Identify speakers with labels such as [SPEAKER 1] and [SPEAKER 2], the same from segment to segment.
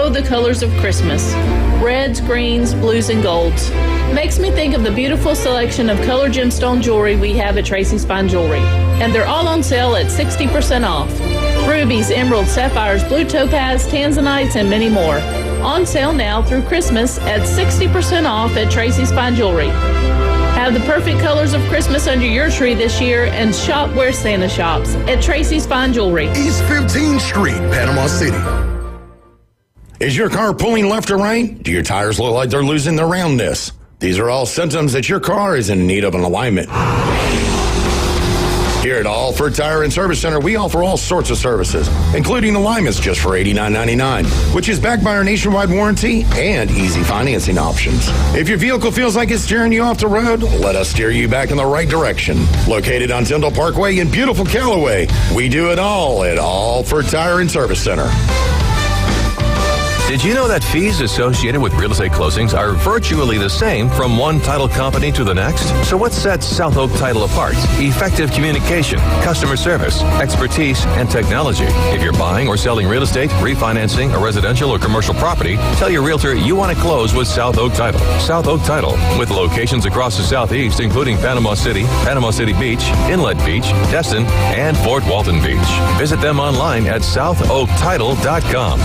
[SPEAKER 1] Oh, the colors of Christmas. Reds, greens, blues, and golds. Makes me think of the beautiful selection of color gemstone jewelry we have at Tracy's Fine Jewelry. And they're all on sale at 60% off. Rubies, emeralds, sapphires, blue topaz, tanzanites, and many more. On sale now through Christmas at 60% off at Tracy's Fine Jewelry. Have the perfect colors of Christmas under your tree this year and shop where Santa shops at Tracy's Fine Jewelry.
[SPEAKER 2] East 15th Street, Panama City. Is your car pulling left or right? Do your tires look like they're losing their roundness? These are all symptoms that your car is in need of an alignment. Here at Alford Tire and Service Center, we offer all sorts of services, including alignments just for $89.99, which is backed by our nationwide warranty and easy financing options. If your vehicle feels like it's steering you off the road, let us steer you back in the right direction. Located on Tyndall Parkway in beautiful Callaway, we do it all at Alford Tire and Service Center.
[SPEAKER 3] Did you know that fees associated with real estate closings are virtually the same from one title company to the next? So what sets South Oak Title apart? Effective communication, customer service, expertise, and technology. If you're buying or selling real estate, refinancing a residential or commercial property, tell your realtor you want to close with South Oak Title. South Oak Title, with locations across the Southeast, including Panama City Beach, Inlet Beach, Destin, and Fort Walton Beach. Visit them online at southoaktitle.com.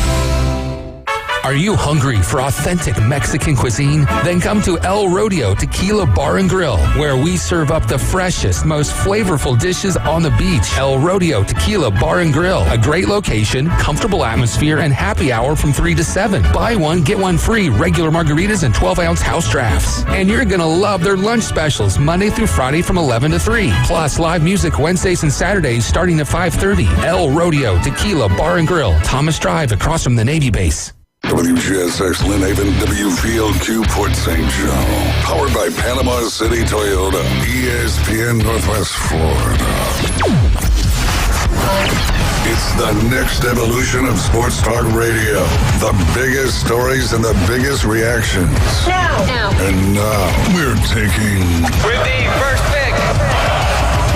[SPEAKER 4] Are you hungry for authentic Mexican cuisine? Then come to El Rodeo Tequila Bar and Grill, where we serve up the freshest, most flavorful dishes on the beach. El Rodeo Tequila Bar and Grill, a great location, comfortable atmosphere, and happy hour from 3 to 7. Buy one, get one free, regular margaritas and 12-ounce house drafts. And you're going to love their lunch specials Monday through Friday from 11 to 3. Plus, live music Wednesdays and Saturdays starting at 5:30. El Rodeo Tequila Bar and Grill, Thomas Drive, across from the Navy base.
[SPEAKER 5] WGSX Lynn Haven, WFLQ Port St. Joe. Powered by Panama City Toyota. ESPN Northwest Florida. It's the next evolution of sports talk radio. The biggest stories and the biggest reactions.
[SPEAKER 6] Now.
[SPEAKER 5] And now we're taking...
[SPEAKER 6] With the first pick.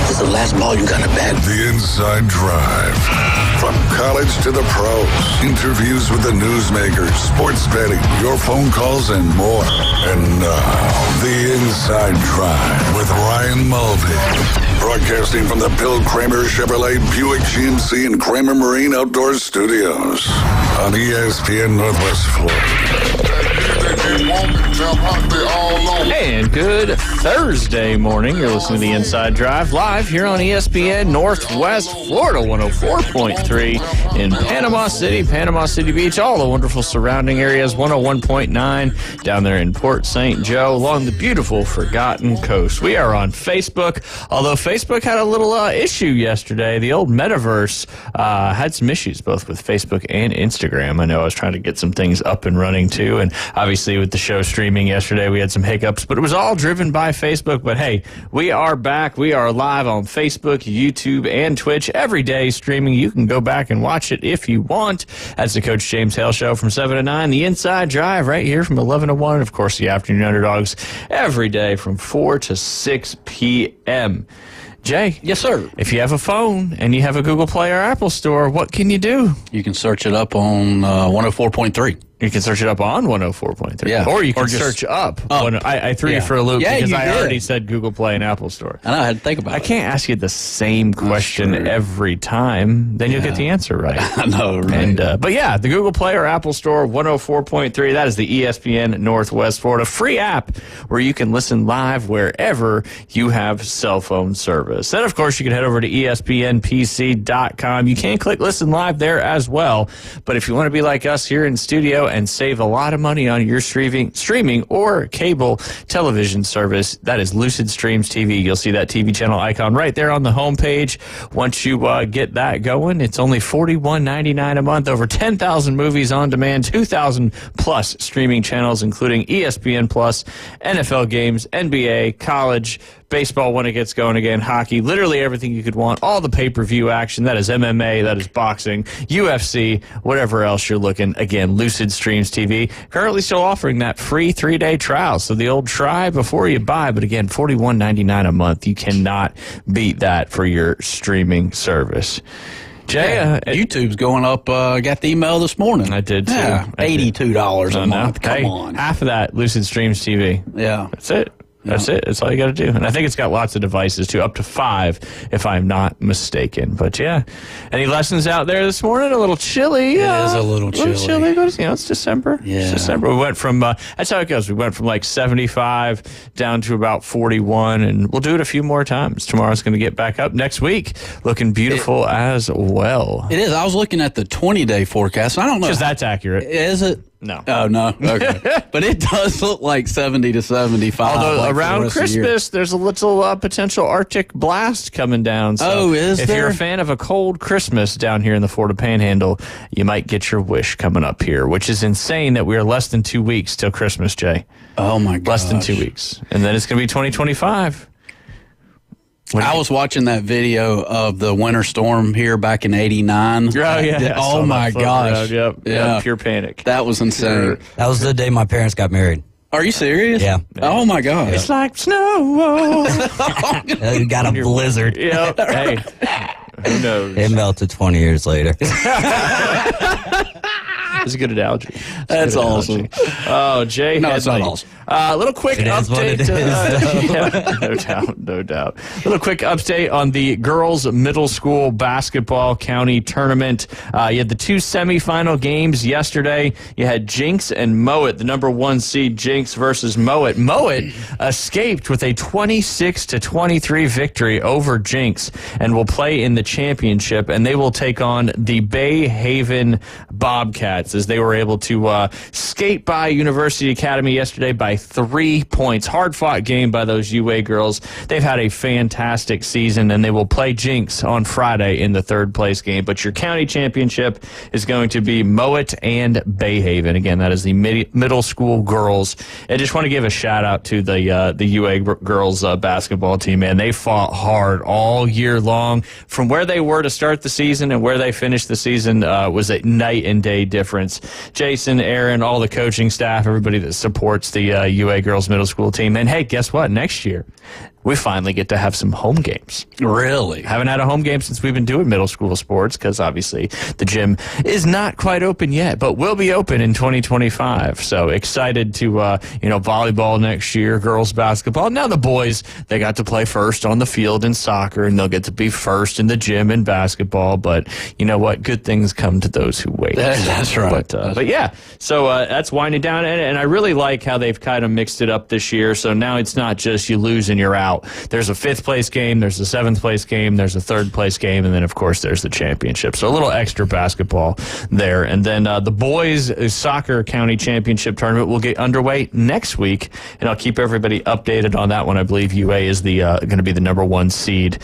[SPEAKER 7] This is the last ball you got to bat.
[SPEAKER 5] The Inside Drive. From college to the pros, interviews with the newsmakers, sports betting, your phone calls, and more. And now, The Inside Drive with Ryan Mulvey. Broadcasting from the Bill Kramer Chevrolet Buick GMC and Kramer Marine Outdoor Studios on ESPN Northwest Florida.
[SPEAKER 8] And good Thursday morning. You're listening to The Inside Drive live here on ESPN Northwest Florida 104.3 in Panama City Beach, all the wonderful surrounding areas, 101.9 down there in Port St. Joe along the beautiful Forgotten Coast. We are on Facebook, although Facebook had a little issue yesterday. The old metaverse had some issues both with Facebook and Instagram. I know I was trying to get some things up and running too, and obviously with the show streaming yesterday, we had some hiccups, but it was all driven by Facebook. But hey, we are back. We are live on Facebook, YouTube, and Twitch every day streaming. You can go back and watch it if you want. That's the Coach James Hale Show from 7 to 9. The Inside Drive right here from 11 to 1. Of course, the Afternoon Underdogs every day from 4 to 6 p.m. Jay.
[SPEAKER 7] Yes, sir.
[SPEAKER 8] If you have a phone and you have a Google Play or Apple Store, what can you do?
[SPEAKER 7] You can search it up on 104.3.
[SPEAKER 8] You can search it up on 104.3.
[SPEAKER 7] Yeah.
[SPEAKER 8] Or you can search up. I threw you for a loop because I already said Google Play and Apple Store.
[SPEAKER 7] I know, I had to think about it.
[SPEAKER 8] I can't ask you the same question every time. Then you'll get the answer right.
[SPEAKER 7] I know, right?
[SPEAKER 8] And, but yeah, the Google Play or Apple Store, 104.3. That is the ESPN Northwest Florida free app where you can listen live wherever you have cell phone service. Then, of course, you can head over to ESPNPC.com. You can click listen live there as well. But if you want to be like us here in studio and save a lot of money on your streaming or cable television service, that is Lucid Streams TV. You'll see that TV channel icon right there on the homepage. Once you get that going, it's only $41.99 a month. Over 10,000 movies on demand, 2,000 plus streaming channels, including ESPN Plus, NFL games, NBA, college, baseball when it gets going again, hockey, literally everything you could want, all the pay-per-view action, that is MMA, that is boxing, UFC, whatever else you're looking. Again, Lucid Streams TV, currently still offering that free 3-day trial. So the old try before you buy, but again, $41.99 a month. You cannot beat that for your streaming service. Jay,
[SPEAKER 7] YouTube's going up. Got the email this morning.
[SPEAKER 8] I did, too.
[SPEAKER 7] Yeah, $82 a month. Come
[SPEAKER 8] Hey,
[SPEAKER 7] on.
[SPEAKER 8] half of that, Lucid Streams TV.
[SPEAKER 7] Yeah.
[SPEAKER 8] That's it. That's it. That's all you got to do. And I think it's got lots of devices, too, up to 5, if I'm not mistaken. But, yeah. Any lessons out there this morning? A little chilly.
[SPEAKER 7] It is a little chilly.
[SPEAKER 8] But, it's December.
[SPEAKER 7] Yeah.
[SPEAKER 8] It's December. We went from, that's how it goes. We went from like 75 down to about 41, and we'll do it a few more times. Tomorrow's going to get back up. Next week, looking beautiful as well.
[SPEAKER 7] It is. I was looking at the 20-day forecast. I don't know.
[SPEAKER 8] Because that's accurate.
[SPEAKER 7] Is it?
[SPEAKER 8] No.
[SPEAKER 7] Oh, no. Okay. But it does look like 70 to 75.
[SPEAKER 8] Although
[SPEAKER 7] like
[SPEAKER 8] around Christmas, there's a little potential Arctic blast coming down. So
[SPEAKER 7] is
[SPEAKER 8] if
[SPEAKER 7] there?
[SPEAKER 8] you're a fan of a cold Christmas down here in the Florida Panhandle, you might get your wish coming up here, which is insane that we are less than 2 weeks till Christmas, Jay.
[SPEAKER 7] Oh, my God.
[SPEAKER 8] Less than 2 weeks. And then it's going to be 2025.
[SPEAKER 7] I was watching that video of the winter storm here back in '89.
[SPEAKER 8] Oh, yeah.
[SPEAKER 7] Oh, my gosh.
[SPEAKER 8] Yep.
[SPEAKER 7] Yeah.
[SPEAKER 8] Pure panic.
[SPEAKER 7] That was insane.
[SPEAKER 9] That was the day my parents got married.
[SPEAKER 7] Are you serious?
[SPEAKER 9] Yeah.
[SPEAKER 7] Oh, my gosh.
[SPEAKER 8] It's like snow.
[SPEAKER 9] We got a blizzard.
[SPEAKER 8] Yep. Hey, who knows?
[SPEAKER 9] It melted 20 years later.
[SPEAKER 8] That's a good analogy.
[SPEAKER 7] That's awesome.
[SPEAKER 8] Oh, Jay.
[SPEAKER 7] No, it's not
[SPEAKER 8] Headley.
[SPEAKER 7] awesome.
[SPEAKER 8] Little quick
[SPEAKER 9] It is what
[SPEAKER 8] update.
[SPEAKER 9] it is,
[SPEAKER 8] Yeah, no doubt. Little quick update on the girls' middle school basketball county tournament. You had the 2 semifinal games yesterday. You had Jinx and Mowat, the number 1 seed Jinx versus Mowat. Mowat escaped with a 26-23 victory over Jinx and will play in the championship, and they will take on the Bay Haven Bobcats as they were able to skate by University Academy yesterday by 3 points. Hard-fought game by those UA girls. They've had a fantastic season, and they will play Jinx on Friday in the 3rd-place game. But your county championship is going to be Mowat and Bay Haven. Again, that is the middle school girls. I just want to give a shout-out to the UA girls basketball team, man. They fought hard all year long. From where they were to start the season and where they finished the season was a night and day difference. Jason, Aaron, all the coaching staff, everybody that supports the UA girls middle school team. And hey, guess what? Next year, we finally get to have some home games.
[SPEAKER 7] Really?
[SPEAKER 8] Haven't had a home game since we've been doing middle school sports because obviously the gym is not quite open yet, but will be open in 2025. So excited to, volleyball next year, girls basketball. Now the boys, they got to play first on the field in soccer, and they'll get to be first in the gym in basketball. But you know what? Good things come to those who wait.
[SPEAKER 7] That's right.
[SPEAKER 8] But yeah, so that's winding down. And I really like how they've kind of mixed it up this year. So now it's not just you lose and you're out. There's a 5th-place game, there's a 7th-place game, there's a 3rd-place game, and then, of course, there's the championship. So a little extra basketball there. And then the boys' soccer county championship tournament will get underway next week, and I'll keep everybody updated on that one. I believe UA is the going to be the number 1 seed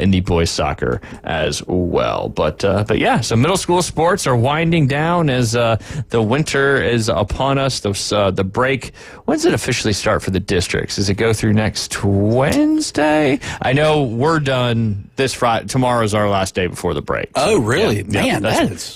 [SPEAKER 8] in the boys' soccer as well. But yeah, so middle school sports are winding down as the winter is upon us. The break, when does it officially start for the districts? Does it go through next Wednesday? I know we're done this Friday. Tomorrow's our last day before the break. So,
[SPEAKER 7] Oh, really?
[SPEAKER 8] yeah,
[SPEAKER 7] Man, that is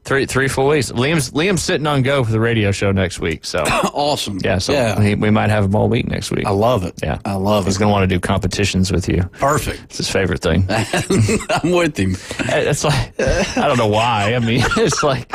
[SPEAKER 8] three full weeks. Liam's sitting on go for the radio show next week. So
[SPEAKER 7] awesome.
[SPEAKER 8] yeah, so we might have him all week next week.
[SPEAKER 7] I love it.
[SPEAKER 8] Yeah,
[SPEAKER 7] I love
[SPEAKER 8] He's
[SPEAKER 7] it.
[SPEAKER 8] going to want to do competitions with you.
[SPEAKER 7] Perfect.
[SPEAKER 8] It's his favorite thing.
[SPEAKER 7] I'm with him.
[SPEAKER 8] It's like, I don't know why. I mean, it's like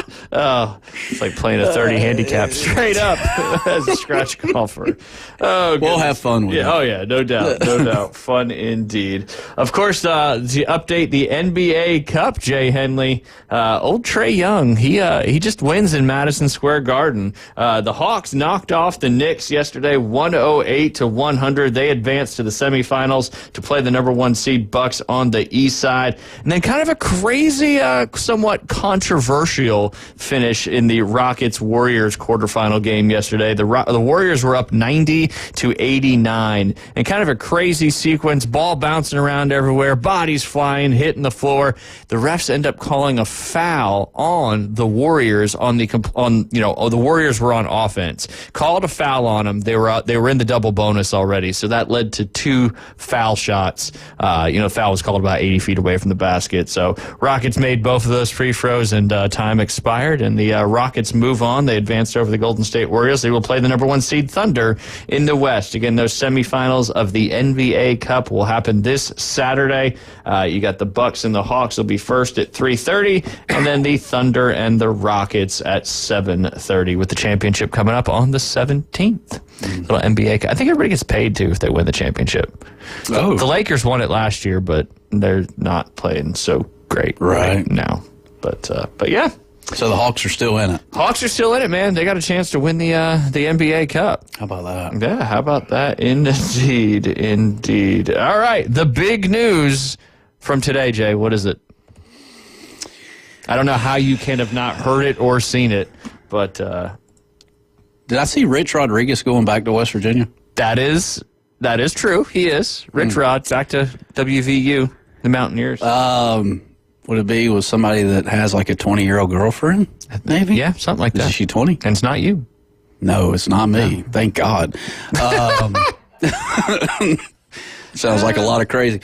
[SPEAKER 8] playing a 30 handicap straight up as a scratch golfer. Oh,
[SPEAKER 7] We'll have fun with it.
[SPEAKER 8] Oh yeah, no doubt, no doubt. Fun indeed. Of course, to update the NBA Cup, Jay Henley, old Trae Young, he just wins in Madison Square Garden. The Hawks knocked off the Knicks yesterday, 108-100. They advanced to the semifinals to play the number 1 seed Bucks on the East side, and then kind of a crazy, somewhat controversial finish in the Rockets-Warriors quarterfinal game yesterday. The Warriors were up 90-89, and kind of a crazy sequence, ball bouncing around everywhere, bodies flying, hitting the floor. The refs end up calling a foul on the Warriors the Warriors were on offense. Called a foul on them. They were in the double bonus already, so that led to 2 foul shots. Foul was called about 80 feet away from the basket. So Rockets made both of those free throws, and time expired, and the Rockets move on. They advanced over the Golden State Warriors. They will play the number 1 seed Thunder in the West. Again, those semifinals of the NBA Cup will happen this Saturday. You got the Bucks and the Hawks will be first at 3:30, and then the Thunder and the Rockets at 7:30, with the championship coming up on the 17th. Little NBA. I think everybody gets paid too if they win the championship.
[SPEAKER 7] Oh.
[SPEAKER 8] The Lakers won it last year, but they're not playing so great right now. But yeah.
[SPEAKER 7] So the Hawks are still in it.
[SPEAKER 8] Hawks are still in it, man. They got a chance to win the NBA Cup.
[SPEAKER 7] How about that?
[SPEAKER 8] Yeah, how about that? Indeed. All right, the big news from today, Jay. What is it? I don't know how you can have not heard it or seen it, but
[SPEAKER 7] did I see Rich Rodriguez going back to West Virginia?
[SPEAKER 8] That is true. He is. Rich Rod back to WVU, the Mountaineers.
[SPEAKER 7] Would it be with somebody that has like a 20-year-old girlfriend? Maybe.
[SPEAKER 8] Yeah, something like that.
[SPEAKER 7] Is she 20?
[SPEAKER 8] And it's not you.
[SPEAKER 7] No, it's not me. Thank God. Sounds like a lot of crazy.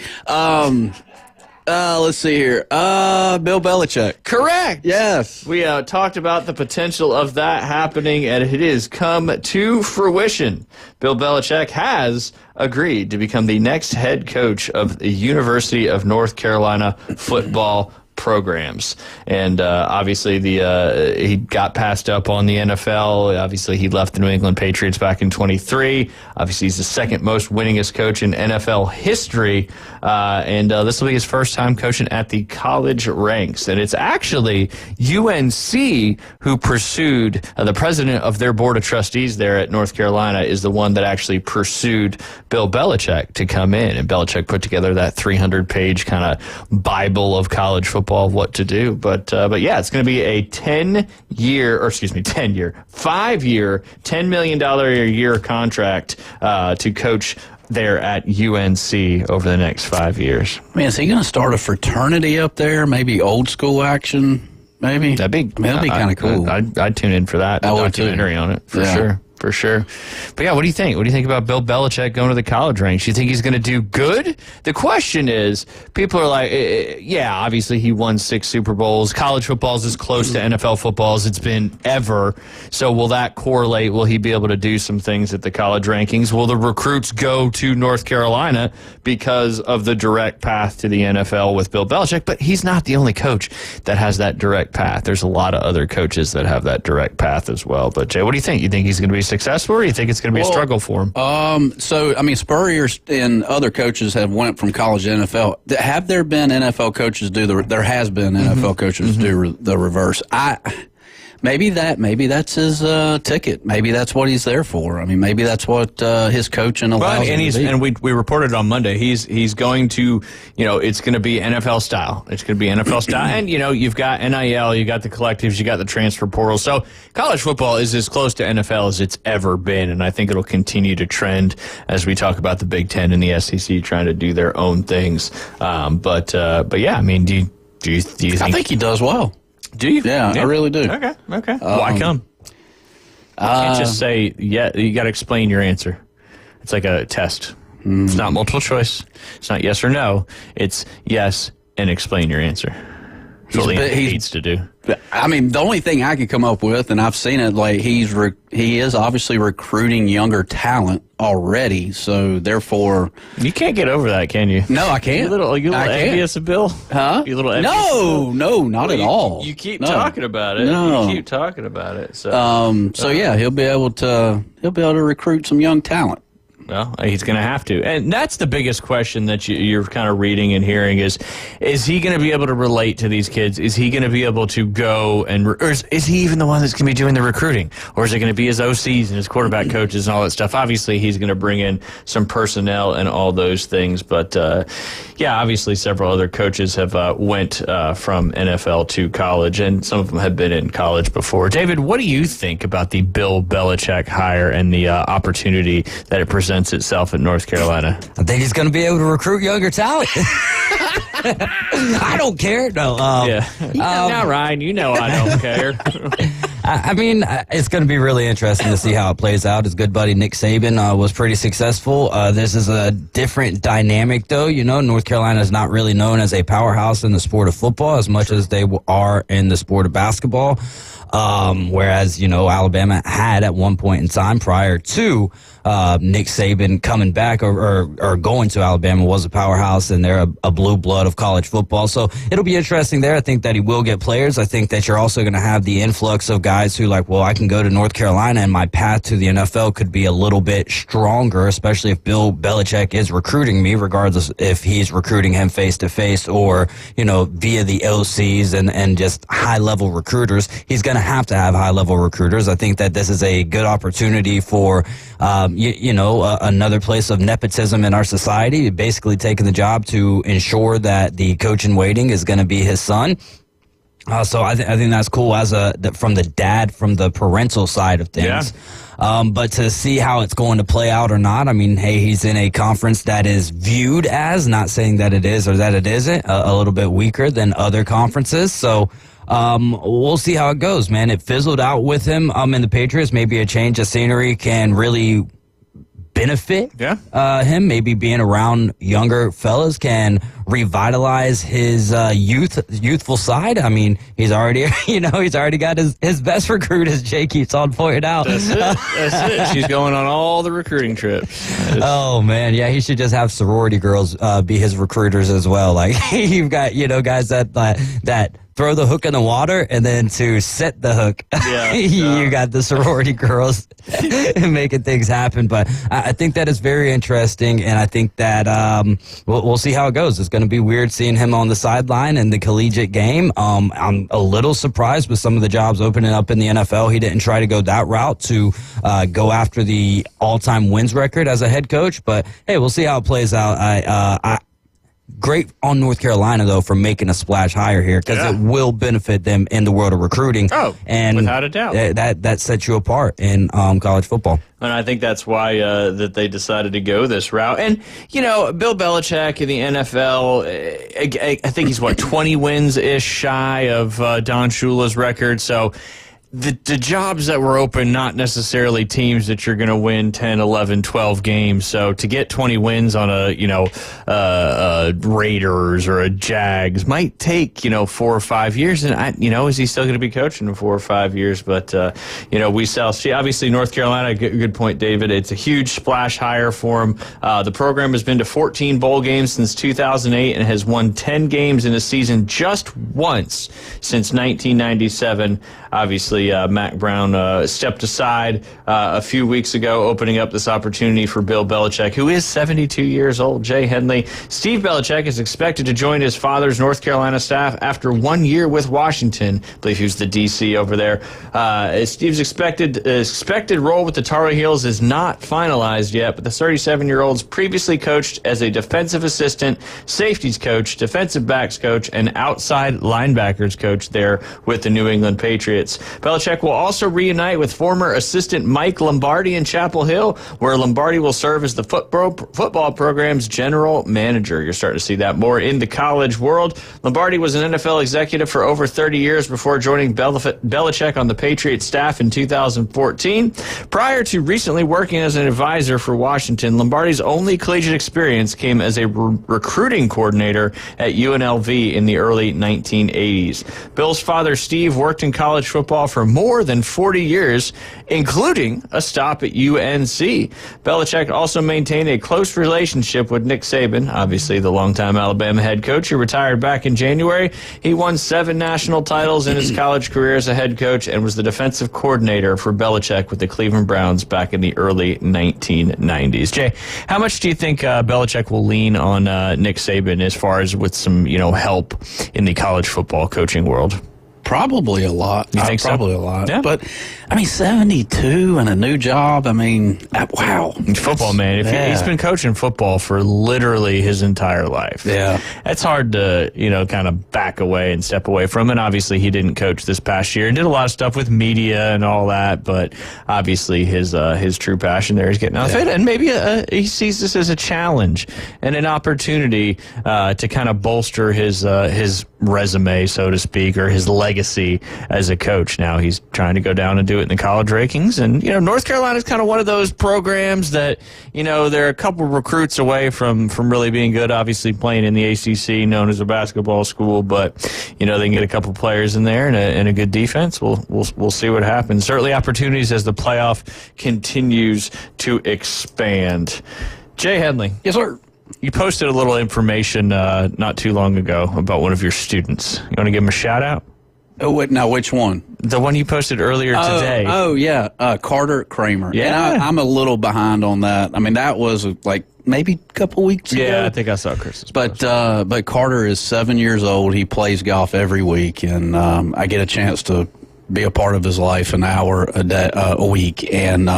[SPEAKER 7] Let's see here. Bill Belichick.
[SPEAKER 8] Correct.
[SPEAKER 7] Yes.
[SPEAKER 8] We talked about the potential of that happening, and it has come to fruition. Bill Belichick has agreed to become the next head coach of the University of North Carolina football programs. And obviously he got passed up on the NFL. Obviously he left the New England Patriots back in 23. Obviously he's the second most winningest coach in NFL history. And this will be his first time coaching at the college ranks. And it's actually UNC who pursued, the president of their board of trustees there at North Carolina is the one that actually pursued Bill Belichick to come in. And Belichick put together that 300-page kind of Bible of college football, what to do. But yeah, it's going to be a 5-year, $10 million a year contract to coach there at UNC over the next 5 years.
[SPEAKER 7] I mean, is he going to start a fraternity up there? Maybe old school action? Maybe.
[SPEAKER 8] That'd be
[SPEAKER 7] kind of cool.
[SPEAKER 8] I'd tune in for that.
[SPEAKER 7] I would
[SPEAKER 8] documentary
[SPEAKER 7] too.
[SPEAKER 8] on it for sure. For sure. But yeah, what do you think? What do you think about Bill Belichick going to the college ranks? You think he's going to do good? The question is, people are like, yeah, obviously he won 6 Super Bowls. College football is as close to NFL football as it's been ever. So will that correlate? Will he be able to do some things at the college rankings? Will the recruits go to North Carolina because of the direct path to the NFL with Bill Belichick? But he's not the only coach that has that direct path. There's a lot of other coaches that have that direct path as well. But Jay, what do you think? You think he's going to be successful, or you think it's going to be a struggle for him?
[SPEAKER 7] So, I mean, Spurrier and other coaches have went from college to NFL. Have there been NFL coaches there has been NFL coaches do the reverse. Maybe that's his ticket. Maybe that's what he's there for. I mean, maybe that's what his coaching allows him to be.
[SPEAKER 8] And we reported on Monday, he's going to, it's going to be NFL style. It's going to be NFL style. And, you've got NIL, you got the collectives, you got the transfer portal. So college football is as close to NFL as it's ever been. And I think it'll continue to trend as we talk about the Big Ten and the SEC trying to do their own things. But yeah, I mean, do you think?
[SPEAKER 7] I think he does well.
[SPEAKER 8] Do you?
[SPEAKER 7] Yeah, I really do.
[SPEAKER 8] Okay. Why come? You can't just say, yeah, you got to explain your answer. It's like a test. It's not multiple choice. It's not yes or no. It's yes and explain your answer. That's what he needs to do.
[SPEAKER 7] I mean, the only thing I could come up with, and I've seen it, like he is obviously recruiting younger talent already. So therefore,
[SPEAKER 8] you can't get over that, can you?
[SPEAKER 7] No, I can't.
[SPEAKER 8] You little envious of Bill?
[SPEAKER 7] Huh?
[SPEAKER 8] You little envious of Bill?
[SPEAKER 7] No, not at all.
[SPEAKER 8] You keep talking about it.
[SPEAKER 7] No.
[SPEAKER 8] You keep talking about it. So,
[SPEAKER 7] yeah, he'll be able to recruit some young talent.
[SPEAKER 8] Well, he's going to have to. And that's the biggest question that you're kind of reading and hearing is he going to be able to relate to these kids? Is he going to be able to go or is he even the one that's going to be doing the recruiting? Or is it going to be his OCs and his quarterback coaches and all that stuff? Obviously, he's going to bring in some personnel and all those things. But, yeah, obviously several other coaches have went from NFL to college, and some of them have been in college before. David, what do you think about the Bill Belichick hire and the opportunity that it presents itself at North Carolina?
[SPEAKER 9] I think he's going to be able to recruit younger talent. I don't care. No.
[SPEAKER 8] Now, Ryan, I don't care.
[SPEAKER 9] I mean, it's going to be really interesting to see how it plays out. His good buddy Nick Saban was pretty successful. This is a different dynamic, though. North Carolina is not really known as a powerhouse in the sport of football as much as they are in the sport of basketball. Whereas, Alabama had at one point in time prior to Nick Saban coming back or going to Alabama was a powerhouse, and they're a blue blood of college football. So it'll be interesting there. I think that he will get players. I think that you're also going to have the influx of guys who like, well, I can go to North Carolina and my path to the NFL could be a little bit stronger, especially if Bill Belichick is recruiting me, regardless if he's recruiting him face to face or, via the OCs and just high level recruiters. He's going to have high level recruiters. I think that this is a good opportunity for, another place of nepotism in our society, basically taking the job to ensure that the coach in waiting is going to be his son. So I think that's cool from the parental side of things. Yeah. But to see how it's going to play out or not, I mean, hey, he's in a conference that is viewed as, not saying that it is or that it isn't, a little bit weaker than other conferences. So we'll see how it goes, man. It fizzled out with him in the Patriots. Maybe a change of scenery can really benefit him. Maybe being around younger fellas can revitalize his youthful side. I mean, he's already got his best recruit, as Jay keeps on pointing out.
[SPEAKER 8] That's it. She's going on all the recruiting trips.
[SPEAKER 9] Oh man, yeah, he should just have sorority girls be his recruiters as well. Like you've got guys that throw the hook in the water, and then to set the hook, you got the sorority girls making things happen. But I think that is very interesting, and I think that we'll see how it goes. It's going to be weird seeing him on the sideline in the collegiate game. I'm a little surprised with some of the jobs opening up in the NFL. He didn't try to go that route to go after the all-time wins record as a head coach. But hey, we'll see how it plays out. Great on North Carolina, though, for making a splash hire here, because it will benefit them in the world of recruiting.
[SPEAKER 8] Oh,
[SPEAKER 9] and
[SPEAKER 8] without a doubt.
[SPEAKER 9] That sets you apart in college football.
[SPEAKER 8] And I think that's why that they decided to go this route. And, Bill Belichick in the NFL, I think he's, 20 wins-ish shy of Don Shula's record. So the jobs that were open, not necessarily teams that you're going to win 10, 11, 12 games. So to get 20 wins on a Raiders or a Jags might take, 4 or 5 years. And, is he still going to be coaching in 4 or 5 years? But, we shall see. Obviously, North Carolina, good point, David. It's a huge splash hire for him. The program has been to 14 bowl games since 2008 and has won 10 games in a season just once since 1997. Obviously, Mac Brown stepped aside a few weeks ago, opening up this opportunity for Bill Belichick, who is 72 years old. Jay Henley. Steve Belichick is expected to join his father's North Carolina staff after 1 year with Washington. I believe he was the DC over there. Steve's expected role with the Tar Heels is not finalized yet, but the 37-year-old's previously coached as a defensive assistant, safeties coach, defensive backs coach, and outside linebackers coach there with the New England Patriots. Belichick will also reunite with former assistant Mike Lombardi in Chapel Hill, where Lombardi will serve as the football program's general manager. You're starting to see that more in the college world. Lombardi was an NFL executive for over 30 years before joining Belichick on the Patriots staff in 2014. Prior to recently working as an advisor for Washington, Lombardi's only collegiate experience came as a recruiting coordinator at UNLV in the early 1980s. Bill's father, Steve, worked in college football for more than 40 years, including a stop at UNC. Belichick also maintained a close relationship with Nick Saban, obviously the longtime Alabama head coach who retired back in January. He won 7 national titles in his college career as a head coach and was the defensive coordinator for Belichick with the Cleveland Browns back in the early 1990s. Jay, how much do you think Belichick will lean on Nick Saban as far as with some, help in the college football coaching world?
[SPEAKER 7] Probably a lot.
[SPEAKER 8] You think
[SPEAKER 7] probably
[SPEAKER 8] so?
[SPEAKER 7] a lot.
[SPEAKER 8] Yeah.
[SPEAKER 7] But, 72 and a new job, wow.
[SPEAKER 8] Football, man. He's been coaching football for literally his entire life.
[SPEAKER 7] Yeah.
[SPEAKER 8] It's hard to, kind of back away and step away from it. Obviously, he didn't coach this past year and did a lot of stuff with media and all that, but obviously his true passion there is getting off it. And maybe he sees this as a challenge and an opportunity to kind of bolster his resume, so to speak, or his legacy legacy as a coach. Now he's trying to go down and do it in the college rankings. And, North Carolina is kind of one of those programs that, they're a couple recruits away from really being good, obviously playing in the ACC, known as a basketball school. But, they can get a couple players in there and a good defense. We'll see what happens. Certainly opportunities as the playoff continues to expand. Jay Henley.
[SPEAKER 7] Yes, sir.
[SPEAKER 8] You posted a little information not too long ago about one of your students. You want to give him a shout out?
[SPEAKER 7] Oh, now which one?
[SPEAKER 8] The one you posted earlier today.
[SPEAKER 7] Oh, yeah. Carter Kramer.
[SPEAKER 8] Yeah.
[SPEAKER 7] And I'm a little behind on that. I mean, that was like maybe a couple weeks ago.
[SPEAKER 8] Yeah, I think I saw Chris's post.
[SPEAKER 7] But Carter is 7 years old. He plays golf every week, and I get a chance to be a part of his life an hour a week. And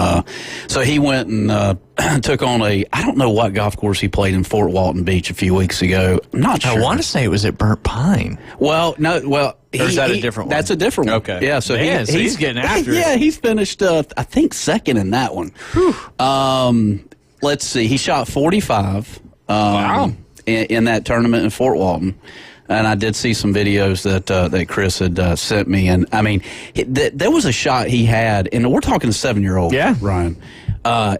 [SPEAKER 7] so he went and took on I don't know what golf course he played in Fort Walton Beach a few weeks ago. I'm not sure.
[SPEAKER 8] I want to say it was at Burnt Pine.
[SPEAKER 7] Well, no,
[SPEAKER 8] or is that a different one?
[SPEAKER 7] That's a different one.
[SPEAKER 8] Okay.
[SPEAKER 7] Yeah, so
[SPEAKER 8] Man, he's getting after it.
[SPEAKER 7] Yeah, he's finished, I think, second in that one. Let's see. He shot 45
[SPEAKER 8] Wow.
[SPEAKER 7] in that tournament in Fort Walton. And I did see some videos that Chris had sent me. And, I mean, there was a shot he had, and we're talking 7-year-old,
[SPEAKER 8] Yeah.
[SPEAKER 7] Ryan.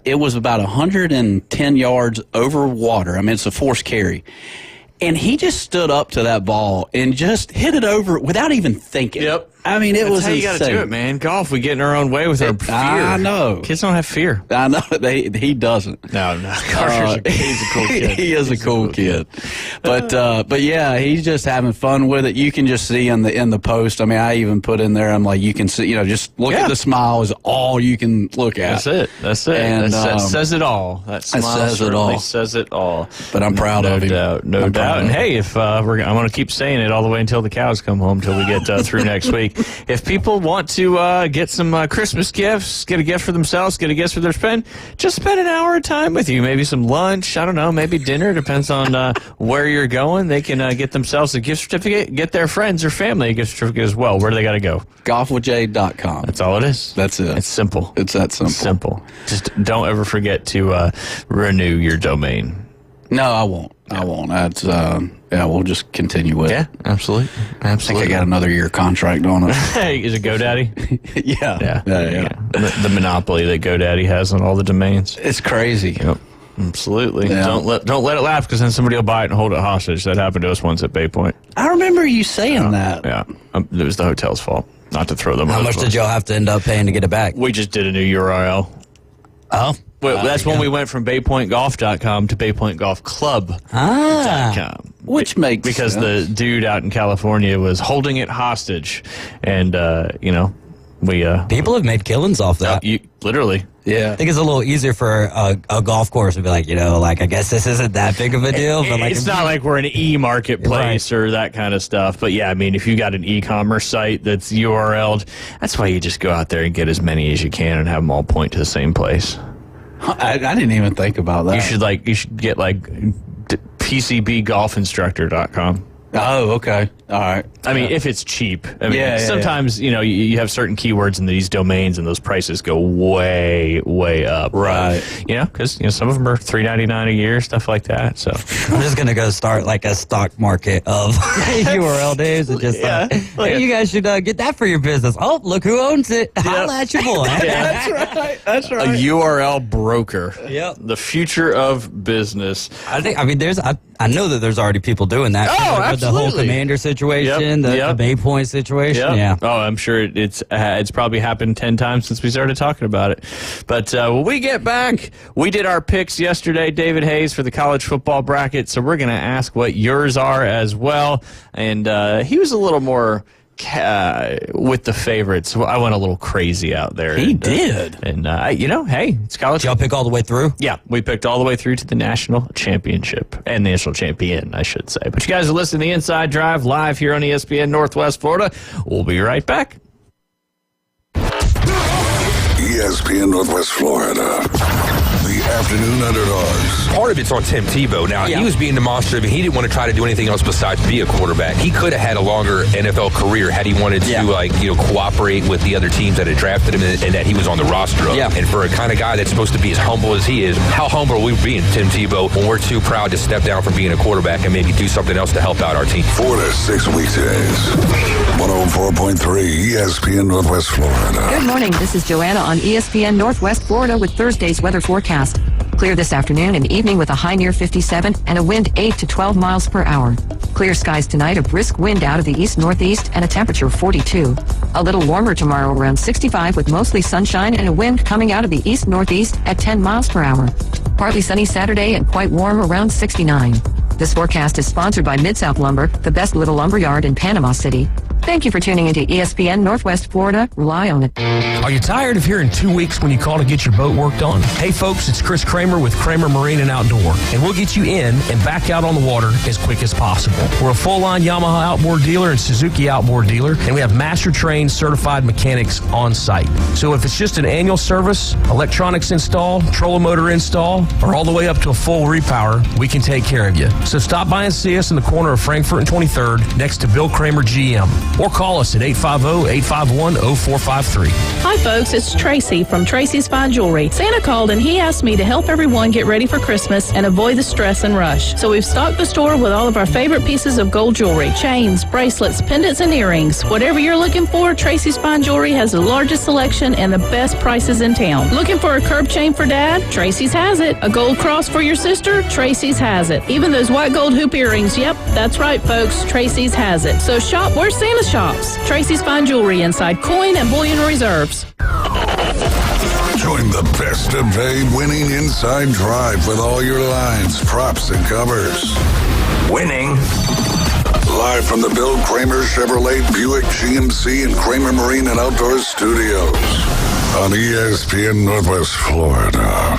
[SPEAKER 7] It was about 110 yards over water. I mean, it's a forced carry. And he just stood up to that ball and just hit it over without even thinking.
[SPEAKER 8] Yep.
[SPEAKER 7] I mean,
[SPEAKER 8] That's
[SPEAKER 7] was
[SPEAKER 8] how you
[SPEAKER 7] insane.
[SPEAKER 8] got to do it, man. Golf, we get in our own way with our fear.
[SPEAKER 7] I know.
[SPEAKER 8] Kids don't have fear.
[SPEAKER 7] I know. He doesn't.
[SPEAKER 8] No. He's a cool kid.
[SPEAKER 7] He is a cool kid. But yeah, he's just having fun with it. You can just see in the post. I mean, I even put in there, I'm like, you can see, just look at the smile is all you can look at.
[SPEAKER 8] That's it.
[SPEAKER 7] And,
[SPEAKER 8] that says it all. That smile
[SPEAKER 7] says it all.
[SPEAKER 8] says it all.
[SPEAKER 7] But I'm proud of him.
[SPEAKER 8] No doubt. And hey, if I'm going to keep saying it all the way until the cows come home, till we get through next week. If people want to get some Christmas gifts, get a gift for themselves, get a gift for their friend, just spend an hour of time with you. Maybe some lunch. I don't know. Maybe dinner. Depends on where you're going. They can get themselves a gift certificate, get their friends or family a gift certificate as well. Where do they got to go?
[SPEAKER 7] Golfwithjade.com.
[SPEAKER 8] That's all it is.
[SPEAKER 7] That's it.
[SPEAKER 8] It's simple.
[SPEAKER 7] It's that simple.
[SPEAKER 8] Simple. Just don't ever forget to renew your domain.
[SPEAKER 7] No, I won't. I won't. That's we'll just continue with it.
[SPEAKER 8] Absolutely.
[SPEAKER 7] I think I got another year contract on it.
[SPEAKER 8] Hey, is it GoDaddy?
[SPEAKER 7] Yeah.
[SPEAKER 8] The monopoly that GoDaddy has on all the domains.
[SPEAKER 7] It's crazy.
[SPEAKER 8] Yep. Absolutely.
[SPEAKER 7] Yeah.
[SPEAKER 8] Don't let it lapse, because then somebody will buy it and hold it hostage. That happened to us once at Bay Point.
[SPEAKER 7] I remember you saying that.
[SPEAKER 8] Yeah. It was the hotel's fault. Not to throw them.
[SPEAKER 9] How much did y'all have to end up paying to get it back?
[SPEAKER 8] We just did a new URL.
[SPEAKER 9] Oh.
[SPEAKER 8] Well, that's when we went from BayPointGolf.com to BayPointGolfClub.com.
[SPEAKER 7] Which makes
[SPEAKER 8] because
[SPEAKER 7] sense.
[SPEAKER 8] the dude out in California was holding it hostage, and we
[SPEAKER 9] People have made killings off that.
[SPEAKER 8] Literally.
[SPEAKER 7] Yeah.
[SPEAKER 9] I think it's a little easier for a golf course to be like, I guess this isn't that big of a deal. But like,
[SPEAKER 8] it's not like we're an e-marketplace or that kind of stuff. But yeah, I mean, if you got an e-commerce site that's URL'd, that's why you just go out there and get as many as you can and have them all point to the same place.
[SPEAKER 7] I didn't even think about that.
[SPEAKER 8] You should get PCBGolfinstructor.com.
[SPEAKER 7] Oh, okay. All right.
[SPEAKER 8] I mean, if it's cheap. I mean, sometimes, you have certain keywords in these domains and those prices go way, way up.
[SPEAKER 7] Right.
[SPEAKER 8] Because, some of them are $3.99 a year, stuff like that. So
[SPEAKER 9] I'm just going to go start like a stock market of URL names and just hey, you guys should get that for your business. Oh, look who owns it. Holla at your boy.
[SPEAKER 7] That's right.
[SPEAKER 8] A URL broker.
[SPEAKER 9] Yep.
[SPEAKER 8] The future of business.
[SPEAKER 9] I know that there's already people doing that.
[SPEAKER 8] Oh,
[SPEAKER 9] With the whole
[SPEAKER 8] absolutely.
[SPEAKER 9] Commander situation, the Bay Point situation.
[SPEAKER 8] Yep.
[SPEAKER 9] Yeah.
[SPEAKER 8] Oh, I'm sure it's probably happened 10 times since we started talking about it. But when we get back, we did our picks yesterday, David Hayes, for the college football bracket. So we're going to ask what yours are as well. And he was a little more with the favorites. I went a little crazy out there.
[SPEAKER 7] He did.
[SPEAKER 8] And, hey, it's college.
[SPEAKER 9] Did y'all pick all the way through?
[SPEAKER 8] Yeah, we picked all the way through to the national championship and national champion, I should say. But you guys are listening to the Inside Drive live here on ESPN Northwest Florida. We'll be right back.
[SPEAKER 5] ESPN Northwest Florida. The afternoon underdogs.
[SPEAKER 10] Part of it's on Tim Tebow. Now, he was being demonstrative. He didn't want to try to do anything else besides be a quarterback. He could have had a longer NFL career had he wanted to, cooperate with the other teams that had drafted him and that he was on the roster of. And for a kind of guy that's supposed to be as humble as he is, how humble are we being, Tim Tebow, when we're too proud to step down from being a quarterback and maybe do something else to help out our team?
[SPEAKER 5] 4 to 6 weekdays. 104.3 ESPN Northwest Florida.
[SPEAKER 11] Good morning. This is Joanna on ESPN Northwest Florida with Thursday's weather forecast. Clear this afternoon and evening with a high near 57 and a wind 8 to 12 miles per hour. Clear skies tonight, a brisk wind out of the east-northeast and a temperature of 42. A little warmer tomorrow around 65 with mostly sunshine and a wind coming out of the east-northeast at 10 miles per hour. Partly sunny Saturday and quite warm around 69. This forecast is sponsored by Mid-South Lumber, the best little lumber yard in Panama City. Thank you for tuning into ESPN Northwest Florida. Rely on it.
[SPEAKER 12] Are you tired of hearing 2 weeks when you call to get your boat worked on? Hey folks, it's Chris Kramer with Kramer Marine and Outdoor, and we'll get you in and back out on the water as quick as possible. We're a full-line Yamaha outboard dealer and Suzuki outboard dealer, and we have master-trained certified mechanics on site. So if it's just an annual service, electronics install, trolling motor install, or all the way up to a full repower, we can take care of you. So stop by and see us in the corner of Frankfurt and 23rd next to Bill Kramer GM. Or call us at 850-851-0453.
[SPEAKER 1] Hi, folks. It's Tracy from Tracy's Fine Jewelry. Santa called and he asked me to help everyone get ready for Christmas and avoid the stress and rush. So we've stocked the store with all of our favorite pieces of gold jewelry, chains, bracelets, pendants, and earrings. Whatever you're looking for, Tracy's Fine Jewelry has the largest selection and the best prices in town. Looking for a curb chain for Dad? Tracy's has it. A gold cross for your sister? Tracy's has it. Even those white gold hoop earrings? Yep, that's right, folks. Tracy's has it. So shop where Santa shops. Tracy's Fine Jewelry inside Coin and Bullion Reserves.
[SPEAKER 5] Join the best of day winning inside drive with all your lines, props, and covers.
[SPEAKER 10] Winning.
[SPEAKER 5] Live from the Bill Kramer Chevrolet Buick GMC and Kramer Marine and Outdoor Studios on ESPN Northwest Florida.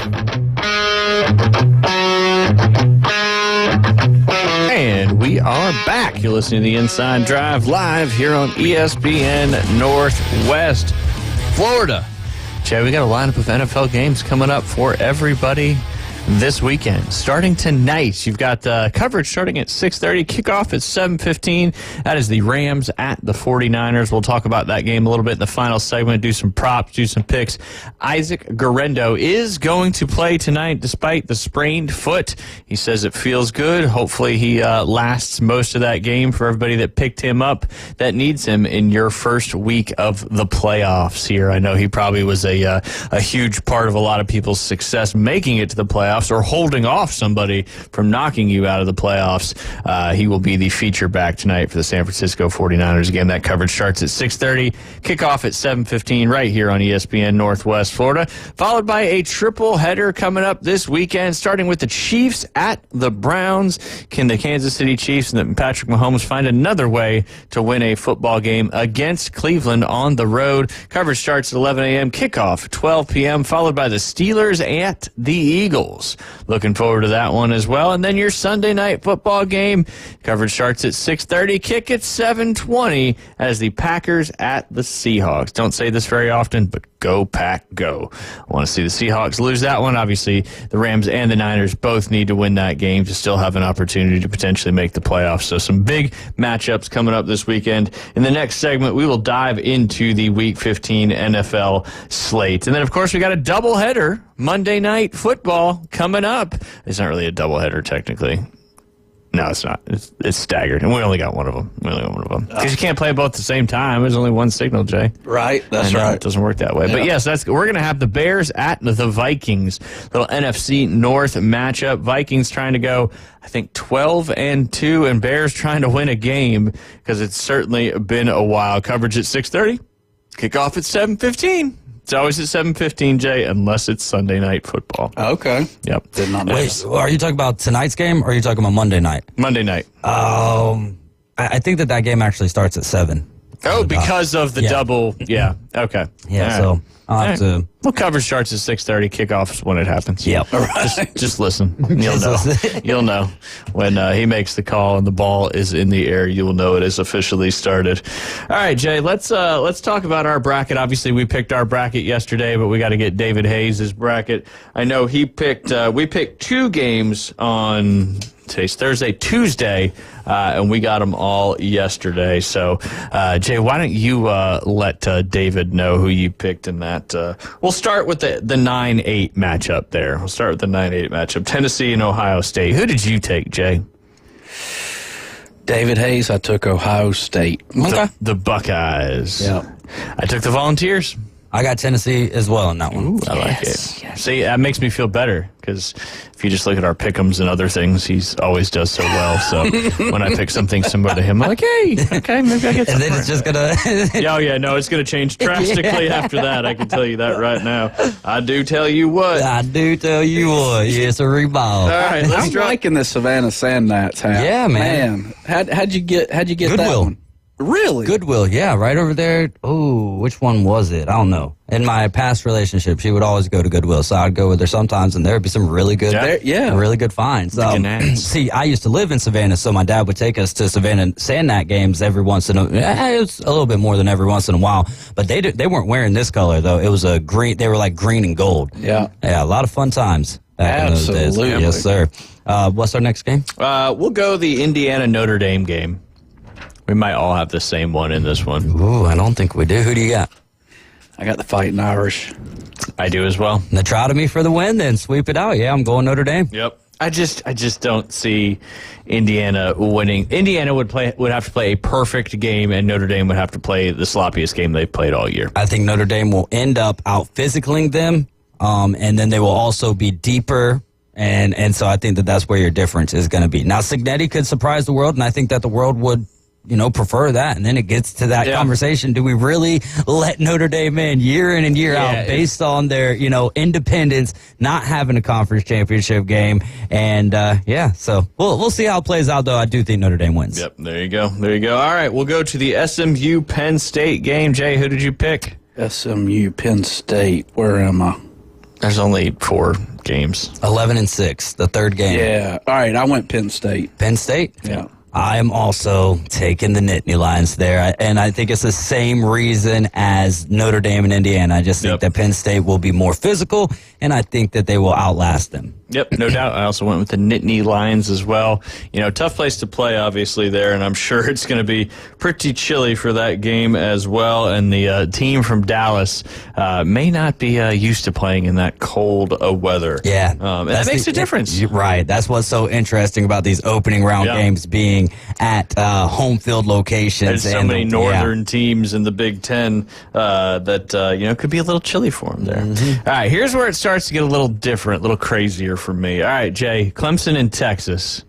[SPEAKER 8] And we are back. You're listening to the Inside Drive live here on ESPN Northwest Florida. Jay, we got a lineup of NFL games coming up for everybody this weekend. Starting tonight, you've got coverage starting at 6:30, kickoff at 7:15. That is the Rams at the 49ers. We'll talk about that game a little bit in the final segment, do some props, do some picks. Isaac Guerrero is going to play tonight despite the sprained foot. He says it feels good. Hopefully he lasts most of that game for everybody that picked him up that needs him in your first week of the playoffs here. I know he probably was a huge part of a lot of people's success making it to the playoffs or holding off somebody from knocking you out of the playoffs. He will be the feature back tonight for the San Francisco 49ers. Again, that coverage starts at 6:30, kickoff at 7:15 right here on ESPN Northwest Florida, followed by a triple header coming up this weekend, starting with the Chiefs at the Browns. Can the Kansas City Chiefs and Patrick Mahomes find another way to win a football game against Cleveland on the road? Coverage starts at 11 a.m., kickoff at 12 p.m., followed by the Steelers at the Eagles. Looking forward to that one as well. And then your Sunday night football game. Coverage starts at 6:30, kick at 7:20 as the Packers at the Seahawks. Don't say this very often, but go Pack, go. I want to see the Seahawks lose that one. Obviously, the Rams and the Niners both need to win that game to still have an opportunity to potentially make the playoffs. So some big matchups coming up this weekend. In the next segment, we will dive into the Week 15 NFL slate. And then, of course, we got a doubleheader, Monday Night Football, coming up. It's not really a doubleheader, technically. No, it's not. It's staggered, and we only got one of them. Because you can't play both at the same time. There's only one signal, Jay.
[SPEAKER 7] Right, that's
[SPEAKER 8] right.
[SPEAKER 7] right.
[SPEAKER 8] It doesn't work that way. Yeah. But yes, we're going to have the Bears at the Vikings. Little NFC North matchup. Vikings trying to go, I think, 12-2, and Bears trying to win a game because it's certainly been a while. Coverage at 6:30. Kickoff at 7:15. It's always at 7:15, Jay, unless it's Sunday Night Football.
[SPEAKER 7] Okay.
[SPEAKER 8] Yep.
[SPEAKER 7] Did not know.
[SPEAKER 9] Wait, are you talking about tonight's game or are you talking about Monday night?
[SPEAKER 8] Monday night.
[SPEAKER 9] I think that game actually starts at 7.
[SPEAKER 8] Oh, because of the double. Yeah. Okay.
[SPEAKER 9] Yeah.
[SPEAKER 8] All
[SPEAKER 9] So I'll have to.
[SPEAKER 8] Well, coverage starts at 6:30. Kickoff's when it happens.
[SPEAKER 9] Yep.
[SPEAKER 8] Just listen. You'll know. You'll know when he makes the call and the ball is in the air. You will know it is officially started. All right, Jay. Let's talk about our bracket. Obviously, we picked our bracket yesterday, but we got to get David Hayes' bracket. I know he picked. We picked 2 games on. Today's Thursday, Tuesday, and we got them all yesterday. So, Jay, why don't you let David know who you picked in that? We'll start with the 9-8 matchup there. We'll start with the 9-8 matchup. Tennessee and Ohio State. Who did you take, Jay?
[SPEAKER 7] David Hayes, I took Ohio State.
[SPEAKER 9] Okay.
[SPEAKER 8] The Buckeyes.
[SPEAKER 7] Yeah.
[SPEAKER 8] I took the Volunteers.
[SPEAKER 9] I got Tennessee as well in that one.
[SPEAKER 8] Ooh, I like it. Yes. See, that makes me feel better because if you just look at our pick'ems and other things, he always does so well. So when I pick something similar to him, I'm like, hey, okay, maybe I get
[SPEAKER 9] And then it's just gonna.
[SPEAKER 8] It's gonna change drastically after that. I can tell you that right now. I do tell you what.
[SPEAKER 9] Yes, a rebound.
[SPEAKER 8] All right,
[SPEAKER 7] I'm liking the Savannah Sand Gnats hat.
[SPEAKER 9] Yeah, man.
[SPEAKER 7] How'd you get that
[SPEAKER 9] Goodwill.
[SPEAKER 7] one? Really?
[SPEAKER 9] Goodwill, yeah, right over there. Oh, which one was it? I don't know. In my past relationship, she would always go to Goodwill, so I'd go with her sometimes, and there would be some really good, really good finds. See, I used to live in Savannah, so my dad would take us to Savannah Sand Gnat games every once in a. It was a little bit more than every once in a while, but they weren't wearing this color though. It was a green. They were like green and gold.
[SPEAKER 7] Yeah,
[SPEAKER 9] a lot of fun times back in those days. Yes, sir. What's our next game?
[SPEAKER 8] We'll go the Indiana Notre Dame game. We might all have the same one in this one.
[SPEAKER 9] Ooh, I don't think we do. Who do you got?
[SPEAKER 7] I got the Fighting Irish.
[SPEAKER 8] I do as well.
[SPEAKER 9] Neutrotomy for the win, then sweep it out. Yeah, I'm going Notre Dame.
[SPEAKER 8] Yep. I just don't see Indiana winning. Indiana would have to play a perfect game, and Notre Dame would have to play the sloppiest game they've played all year.
[SPEAKER 9] I think Notre Dame will end up out physicaling them, and then they will also be deeper. And so I think that's where your difference is going to be. Now, Cignetti could surprise the world, and I think that the world would prefer that. And then it gets to that conversation. Do we really let Notre Dame in year and year out based on their, independence, not having a conference championship game? And, so we'll see how it plays out, though. I do think Notre Dame wins.
[SPEAKER 8] Yep, there you go. All right, we'll go to the SMU Penn State game. Jay, who did you pick?
[SPEAKER 7] SMU Penn State. Where am I?
[SPEAKER 8] There's only 4 games.
[SPEAKER 9] 11-6, the third game.
[SPEAKER 7] Yeah. All right, I went Penn State.
[SPEAKER 9] Penn State?
[SPEAKER 7] Yeah.
[SPEAKER 9] I am also taking the Nittany Lions there, and I think it's the same reason as Notre Dame and Indiana. I just think that Penn State will be more physical, and I think that they will outlast them.
[SPEAKER 8] Yep, no doubt. I also went with the Nittany Lions as well. Tough place to play, obviously, there, and I'm sure it's going to be pretty chilly for that game as well. And the team from Dallas may not be used to playing in that cold weather.
[SPEAKER 9] Yeah.
[SPEAKER 8] And that makes a difference.
[SPEAKER 9] Right. That's what's so interesting about these opening round games being at home field locations.
[SPEAKER 8] There's so many northern teams in the Big Ten that could be a little chilly for them there.
[SPEAKER 9] Mm-hmm.
[SPEAKER 8] All right, here's where it starts to get a little different, a little crazier for me. All right, Jay, Clemson and Texas.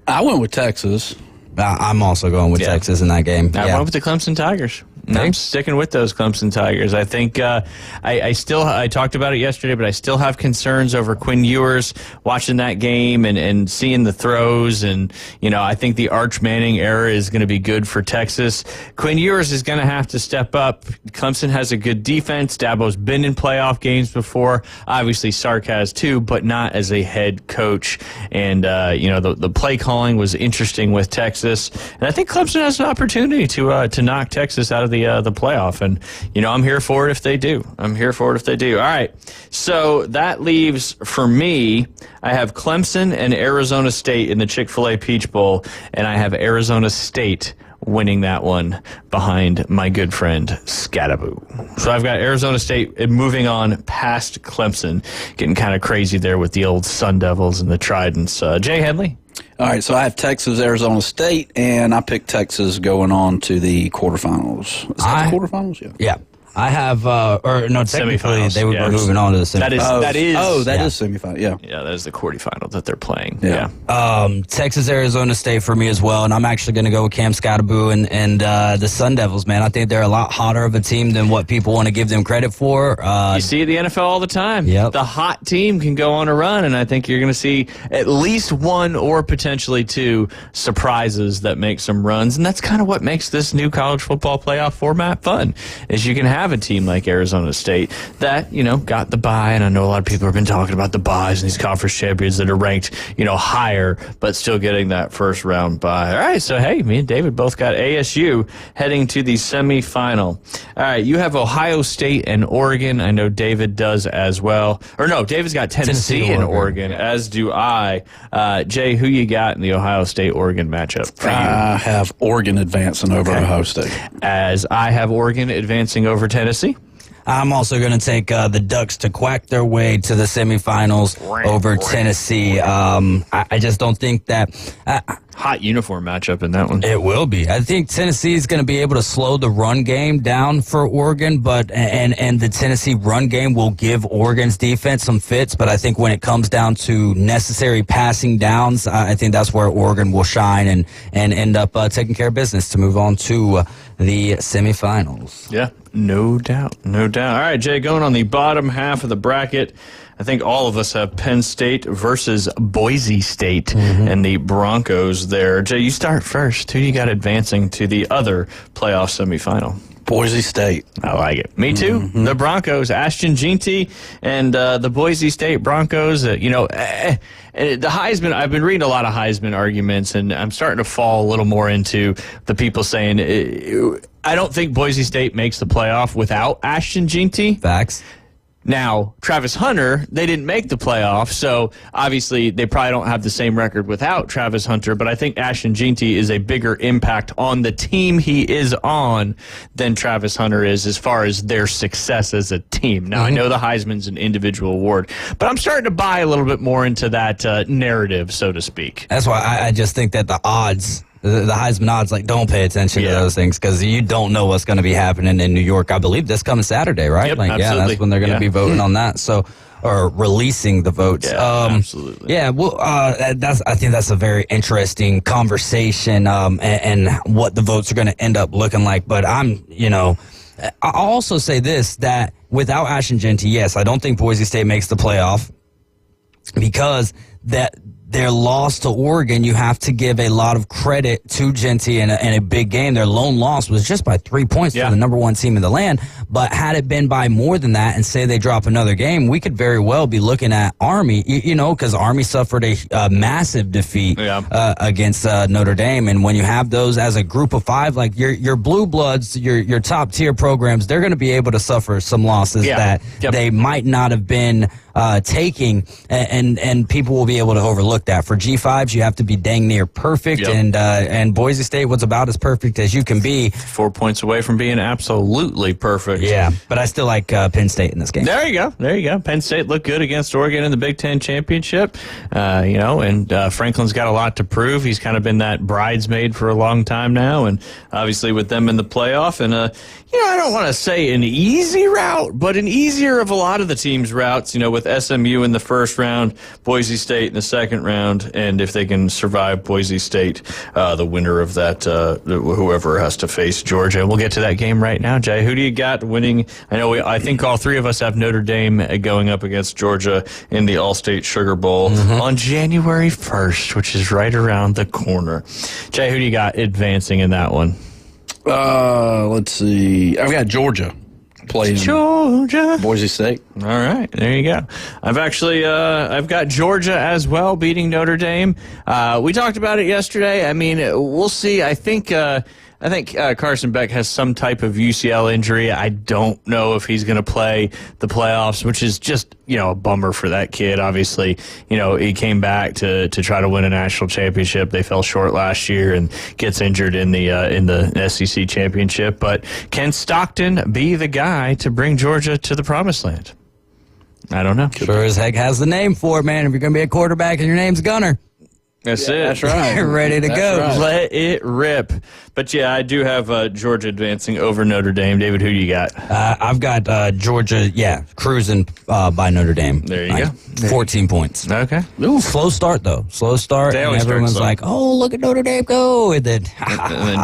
[SPEAKER 7] I went with Texas.
[SPEAKER 9] I'm also going with Texas in that game.
[SPEAKER 8] I went with the Clemson Tigers. I'm sticking with those Clemson Tigers. I think I talked about it yesterday, but I still have concerns over Quinn Ewers watching that game and seeing the throws. And, I think the Arch Manning era is going to be good for Texas. Quinn Ewers is going to have to step up. Clemson has a good defense. Dabo's been in playoff games before. Obviously, Sark has too, but not as a head coach. And, the play calling was interesting with Texas. And I think Clemson has an opportunity to knock Texas out of the playoff. And, I'm here for it if they do. All right. So that leaves, for me, I have Clemson and Arizona State in the Chick-fil-A Peach Bowl, and I have Arizona State winning that one behind my good friend Scattaboo. So I've got Arizona State moving on past Clemson, getting kind of crazy there with the old Sun Devils and the Tridents. Jay Headley?
[SPEAKER 7] All right, so I have Texas, Arizona State, and I picked Texas going on to the quarterfinals. Is that the quarterfinals?
[SPEAKER 9] Yeah. I have, technically
[SPEAKER 8] Semifinals,
[SPEAKER 9] they would
[SPEAKER 8] yeah.
[SPEAKER 9] be moving on to the semifinals.
[SPEAKER 8] That is
[SPEAKER 7] semifinal. Yeah.
[SPEAKER 8] Yeah, that is the quarterfinal that they're playing.
[SPEAKER 7] Yeah.
[SPEAKER 9] Texas, Arizona State for me as well, and I'm actually going to go with Cam Scottaboo and the Sun Devils, man. I think they're a lot hotter of a team than what people want to give them credit for.
[SPEAKER 8] You see the NFL all the time.
[SPEAKER 9] Yep.
[SPEAKER 8] The hot team can go on a run, and I think you're going to see at least one or potentially two surprises that make some runs, and that's kind of what makes this new college football playoff format fun, is you can have a team like Arizona State that, got the bye, and I know a lot of people have been talking about the byes and these conference champions that are ranked, higher, but still getting that first round bye. All right, so hey, me and David both got ASU heading to the semifinal. All right, you have Ohio State and Oregon. I know David does as well. Or no, David's got Tennessee and Oregon, as do I. Jay, who you got in the Ohio State-Oregon matchup for you?
[SPEAKER 7] I have Oregon advancing over Ohio State.
[SPEAKER 8] As I have Oregon advancing over Tennessee.
[SPEAKER 9] I'm also going to take the Ducks to quack their way to the semifinals over Tennessee. I just don't think that...
[SPEAKER 8] Hot uniform matchup in that one.
[SPEAKER 9] It will be. I think Tennessee is going to be able to slow the run game down for Oregon, but and the Tennessee run game will give Oregon's defense some fits. But I think when it comes down to necessary passing downs, I think that's where Oregon will shine and end up taking care of business to move on to the semifinals.
[SPEAKER 8] Yeah, no doubt. No doubt. All right, Jay, going on the bottom half of the bracket. I think all of us have Penn State versus Boise State and the Broncos there. Jay, you start first. Who you got advancing to the other playoff semifinal?
[SPEAKER 7] Boise State.
[SPEAKER 8] I like it. Me too. The Broncos, Ashton Jeanty and the Boise State Broncos. The Heisman, I've been reading a lot of Heisman arguments, and I'm starting to fall a little more into the people saying, I don't think Boise State makes the playoff without Ashton Jeanty.
[SPEAKER 9] Facts.
[SPEAKER 8] Now, Travis Hunter, they didn't make the playoff, so obviously they probably don't have the same record without Travis Hunter, but I think Ashton Jeanty is a bigger impact on the team he is on than Travis Hunter is as far as their success as a team. Now, I know the Heisman's an individual award, but I'm starting to buy a little bit more into that narrative, so to speak.
[SPEAKER 9] That's why I just think that the odds... The Heisman odds, don't pay attention to those things because you don't know what's going to be happening in New York. I believe this coming Saturday, right?
[SPEAKER 8] Yep,
[SPEAKER 9] Yeah, that's when they're going to be voting on that. So, or releasing the votes.
[SPEAKER 8] Yeah, absolutely.
[SPEAKER 9] Yeah, well, I think that's a very interesting conversation and what the votes are going to end up looking like. But I'll also say this, that without Ashton Jeanty, yes, I don't think Boise State makes the playoff because their loss to Oregon, you have to give a lot of credit to Jeanty in a big game. Their lone loss was just by 3 points to the number one team in the land. But had it been by more than that and say they drop another game, we could very well be looking at Army, because Army suffered a massive defeat against Notre Dame. And when you have those as a group of five, like your blue bloods, your top tier programs, they're going to be able to suffer some losses that they might not have been taking, and people will be able to overlook that. For G5s, you have to be dang near perfect, and Boise State was about as perfect as you can be.
[SPEAKER 8] 4 points away from being absolutely perfect.
[SPEAKER 9] Yeah, but I still like Penn State in this game.
[SPEAKER 8] There you go. Penn State looked good against Oregon in the Big Ten Championship, and Franklin's got a lot to prove. He's kind of been that bridesmaid for a long time now, and obviously with them in the playoff, and I don't want to say an easy route, but an easier of a lot of the team's routes, with SMU in the first round, Boise State in the second round, and if they can survive Boise State, the winner of that, whoever has to face Georgia. We'll get to that game right now. Jay, who do you got winning? I think all three of us have Notre Dame going up against Georgia in the Allstate Sugar Bowl on January 1st, which is right around the corner. Jay, who do you got advancing in that one?
[SPEAKER 7] Let's see. I've got Georgia playing
[SPEAKER 8] Georgia,
[SPEAKER 7] Boise State.
[SPEAKER 8] All right, there you go. I've got Georgia as well beating Notre Dame. We talked about it yesterday. I mean, we'll see. I think Carson Beck has some type of UCL injury. I don't know if he's going to play the playoffs, which is just, a bummer for that kid. Obviously, he came back to try to win a national championship. They fell short last year and gets injured in the SEC championship. But can Stockton be the guy to bring Georgia to the promised land? I don't know.
[SPEAKER 9] Sure as heck has the name for it, man. If you're going to be a quarterback and your name's Gunner.
[SPEAKER 8] That's it.
[SPEAKER 7] That's right.
[SPEAKER 9] Ready to go.
[SPEAKER 7] Right.
[SPEAKER 8] Let it rip. But yeah, I do have Georgia advancing over Notre Dame. David, who do you got?
[SPEAKER 9] I've got Georgia, cruising by Notre Dame.
[SPEAKER 8] There you go.
[SPEAKER 9] 14 points.
[SPEAKER 8] Okay.
[SPEAKER 9] Ooh, slow start, though. Slow start.
[SPEAKER 8] They
[SPEAKER 9] And
[SPEAKER 8] always start
[SPEAKER 9] everyone's
[SPEAKER 8] slow.
[SPEAKER 9] like, oh, look at Notre Dame go. And then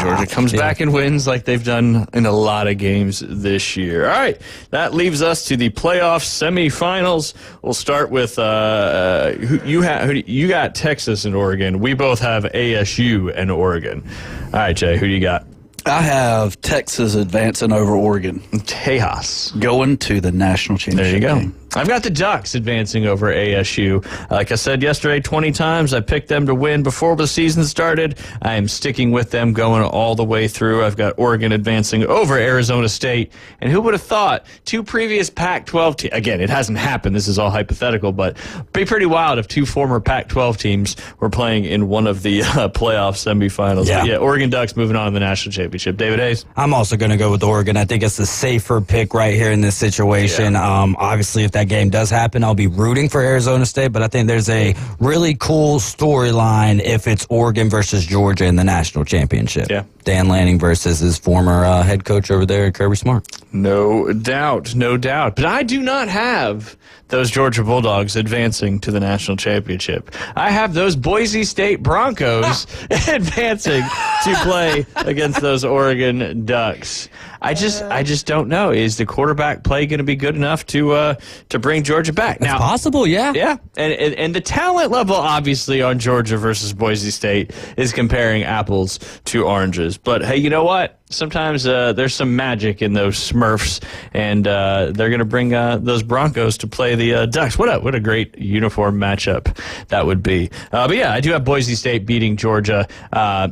[SPEAKER 8] Georgia comes back and wins like they've done in a lot of games this year. All right, that leaves us to the playoff semifinals. We'll start with you got Texas and Oregon. We both have ASU and Oregon. All right, Jay, who do you got?
[SPEAKER 7] I have Texas advancing over Oregon.
[SPEAKER 8] Tejas.
[SPEAKER 7] Going to the national championship
[SPEAKER 8] There you go.
[SPEAKER 7] game.
[SPEAKER 8] I've got the Ducks advancing over ASU. Like I said yesterday, 20 times. I picked them to win before the season started. I am sticking with them going all the way through. I've got Oregon advancing over Arizona State. And who would have thought two previous Pac-12 teams, again, it hasn't happened. This is all hypothetical, but it'd be pretty wild if two former Pac-12 teams were playing in one of the playoff semifinals.
[SPEAKER 9] Yeah.
[SPEAKER 8] But yeah, Oregon Ducks moving on to the national championship. David Hayes?
[SPEAKER 9] I'm also going to go with Oregon. I think it's the safer pick right here in this situation. Obviously, if that game does happen, I'll be rooting for Arizona State, but I think there's a really cool storyline if it's Oregon versus Georgia in the national championship.
[SPEAKER 8] Yeah.
[SPEAKER 9] Dan Lanning versus his former head coach over there, Kirby Smart.
[SPEAKER 8] No doubt, no doubt. But I do not have those Georgia Bulldogs advancing to the national championship. I have those Boise State Broncos advancing to play against those Oregon Ducks. I just don't know. Is the quarterback play going to be good enough to bring Georgia back?
[SPEAKER 9] It's possible, yeah.
[SPEAKER 8] Yeah, and the talent level, obviously, on Georgia versus Boise State is comparing apples to oranges. But, hey, you know what? Sometimes there's some magic in those Smurfs, and they're going to bring those Broncos to play the Ducks. What a great uniform matchup that would be. But, yeah, I do have Boise State beating Georgia.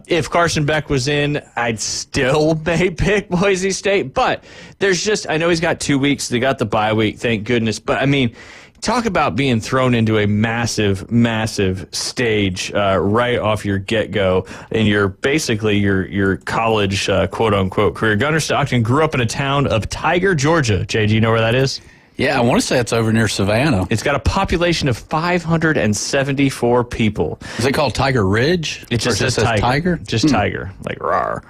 [SPEAKER 8] If Carson Beck was in, I'd still may pick Boise State. But there's just, I know he's got 2 weeks. They got the bye week, thank goodness. But, I mean, talk about being thrown into a massive, massive stage right off your get-go in your college quote-unquote career. Gunnar Stockton grew up in a town of Tiger, Georgia. Jay, do you know where that is?
[SPEAKER 7] Yeah, I want to say it's over near Savannah.
[SPEAKER 8] It's got a population of 574 people.
[SPEAKER 7] Is it called Tiger Ridge?
[SPEAKER 8] It just
[SPEAKER 7] Or
[SPEAKER 8] says Tiger. Just Tiger, like rawr.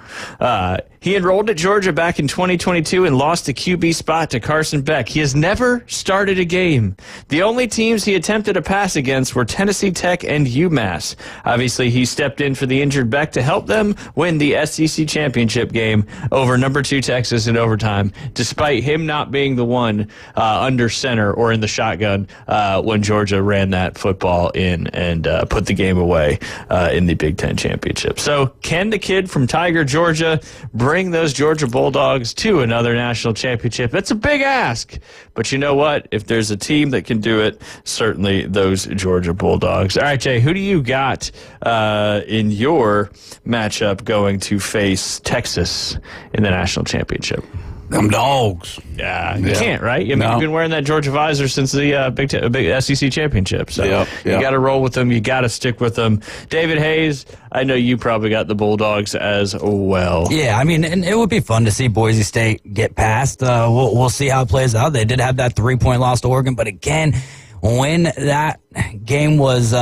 [SPEAKER 8] He enrolled at Georgia back in 2022 and lost the QB spot to Carson Beck. He has never started a game. The only teams he attempted a pass against were Tennessee Tech and UMass. Obviously, he stepped in for the injured Beck to help them win the SEC championship game over number 2 Texas in overtime, despite him not being the one under center or in the shotgun when Georgia ran that football in and put the game away in the Big Ten championship. So can the kid from Tiger, Georgia, bring those Georgia Bulldogs to another national championship? That's a big ask. But you know what? If there's a team that can do it, certainly those Georgia Bulldogs. All right, Jay, who do you got in your matchup going to face Texas in the national championship?
[SPEAKER 7] Them dogs.
[SPEAKER 8] Yeah, you can't, right? I mean,
[SPEAKER 7] No.
[SPEAKER 8] you've been wearing that Georgia visor since the big SEC championship. So you got to roll with them. You got to stick with them. David Hayes, I know you probably got the Bulldogs as well.
[SPEAKER 9] Yeah, I mean, and it would be fun to see Boise State get past. We'll see how it plays out. They did have that 3-point loss to Oregon, but again, when that game was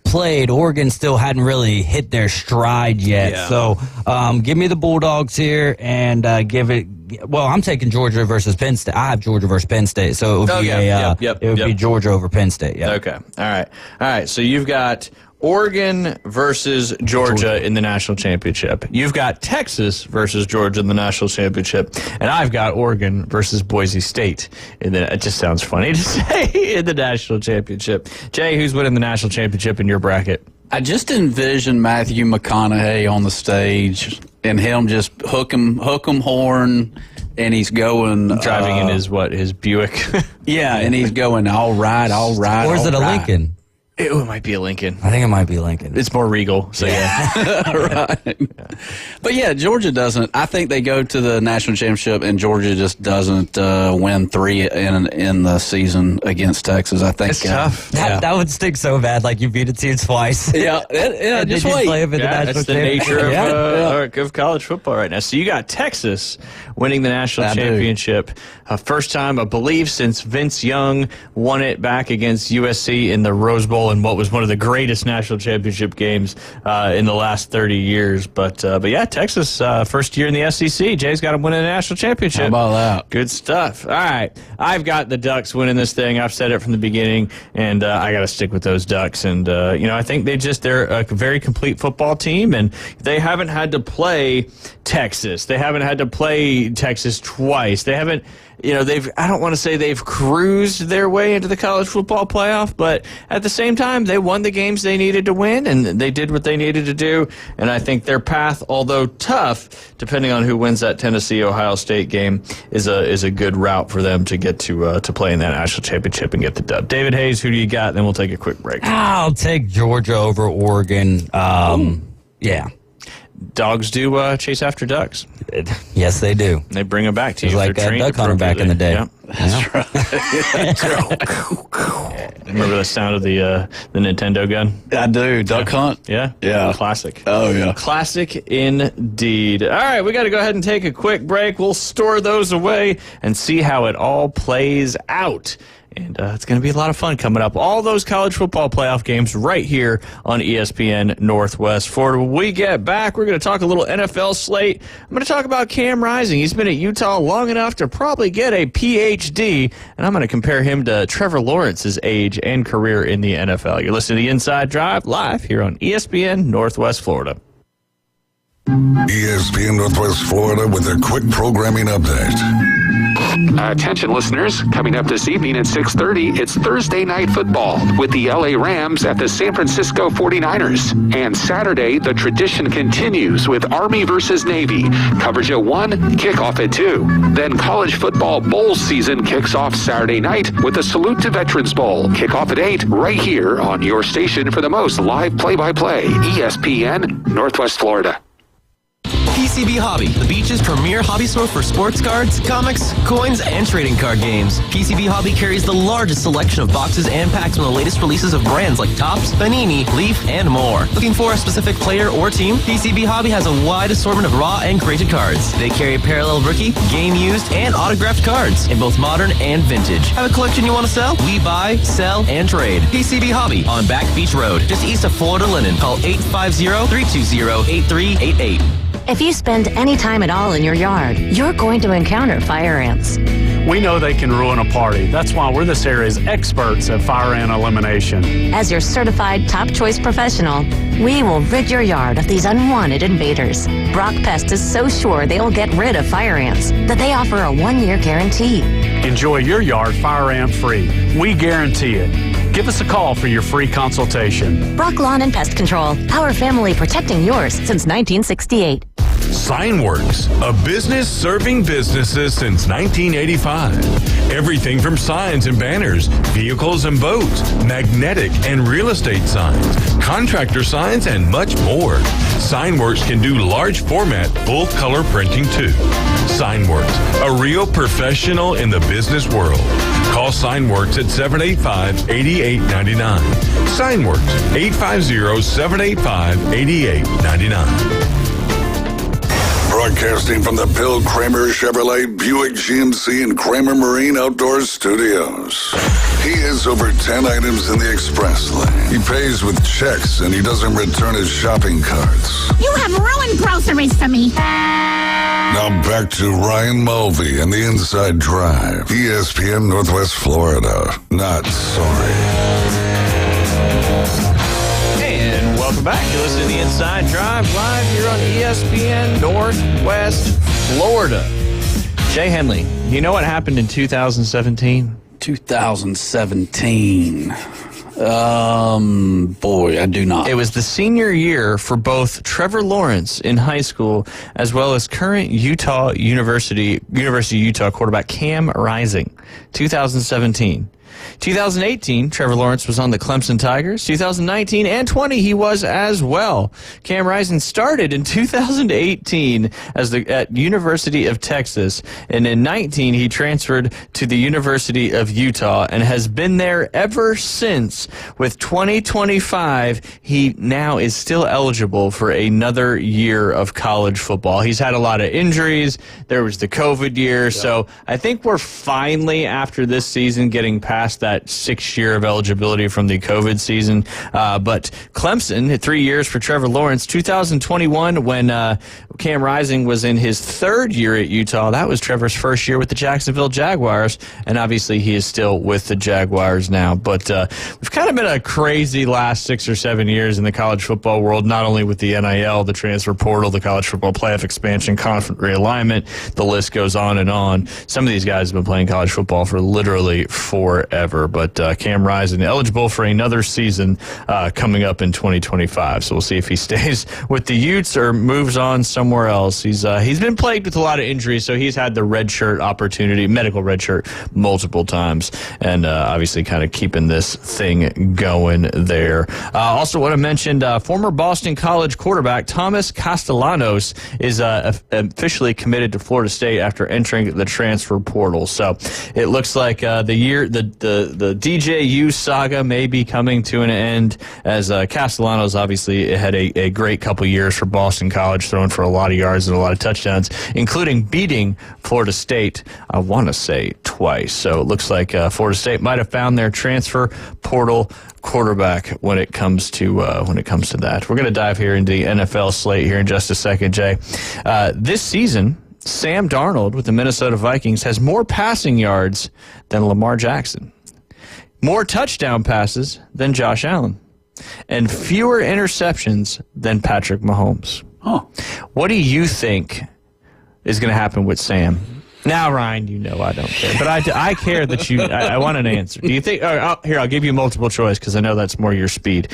[SPEAKER 9] played, Oregon still hadn't really hit their stride yet.
[SPEAKER 8] Yeah.
[SPEAKER 9] So give me the Bulldogs here and give it. Well, I'm taking Georgia versus Penn State. I have Georgia versus Penn State, so it would be be Georgia over Penn State. Yeah.
[SPEAKER 8] Okay. All right. So you've got Oregon versus Georgia in the national championship. You've got Texas versus Georgia in the national championship, and I've got Oregon versus Boise State. And then it just sounds funny to say in the national championship. Jay, who's winning the national championship in your bracket?
[SPEAKER 7] I just envision Matthew McConaughey on the stage and him just hook 'em horn, and he's going
[SPEAKER 8] Driving in his Buick.
[SPEAKER 7] Yeah, and he's going all right.
[SPEAKER 9] Or is it a Lincoln?
[SPEAKER 8] It might be a Lincoln.
[SPEAKER 9] I think it might be Lincoln.
[SPEAKER 8] It's more regal. So yeah.
[SPEAKER 7] Right. But yeah, Georgia doesn't. I think they go to the national championship, and Georgia just doesn't win 3 in the season against Texas. I think
[SPEAKER 8] It's tough.
[SPEAKER 9] That would stick so bad. Like you beat a team twice.
[SPEAKER 7] Yeah,
[SPEAKER 9] And
[SPEAKER 7] just
[SPEAKER 9] then you
[SPEAKER 7] wait.
[SPEAKER 9] play them in the national
[SPEAKER 8] That's the
[SPEAKER 9] championship.
[SPEAKER 8] nature of college football right now. So you got Texas winning the national championship. First time, I believe, since Vince Young won it back against USC in the Rose Bowl role in what was one of the greatest national championship games in the last 30 years. But yeah, Texas, first year in the SEC. Jay's got them winning a national championship.
[SPEAKER 7] How about that?
[SPEAKER 8] Good stuff. All right. I've got the Ducks winning this thing. I've said it from the beginning, and I got to stick with those Ducks. And, I think they're a very complete football team, and they haven't had to play Texas. They haven't had to play Texas twice. They haven't, I don't want to say they've cruised their way into the college football playoff, but at the same time, they won the games they needed to win, and they did what they needed to do. And I think their path, although tough, depending on who wins that Tennessee-Ohio State game, is a good route for them to get to play in that national championship and get the dub. David Hayes, who do you got? Then we'll take a quick break.
[SPEAKER 9] I'll take Georgia over Oregon. Yeah.
[SPEAKER 8] Dogs do chase after ducks.
[SPEAKER 9] Yes, they do.
[SPEAKER 8] They bring them back to you.
[SPEAKER 9] Like a duck hunter back in the day.
[SPEAKER 8] Yep. That's right. Remember the sound of the Nintendo gun?
[SPEAKER 7] I do. Duck Hunt?
[SPEAKER 8] Yeah?
[SPEAKER 7] Yeah.
[SPEAKER 8] Classic.
[SPEAKER 7] Oh, yeah.
[SPEAKER 8] Classic indeed. All right, we got to go ahead and take a quick break. We'll store those away and see how it all plays out. And it's going to be a lot of fun coming up. All those college football playoff games right here on ESPN Northwest Florida. When we get back, we're going to talk a little NFL slate. I'm going to talk about Cam Rising. He's been at Utah long enough to probably get a PhD, and I'm going to compare him to Trevor Lawrence's age and career in the NFL. You're listening to The Inside Drive live here on ESPN Northwest Florida.
[SPEAKER 5] ESPN Northwest Florida with a quick programming update.
[SPEAKER 13] Attention listeners, coming up this evening at 6:30, it's Thursday Night Football with the LA Rams at the San Francisco 49ers. And Saturday, the tradition continues with Army versus Navy. Coverage at 1, kickoff at 2. Then college football bowl season kicks off Saturday night with the Salute to Veterans Bowl. Kickoff at 8, right here on your station for the most live play-by-play. ESPN Northwest Florida.
[SPEAKER 14] PCB Hobby, the beach's premier hobby store for sports cards, comics, coins, and trading card games. PCB Hobby carries the largest selection of boxes and packs from the latest releases of brands like Topps, Panini, Leaf, and more. Looking for a specific player or team? PCB Hobby has a wide assortment of raw and graded cards. They carry parallel rookie, game used, and autographed cards in both modern and vintage. Have a collection you want to sell? We buy, sell, and trade. PCB Hobby on Back Beach Road, just east of Florida Linen. Call 850-320-8388.
[SPEAKER 15] If you spend any time at all in your yard, you're going to encounter fire ants.
[SPEAKER 16] We know they can ruin a party. That's why we're this area's experts at fire ant elimination.
[SPEAKER 15] As your certified top choice professional, we will rid your yard of these unwanted invaders. Brock Pest is so sure they will get rid of fire ants that they offer a 1-year guarantee.
[SPEAKER 16] Enjoy your yard fire ant free. We guarantee it. Give us a call for your free consultation.
[SPEAKER 15] Brock Lawn and Pest Control, our family protecting yours since 1968.
[SPEAKER 17] Signworks, a business serving businesses since 1985. Everything from signs and banners, vehicles and boats, magnetic and real estate signs, contractor signs, and much more. Signworks can do large format, full color printing too. Signworks, a real professional in the business world. Call Signworks at 785-8899. Signworks, 850-785-8899.
[SPEAKER 5] Broadcasting from the Bill Kramer Chevrolet Buick GMC and Kramer Marine Outdoor Studios. He has over 10 items in the express lane. He pays with checks and he doesn't return his shopping carts.
[SPEAKER 18] You have ruined groceries for me.
[SPEAKER 5] Now back to Ryan Mulvey and the Inside Drive. ESPN Northwest Florida. Not sorry.
[SPEAKER 8] Welcome back. You're listening to The Inside Drive live here on ESPN Northwest Florida. Jay Henley, you know what happened in 2017?
[SPEAKER 7] 2017. Boy, I do not.
[SPEAKER 8] It was the senior year for both Trevor Lawrence in high school as well as current University of Utah quarterback Cam Rising. 2017. 2018, Trevor Lawrence was on the Clemson Tigers. 2019 and 20, he was as well. Cam Rising started in 2018 at University of Texas, and in 19 he transferred to the University of Utah and has been there ever since. With 2025, he now is still eligible for another year of college football. He's had a lot of injuries. There was the COVID year, so I think we're finally, after this season, getting past past that 6 year of eligibility from the COVID season. But Clemson, 3 years for Trevor Lawrence. 2021, when Cam Rising was in his 3rd year at Utah, that was Trevor's 1st year with the Jacksonville Jaguars, and obviously he is still with the Jaguars now. But we've kind of been a crazy last 6 or 7 years in the college football world, not only with the NIL, the transfer portal, the college football playoff expansion, conference realignment, the list goes on and on. Some of these guys have been playing college football for literally forever, but Cam Rising eligible for another season coming up in 2025. So we'll see if he stays with the Utes or moves on somewhere else. He's been plagued with a lot of injuries, so he's had the red shirt opportunity, medical red shirt, multiple times, and obviously kind of keeping this thing going there. Also want to mention former Boston College quarterback Thomas Castellanos is officially committed to Florida State after entering the transfer portal. So it looks like the DJU saga may be coming to an end, as Castellanos obviously had a great couple years for Boston College, throwing for a lot of yards and a lot of touchdowns, including beating Florida State, I want to say, twice. So it looks like Florida State might have found their transfer portal quarterback when it comes to that. We're going to dive here into the NFL slate here in just a second, Jay. This season, Sam Darnold with the Minnesota Vikings has more passing yards than Lamar Jackson, more touchdown passes than Josh Allen, and fewer interceptions than Patrick Mahomes. What do you think is going to happen with Sam? Now, Ryan, you know I don't care, but I care that you. I want an answer. Do you think? Here, I'll give you multiple choice because I know that's more your speed.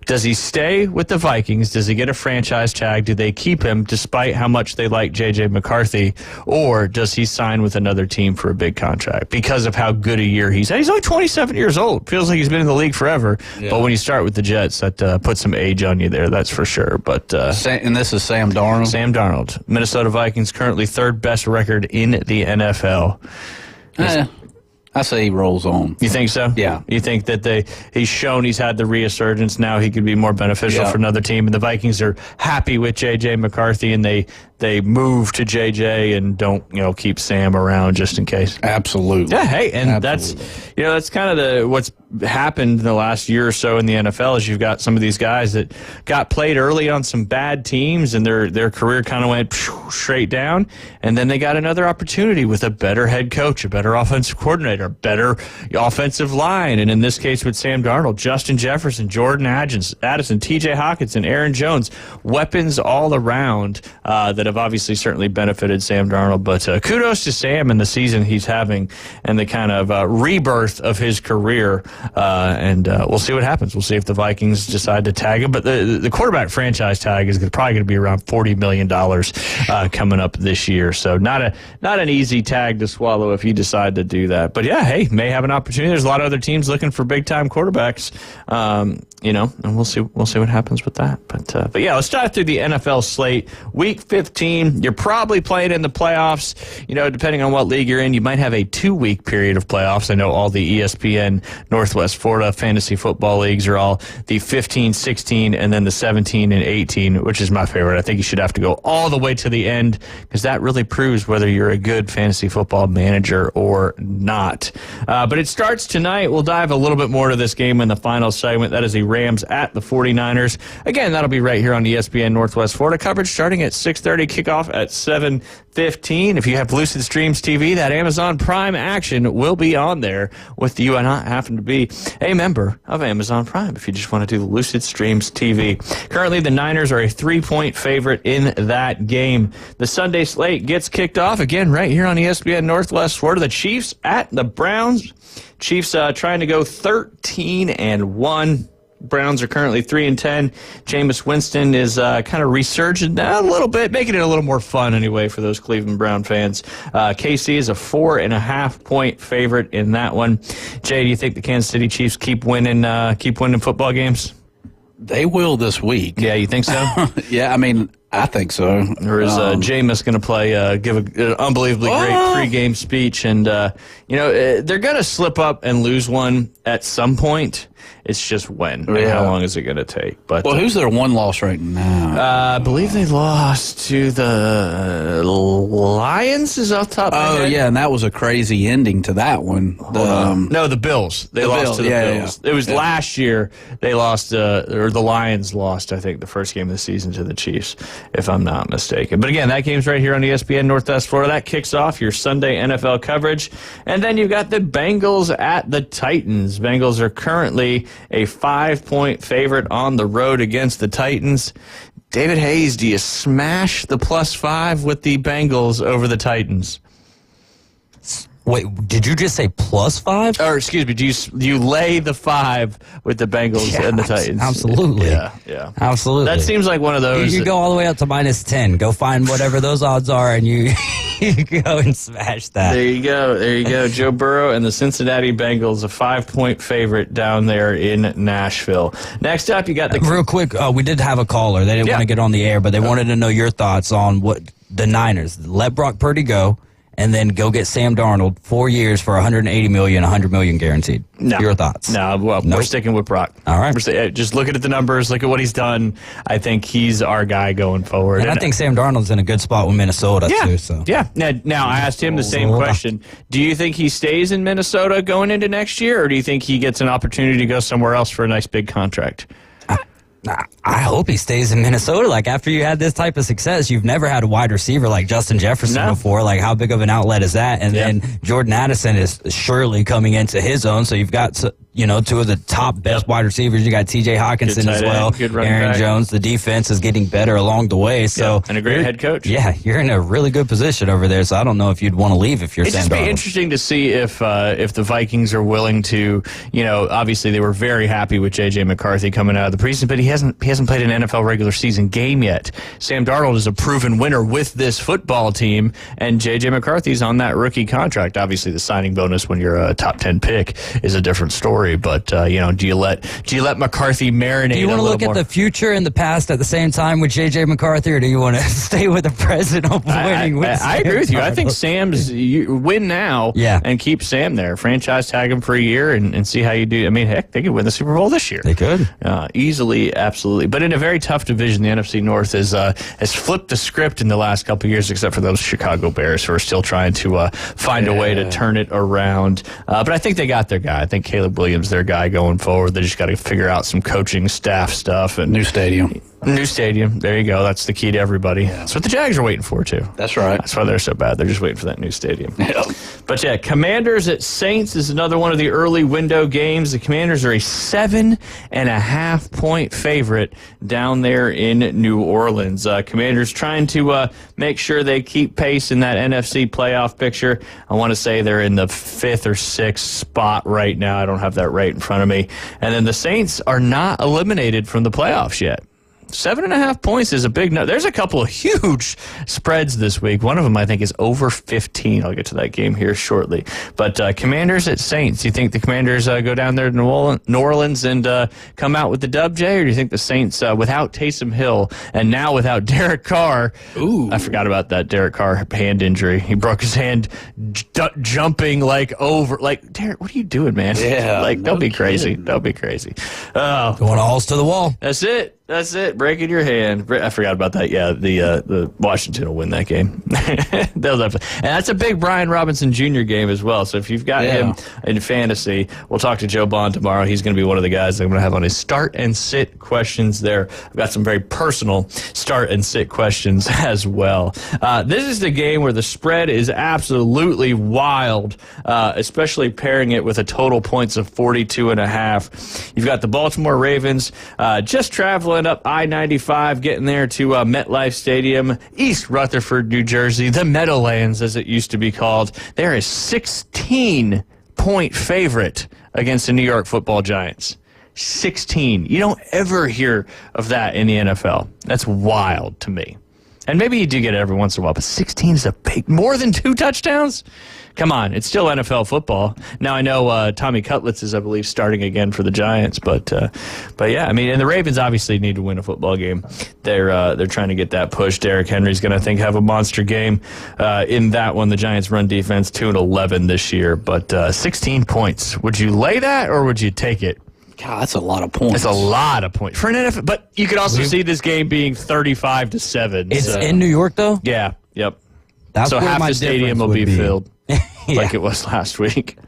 [SPEAKER 8] Does he stay with the Vikings? Does he get a franchise tag? Do they keep him despite how much they like J.J. McCarthy? Or does he sign with another team for a big contract because of how good a year he's had? He's only 27 years old. Feels like he's been in the league forever. Yeah. But when you start with the Jets, that puts some age on you there, that's for sure. But
[SPEAKER 7] and this is Sam Darnold?
[SPEAKER 8] Sam Darnold. Minnesota Vikings currently 3rd best record in the NFL.
[SPEAKER 7] I say he rolls on.
[SPEAKER 8] You think so?
[SPEAKER 7] Yeah.
[SPEAKER 8] You think that he's shown he's had the resurgence, now he could be more beneficial for another team, and the Vikings are happy with J.J. McCarthy, and they move to J.J. and don't keep Sam around just in case.
[SPEAKER 7] Absolutely.
[SPEAKER 8] Yeah. Hey, and that's kind of what's happened in the last year or so in the NFL is you've got some of these guys that got played early on some bad teams and their career kind of went straight down, and then they got another opportunity with a better head coach, a better offensive coordinator, a better offensive line, and in this case with Sam Darnold, Justin Jefferson, Jordan Addison, T.J. Hawkinson, Aaron Jones, weapons all around that have obviously certainly benefited Sam Darnold. But kudos to Sam and the season he's having and the kind of rebirth of his career. And we'll see what happens. We'll see if the Vikings decide to tag him. But the quarterback franchise tag is probably going to be around $40 million coming up this year. So not an easy tag to swallow if you decide to do that. But yeah, hey, may have an opportunity. There's a lot of other teams looking for big time quarterbacks. And we'll see what happens with that. But yeah, let's dive through the NFL slate. Week 15, you're probably playing in the playoffs. Depending on what league you're in, you might have a 2-week period of playoffs. I know all the ESPN Northwest Florida fantasy football leagues are all the 15, 16, and then the 17 and 18, which is my favorite. I think you should have to go all the way to the end because that really proves whether you're a good fantasy football manager or not. But it starts tonight. We'll dive a little bit more to this game in the final segment. That is the Rams at the 49ers. Again, that'll be right here on ESPN Northwest Florida. Coverage starting at 6:30, kickoff at 7:15. If you have Lucid Streams TV, that Amazon Prime action will be on there with you and not having to be a member of Amazon Prime if you just want to do the Lucid Streams TV. Currently, the Niners are a 3-point favorite in that game. The Sunday slate gets kicked off again right here on ESPN Northwest Florida. The Chiefs at the Browns. Chiefs trying to go 13-1. Browns are currently 3-10. Jameis Winston is kind of resurging a little bit, making it a little more fun anyway for those Cleveland Brown fans. KC is a 4.5-point favorite in that one. Jay, do you think the Kansas City Chiefs keep winning football games?
[SPEAKER 7] They will this week.
[SPEAKER 8] Yeah, you think so?
[SPEAKER 7] Yeah, I mean, I think so.
[SPEAKER 8] Or is Jameis going to play, give an unbelievably great pregame speech? And, they're going to slip up and lose one at some point. It's just when and how long is it going to take? But
[SPEAKER 7] who's their one loss right now?
[SPEAKER 8] I believe they lost to the Lions. Is off the top. Of my head.
[SPEAKER 7] Yeah, and that was a crazy ending to that one.
[SPEAKER 8] No, the Bills. They lost to the Bills. It was last year. They lost, or the Lions lost. I think the first game of the season to the Chiefs, if I'm not mistaken. But again, that game's right here on ESPN Northwest Florida. That kicks off your Sunday NFL coverage, and then you've got the Bengals at the Titans. Bengals are currently a 5-point favorite on the road against the Titans. David Hayes, do you smash the +5 with the Bengals over the Titans?
[SPEAKER 9] Wait, did you just say +5?
[SPEAKER 8] Or excuse me, do you lay the 5 with the Bengals and the Titans?
[SPEAKER 9] Absolutely.
[SPEAKER 8] Yeah.
[SPEAKER 9] Absolutely.
[SPEAKER 8] That seems like one of those.
[SPEAKER 9] You go all the way up to -10. Go find whatever those odds are, and you go and smash that.
[SPEAKER 8] There you go. Joe Burrow and the Cincinnati Bengals, a 5-point favorite down there in Nashville. Next up, you got the...
[SPEAKER 9] Real quick, we did have a caller. They didn't want to get on the air, but they wanted to know your thoughts on what the Niners. Let Brock Purdy go, and then go get Sam Darnold 4 years for $180 million, $100 million guaranteed.
[SPEAKER 8] No.
[SPEAKER 9] Your thoughts?
[SPEAKER 8] No, well, we're sticking with Brock.
[SPEAKER 9] All right.
[SPEAKER 8] Just looking at the numbers, look at what he's done. I think he's our guy going forward.
[SPEAKER 9] And I think Sam Darnold's in a good spot with Minnesota, too. So.
[SPEAKER 8] Yeah. Now, I asked him the same question. Do you think he stays in Minnesota going into next year, or do you think he gets an opportunity to go somewhere else for a nice big contract?
[SPEAKER 9] I hope he stays in Minnesota. Like, after you had this type of success, you've never had a wide receiver like Justin Jefferson before. Like, how big of an outlet is that? And then Jordan Addison is surely coming into his own. So you've got, two of the top best wide receivers. You got T.J. Hawkinson as well. Aaron Jones. The defense is getting better along the way. So
[SPEAKER 8] and a great head coach.
[SPEAKER 9] Yeah, you're in a really good position over there. So I don't know if you'd want to leave if you're Sam Darnold.
[SPEAKER 8] It'd just be interesting to see if the Vikings are willing to, obviously they were very happy with J.J. McCarthy coming out of the preseason, but he hasn't played an NFL regular season game yet. Sam Darnold is a proven winner with this football team, and J.J. McCarthy's on that rookie contract. Obviously, the signing bonus when you're a top 10 pick is a different story. But do you let McCarthy marinate?
[SPEAKER 9] Do you want to look at the future and the past at the same time with J.J. McCarthy, or do you want to stay with the present of winning?
[SPEAKER 8] I agree with you. I think Sam's win now, and keep Sam there. Franchise tag him for a year and see how you do. I mean, heck, they could win the Super Bowl this year.
[SPEAKER 9] They could
[SPEAKER 8] easily, absolutely. But in a very tough division, the NFC North has flipped the script in the last couple of years, except for those Chicago Bears who are still trying to find a way to turn it around. But I think they got their guy. I think Caleb Williams, their guy going forward. They just got to figure out some coaching staff stuff and
[SPEAKER 7] new stadium.
[SPEAKER 8] New stadium. There you go. That's the key to everybody. That's what the Jags are waiting for, too.
[SPEAKER 7] That's right.
[SPEAKER 8] That's why they're so bad. They're just waiting for that new stadium.
[SPEAKER 7] Yep.
[SPEAKER 8] But yeah, Commanders at Saints is another one of the early window games. The Commanders are a 7.5-point favorite down there in New Orleans. Commanders trying to make sure they keep pace in that NFC playoff picture. I want to say they're in the 5th or 6th spot right now. I don't have that right in front of me. And then the Saints are not eliminated from the playoffs yet. 7.5 points is a big number. There's a couple of huge spreads this week. One of them, I think, is over 15. I'll get to that game here shortly. But Commanders at Saints. Do you think the Commanders go down there to New Orleans and come out with the dub, Jay? Or do you think the Saints, without Taysom Hill and now without Derek Carr?
[SPEAKER 7] Ooh.
[SPEAKER 8] I forgot about that Derek Carr hand injury. He broke his hand jumping over. Like, Derek, what are you doing, man?
[SPEAKER 7] Yeah.
[SPEAKER 8] Don't be crazy. Don't be crazy. Oh,
[SPEAKER 9] going alls to the wall.
[SPEAKER 8] That's it. That's it. Breaking your hand. I forgot about that. Yeah, the Washington will win that game. And that's a big Brian Robinson Jr. game as well. So if you've got him in fantasy, we'll talk to Joe Bond tomorrow. He's going to be one of the guys that I'm going to have on his start and sit questions there. I've got some very personal start and sit questions as well. This is the game where the spread is absolutely wild, especially pairing it with a total points of 42.5. You've got the Baltimore Ravens just traveling up I-95, getting there to MetLife Stadium, East Rutherford, New Jersey, the Meadowlands, as it used to be called. They're a 16-point favorite against the New York Football Giants. 16. You don't ever hear of that in the NFL. That's wild to me. And maybe you do get it every once in a while, but 16 is a big, more than 2 touchdowns? Come on, it's still NFL football. Now, I know Tommy Cutlets is, I believe, starting again for the Giants, but yeah, I mean, and the Ravens obviously need to win a football game. They're trying to get that push. Derrick Henry's going to, I think, have a monster game in that one. The Giants' run defense 2-11 this year, but 16 points. Would you lay that or would you take it?
[SPEAKER 7] God, that's a lot of points.
[SPEAKER 8] It's a lot of points for an NFL. But you could also see this game being 35-7.
[SPEAKER 9] It's in New York, though?
[SPEAKER 8] Yeah. Yep.
[SPEAKER 9] That's
[SPEAKER 8] so
[SPEAKER 9] where
[SPEAKER 8] half
[SPEAKER 9] my
[SPEAKER 8] the stadium
[SPEAKER 9] difference
[SPEAKER 8] will be
[SPEAKER 9] would be.
[SPEAKER 8] filled like it was last week.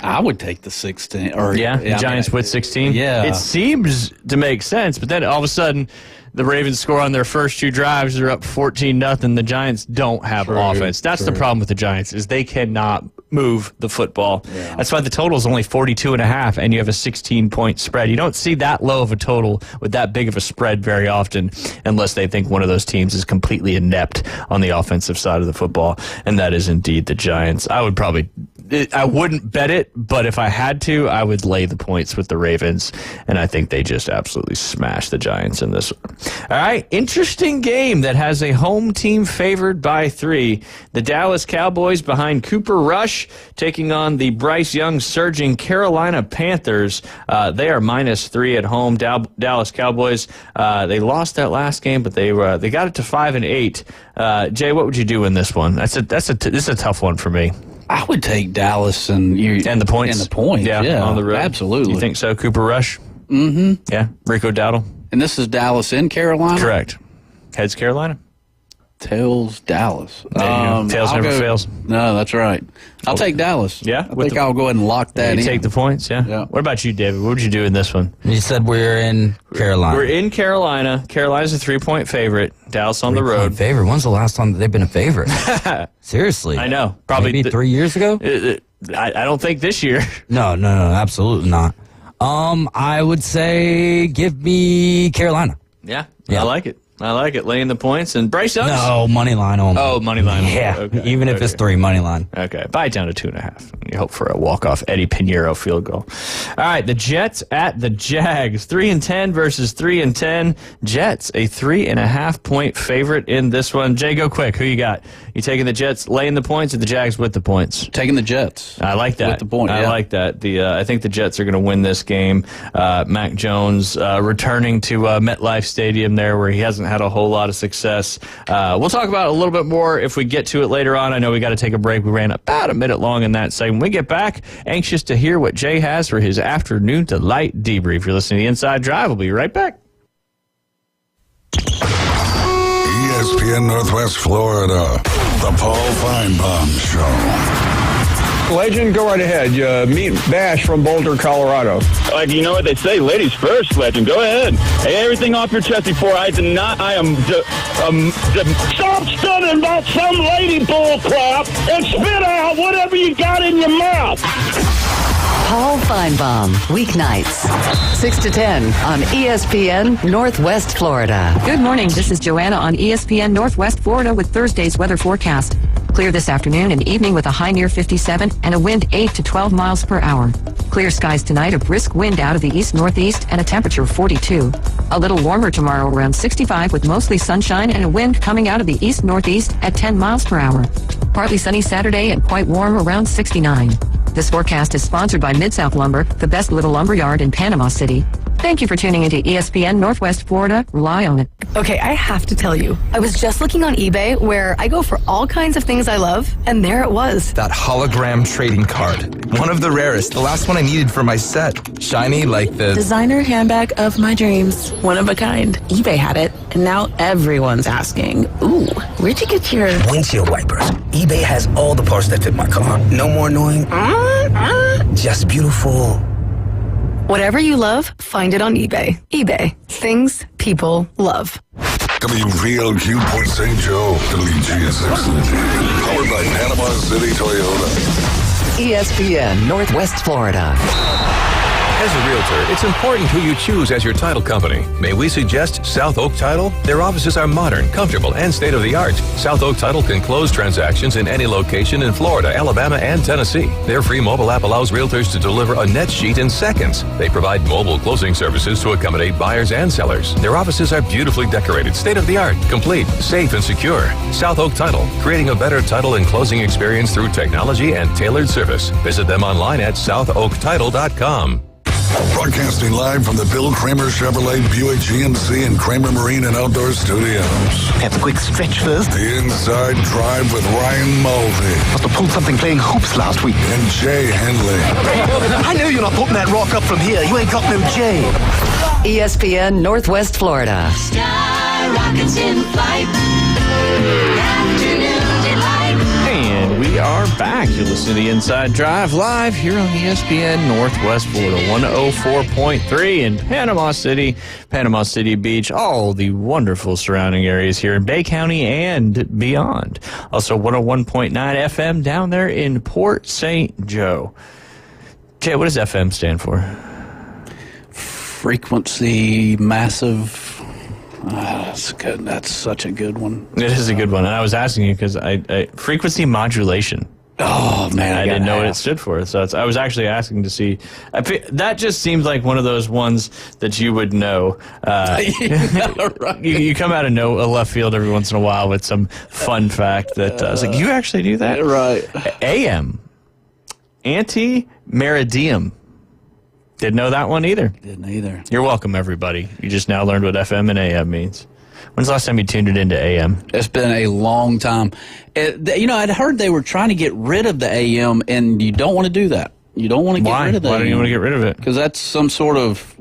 [SPEAKER 7] I would take the 16. Or
[SPEAKER 8] The Giants with 16?
[SPEAKER 7] Yeah.
[SPEAKER 8] It seems to make sense, but then all of a sudden, the Ravens score on their first 2 drives. They're up 14-0. The Giants don't have offense. That's the problem with the Giants is they cannot move the football. Yeah. That's why the total is only 42.5, and you have a 16-point spread. You don't see that low of a total with that big of a spread very often unless they think one of those teams is completely inept on the offensive side of the football, and that is indeed the Giants. I wouldn't bet it, but if I had to, I would lay the points with the Ravens, and I think they just absolutely smash the Giants in this one. All right, interesting game that has a home team favored by 3. The Dallas Cowboys behind Cooper Rush taking on the Bryce Young surging Carolina Panthers. They are -3 at home. Dallas Cowboys, they lost that last game, but they got it to 5-8. Jay, what would you do in this one? This is a tough one for me.
[SPEAKER 7] I would take Dallas and
[SPEAKER 8] the points.
[SPEAKER 7] And the points, yeah,
[SPEAKER 8] on the road.
[SPEAKER 7] Absolutely.
[SPEAKER 8] You think so, Cooper Rush?
[SPEAKER 7] Mm-hmm.
[SPEAKER 8] Yeah, Rico Dowdle.
[SPEAKER 7] And this is Dallas in Carolina?
[SPEAKER 8] Correct. Heads Carolina.
[SPEAKER 7] Tails Dallas.
[SPEAKER 8] Tails never fails.
[SPEAKER 7] No, that's right. I'll take Dallas.
[SPEAKER 8] Yeah?
[SPEAKER 7] I think I'll go ahead and lock that in.
[SPEAKER 8] You take the points, yeah? What about you, David? What would you do in this one?
[SPEAKER 9] You said we're in Carolina.
[SPEAKER 8] We're in Carolina. Carolina's a 3-point favorite. Dallas on the road.
[SPEAKER 9] Favorite? When's the last time that they've been a favorite? Seriously.
[SPEAKER 8] I know. Probably
[SPEAKER 9] maybe 3 years ago?
[SPEAKER 8] I don't think this year.
[SPEAKER 9] No, absolutely not. I would say give me Carolina.
[SPEAKER 8] Yeah. I like it. Laying the points. And Bryce Young?
[SPEAKER 9] No, money line only.
[SPEAKER 8] Oh, money line only.
[SPEAKER 9] Yeah,
[SPEAKER 8] okay.
[SPEAKER 9] even if it's 3, money line.
[SPEAKER 8] Okay, buy it down to 2.5. You hope for a walk-off Eddie Pinheiro field goal. All right, the Jets at the Jags. 3-10 versus 3-10. Jets, a 3.5-point favorite in this one. Jay, go quick. Who you got? You taking the Jets laying the points or the Jags with the points?
[SPEAKER 7] Taking the Jets.
[SPEAKER 8] I like that.
[SPEAKER 7] With the point,
[SPEAKER 8] I like that. I think the Jets are going to win this game. Mac Jones returning to MetLife Stadium there where he hasn't had a whole lot of success. We'll talk about it a little bit more if we get to it later on. I know we got to take a break. We ran about a minute long in that segment. When we get back, anxious to hear what Jay has for his afternoon delight debrief. You're listening to The Inside Drive. We'll be right back.
[SPEAKER 5] ESPN Northwest Florida, the Paul Feinbaum Show.
[SPEAKER 19] Legend, go right ahead. Meet Bash from Boulder, Colorado.
[SPEAKER 20] You know what they say, ladies first, Legend. Go ahead. Hey, everything off your chest before stop stuttering about some lady bull crap and spit out whatever you got in your mouth.
[SPEAKER 21] Paul Feinbaum, weeknights, 6 to 10 on ESPN Northwest Florida.
[SPEAKER 11] Good morning. This is Joanna on ESPN Northwest Florida with Thursday's weather forecast. Clear this afternoon and evening with a high near 57 and a wind 8 to 12 miles per hour. Clear skies tonight, a brisk wind out of the east-northeast and a temperature of 42. A little warmer tomorrow, around 65 with mostly sunshine and a wind coming out of the east-northeast at 10 miles per hour. Partly sunny Saturday and quite warm, around 69. This forecast is sponsored by Mid-South Lumber, the best little lumber yard in Panama City. Thank you for tuning into ESPN Northwest Florida. Rely on it.
[SPEAKER 22] Okay, I have to tell you, I was just looking on eBay where I go for all kinds of things I love, and there it was.
[SPEAKER 23] That hologram trading card. One of the rarest. The last one I needed for my set. Shiny like the
[SPEAKER 22] designer handbag of my dreams. One of a kind. eBay had it, and now everyone's asking, ooh, where'd you get your
[SPEAKER 24] windshield wipers? eBay has all the parts that fit my car. No more annoying. Just beautiful.
[SPEAKER 22] Whatever you love, find it on eBay. eBay. Things people love.
[SPEAKER 5] WVLQ Port St. Joe, WGSX. Powered by Panama City Toyota.
[SPEAKER 21] ESPN Northwest Florida.
[SPEAKER 2] As a realtor, it's important who you choose as your title company. May we suggest South Oak Title? Their offices are modern, comfortable, and state-of-the-art. South Oak Title can close transactions in any location in Florida, Alabama, and Tennessee. Their free mobile app allows realtors to deliver a net sheet in seconds. They provide mobile closing services to accommodate buyers and sellers. Their offices are beautifully decorated, state-of-the-art, complete, safe, and secure. South Oak Title, creating a better title and closing experience through technology and tailored service. Visit them online at southoaktitle.com.
[SPEAKER 5] Broadcasting live from the Bill Kramer Chevrolet Buick GMC and Kramer Marine and Outdoor Studios.
[SPEAKER 24] Have a quick stretch first.
[SPEAKER 5] The Inside Drive with Ryan Mulvey.
[SPEAKER 24] Must have pulled something playing hoops last week.
[SPEAKER 5] And Jay Henley.
[SPEAKER 24] I know you're not putting that rock up from here. You ain't got no Jay.
[SPEAKER 21] ESPN Northwest Florida.
[SPEAKER 3] Sky rockets in flight. Afternoon delight.
[SPEAKER 8] And we are back. You're listening to the Inside Drive live here on ESPN Northwest Florida, 104.3 in Panama City Beach, all the wonderful surrounding areas here in Bay County and beyond. Also 101.9 FM down there in Port St. Joe. Jay, what does FM stand for?
[SPEAKER 7] Frequency massive. That's good. That's such a good one.
[SPEAKER 8] It is a good one. And I was asking you because I frequency modulation.
[SPEAKER 7] Oh, man.
[SPEAKER 8] I didn't know what it stood for. So I was actually asking to see. That just seems like one of those ones that you would know.
[SPEAKER 7] Right.
[SPEAKER 8] You come out of left field every once in a while with some fun fact that I was like, you actually knew that?
[SPEAKER 7] Right.
[SPEAKER 8] AM. Anti-meridium. Didn't know that one either.
[SPEAKER 7] Didn't either.
[SPEAKER 8] You're welcome, everybody. You just now learned what FM and AM means. When's the last time you tuned it into AM?
[SPEAKER 7] It's been a long time. I'd heard they were trying to get rid of the AM, and you don't want to do that. You don't want to get rid of the AM.
[SPEAKER 8] Why don't you want to get rid of it?
[SPEAKER 7] Because that's some sort of,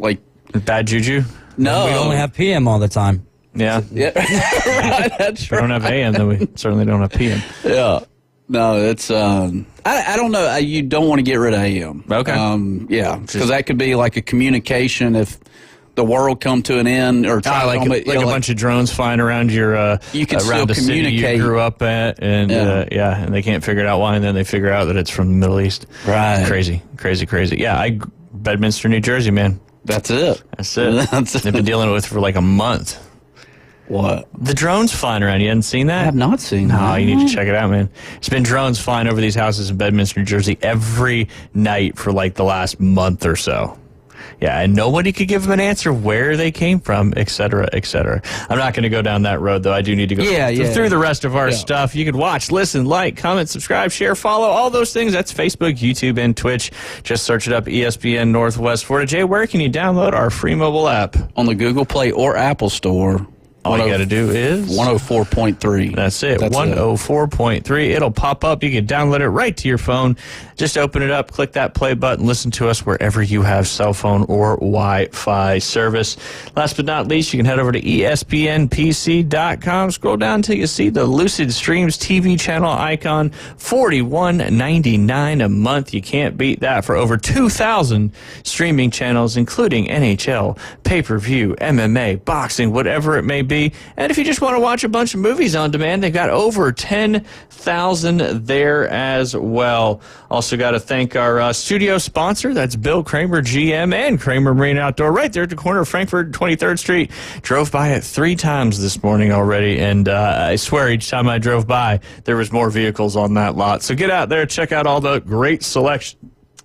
[SPEAKER 8] bad juju?
[SPEAKER 7] No.
[SPEAKER 9] We only have PM all the time.
[SPEAKER 8] Yeah.
[SPEAKER 7] Yeah. Right, that's
[SPEAKER 8] if we don't have AM, then we certainly don't have PM.
[SPEAKER 7] Yeah. No, it's I don't know. You don't want to get rid of AM.
[SPEAKER 8] Okay.
[SPEAKER 7] Yeah, because that could be like a communication if the world come to an end, or
[SPEAKER 8] a bunch of drones flying around your
[SPEAKER 7] you can
[SPEAKER 8] around the city you grew up at, and and they can't figure it out why, and then they figure out that it's from the Middle East.
[SPEAKER 7] Right.
[SPEAKER 8] Crazy. Yeah, Bedminster, New Jersey, man.
[SPEAKER 7] That's it.
[SPEAKER 8] They've been dealing with it for like a month.
[SPEAKER 7] What?
[SPEAKER 8] The drones flying around. You hadn't seen that?
[SPEAKER 7] I have not seen that.
[SPEAKER 8] No, you need to check it out, man. It's been drones flying over these houses in Bedminster, New Jersey every night for like the last month or so. Yeah, and nobody could give them an answer where they came from, et cetera, et cetera. I'm not going to go down that road, though. I do need to go through the rest of our stuff. You can watch, listen, like, comment, subscribe, share, follow, all those things. That's Facebook, YouTube, and Twitch. Just search it up, ESPN Northwest Florida. Jay, where can you download our free mobile app?
[SPEAKER 7] On the Google Play or Apple Store.
[SPEAKER 8] All you got to do is
[SPEAKER 7] 104.3.
[SPEAKER 8] That's it. 104.3. It'll pop up. You can download it right to your phone. Just open it up, click that play button, listen to us wherever you have cell phone or Wi-Fi service. Last but not least, you can head over to ESPNPC.com. Scroll down until you see the Lucid Streams TV channel icon. $41.99 a month. You can't beat that for over 2,000 streaming channels, including NHL, pay-per-view, MMA, boxing, whatever it may be. And if you just want to watch a bunch of movies on demand, they've got over 10,000 there as well. Also got to thank our studio sponsor. That's Bill Kramer, GM, and Kramer Marine Outdoor right there at the corner of Frankfurt and 23rd Street. Drove by it 3 times this morning already, and I swear each time I drove by, there was more vehicles on that lot. So get out there, check out all the great selection.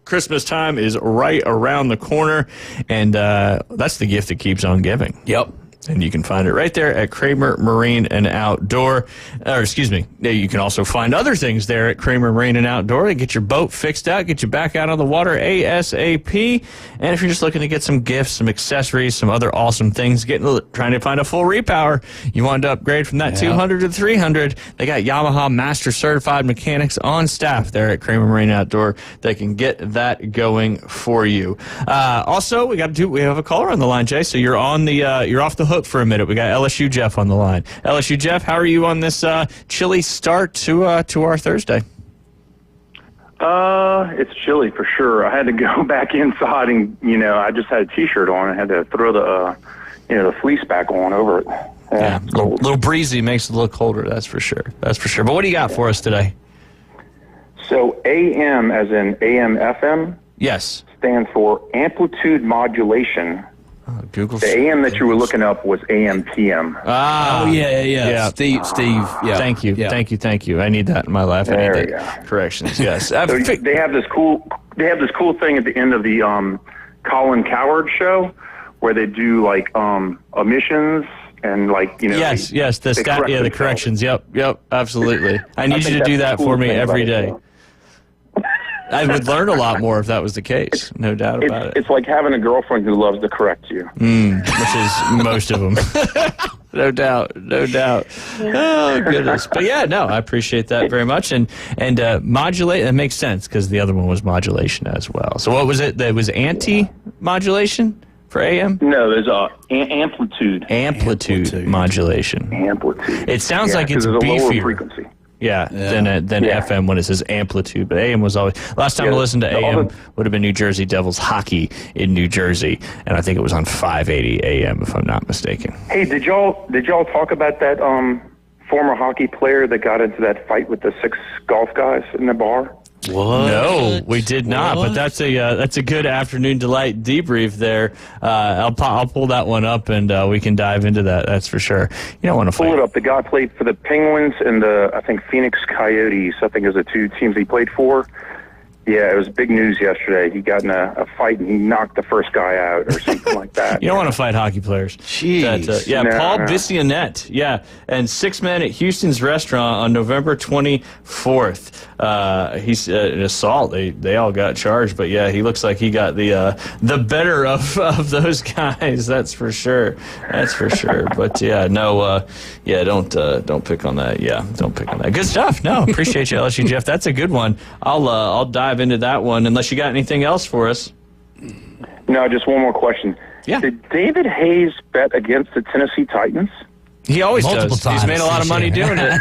[SPEAKER 8] Christmas time is right around the corner, and that's the gift that keeps on giving.
[SPEAKER 7] Yep.
[SPEAKER 8] And you can find it right there at Kramer Marine and Outdoor. You can also find other things there at Kramer Marine and Outdoor to get your boat fixed out, get you back out on the water ASAP. And if you're just looking to get some gifts, some accessories, some other awesome things, trying to find a full repower, you want to upgrade from that 200 to 300, they got Yamaha Master Certified mechanics on staff there at Kramer Marine and Outdoor that can get that going for you. Also, we have a caller on the line, Jay. So you're off the hook for a minute. We got LSU Jeff on the line. LSU Jeff, how are you on this chilly start to our Thursday?
[SPEAKER 4] It's chilly for sure. I had to go back inside, and I just had a T-shirt on. I had to throw the fleece back on over it.
[SPEAKER 8] Yeah, a little breezy makes it a little colder. That's for sure. But what do you got for us today?
[SPEAKER 4] So AM, as in AM FM.
[SPEAKER 8] Yes.
[SPEAKER 4] stands for amplitude modulation.
[SPEAKER 8] Google.
[SPEAKER 4] The AM that you were looking up was AM PM.
[SPEAKER 8] Ah,
[SPEAKER 7] yeah. Steve. Yeah.
[SPEAKER 8] Thank you. I need that in my life. I
[SPEAKER 4] There
[SPEAKER 8] need
[SPEAKER 4] we
[SPEAKER 8] the
[SPEAKER 4] go.
[SPEAKER 8] corrections. Yes.
[SPEAKER 4] So they have this cool thing at the end of the Colin Cowherd show where they do like emissions and like
[SPEAKER 8] Yes. The
[SPEAKER 4] they
[SPEAKER 8] stat.
[SPEAKER 4] correct
[SPEAKER 8] Yeah, the
[SPEAKER 4] themselves.
[SPEAKER 8] corrections. Yep. Absolutely. I need
[SPEAKER 4] think
[SPEAKER 8] you to do
[SPEAKER 4] that's
[SPEAKER 8] that
[SPEAKER 4] the
[SPEAKER 8] for
[SPEAKER 4] coolest
[SPEAKER 8] me
[SPEAKER 4] thing
[SPEAKER 8] every
[SPEAKER 4] about it,
[SPEAKER 8] day.
[SPEAKER 4] though.
[SPEAKER 8] I would learn a lot more if that was the case. No doubt about it.
[SPEAKER 4] It's like having a girlfriend who loves to correct you.
[SPEAKER 8] Which is most of them. No doubt. Oh, goodness. But yeah, no, I appreciate that very much. And modulate, that makes sense because the other one was modulation as well. So what was it? That was anti-modulation for AM?
[SPEAKER 4] No, there's amplitude.
[SPEAKER 8] Amplitude modulation.
[SPEAKER 4] Amplitude.
[SPEAKER 8] It sounds like it's
[SPEAKER 4] 'cause there's a lower
[SPEAKER 8] beefier.
[SPEAKER 4] frequency.
[SPEAKER 8] Yeah, than FM when it says amplitude. But AM was always... Last time I listened to AM would have been New Jersey Devils hockey in New Jersey, and I think it was on 580 AM, if I'm not mistaken.
[SPEAKER 4] Hey, did y'all talk about that former hockey player that got into that fight with the 6 golf guys in the bar?
[SPEAKER 8] What? No, we did not. But that's a good afternoon delight debrief there. I'll pull that one up and we can dive into that. That's for sure. You don't want to
[SPEAKER 4] Pull it up. The guy played for the Penguins and I think Phoenix Coyotes. I think is the 2 teams he played for. Yeah, it was big news yesterday. He got in a fight and he knocked the first guy out or something like that.
[SPEAKER 8] You don't want to fight hockey players.
[SPEAKER 7] Jeez.
[SPEAKER 8] Paul Bissonnette. Yeah, and 6 men at Houston's restaurant on November 24th. He's an assault. They all got charged, but yeah, he looks like he got the better of those guys. That's for sure. But yeah, no, don't pick on that. Yeah, don't pick on that. Good stuff. No, appreciate you, LSU Jeff. That's a good one. I'll dive into that one unless you got anything else for us.
[SPEAKER 4] No, just one more question.
[SPEAKER 8] Yeah.
[SPEAKER 4] Did David Hayes bet against the Tennessee Titans?
[SPEAKER 8] He always
[SPEAKER 9] Multiple
[SPEAKER 8] does. He's
[SPEAKER 9] times
[SPEAKER 8] made a lot of
[SPEAKER 9] this
[SPEAKER 8] money
[SPEAKER 9] year.
[SPEAKER 8] doing it.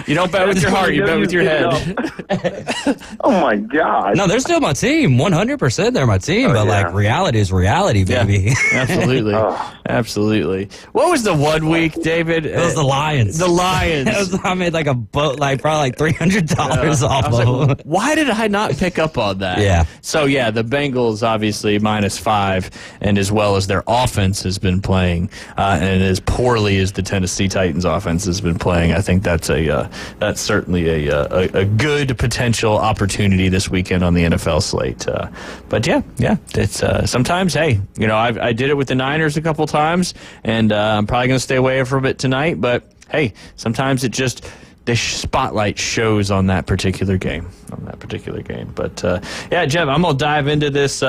[SPEAKER 8] You don't bet with your heart, you bet with your head.
[SPEAKER 4] Oh my God!
[SPEAKER 9] No, they're still my team. 100% they're my team. But like reality is reality, baby.
[SPEAKER 8] Absolutely. Absolutely. What was the 1 week, David?
[SPEAKER 9] It was the Lions.
[SPEAKER 8] The Lions.
[SPEAKER 9] I made like a boat, probably $300 off
[SPEAKER 8] I was
[SPEAKER 9] of
[SPEAKER 8] like,
[SPEAKER 9] them.
[SPEAKER 8] why did I not pick up on that?
[SPEAKER 9] Yeah.
[SPEAKER 8] So, yeah, the Bengals obviously -5, and as well as their offense has been playing, and as poorly as the Tennessee Titans offense has been playing, I think that's certainly a good potential opportunity this weekend on the NFL slate. But yeah, it's sometimes, hey, I did it with the Niners a couple times, and I'm probably going to stay away from it tonight. But hey, sometimes it just the spotlight shows on that particular game. But yeah, Jeff, I'm gonna dive into this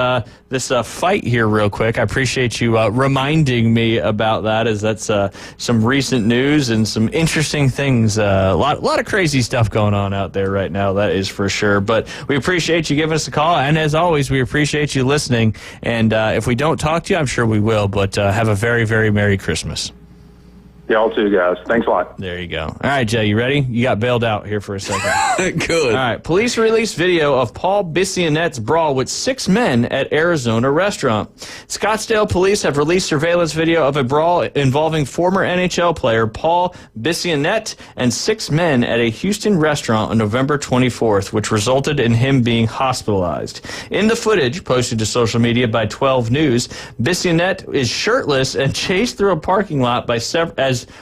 [SPEAKER 8] fight here real quick. I appreciate you reminding me about that, as that's some recent news and some interesting things. A lot of crazy stuff going on out there right now. That is for sure. But we appreciate you giving us a call, and as always, we appreciate you listening. And if we don't talk to you, I'm sure we will. But have a very, very Merry Christmas.
[SPEAKER 4] Y'all too, guys. Thanks a lot.
[SPEAKER 8] There you go. All right, Jay, you ready? You got bailed out here for a second.
[SPEAKER 7] Good.
[SPEAKER 8] All right. Police released video of Paul Bissonnette's brawl with 6 men at Arizona restaurant. Scottsdale police have released surveillance video of a brawl involving former NHL player Paul Bissonnette and 6 men at a Houston restaurant on November 24th, which resulted in him being hospitalized. In the footage posted to social media by 12 News, Bissonnette is shirtless and chased through a parking lot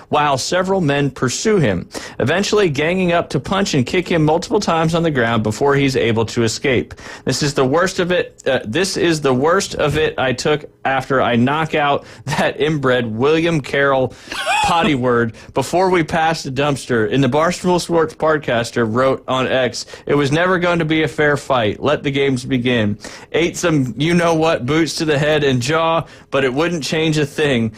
[SPEAKER 8] while several men pursue him, eventually ganging up to punch and kick him multiple times on the ground before he's able to escape. This is the worst of it. I took after I knock out that inbred William Carroll potty word before we passed the dumpster. In the Barstool Sports podcaster wrote on X, "It was never going to be a fair fight. Let the games begin. Ate some you-know-what boots to the head and jaw, but it wouldn't change a thing.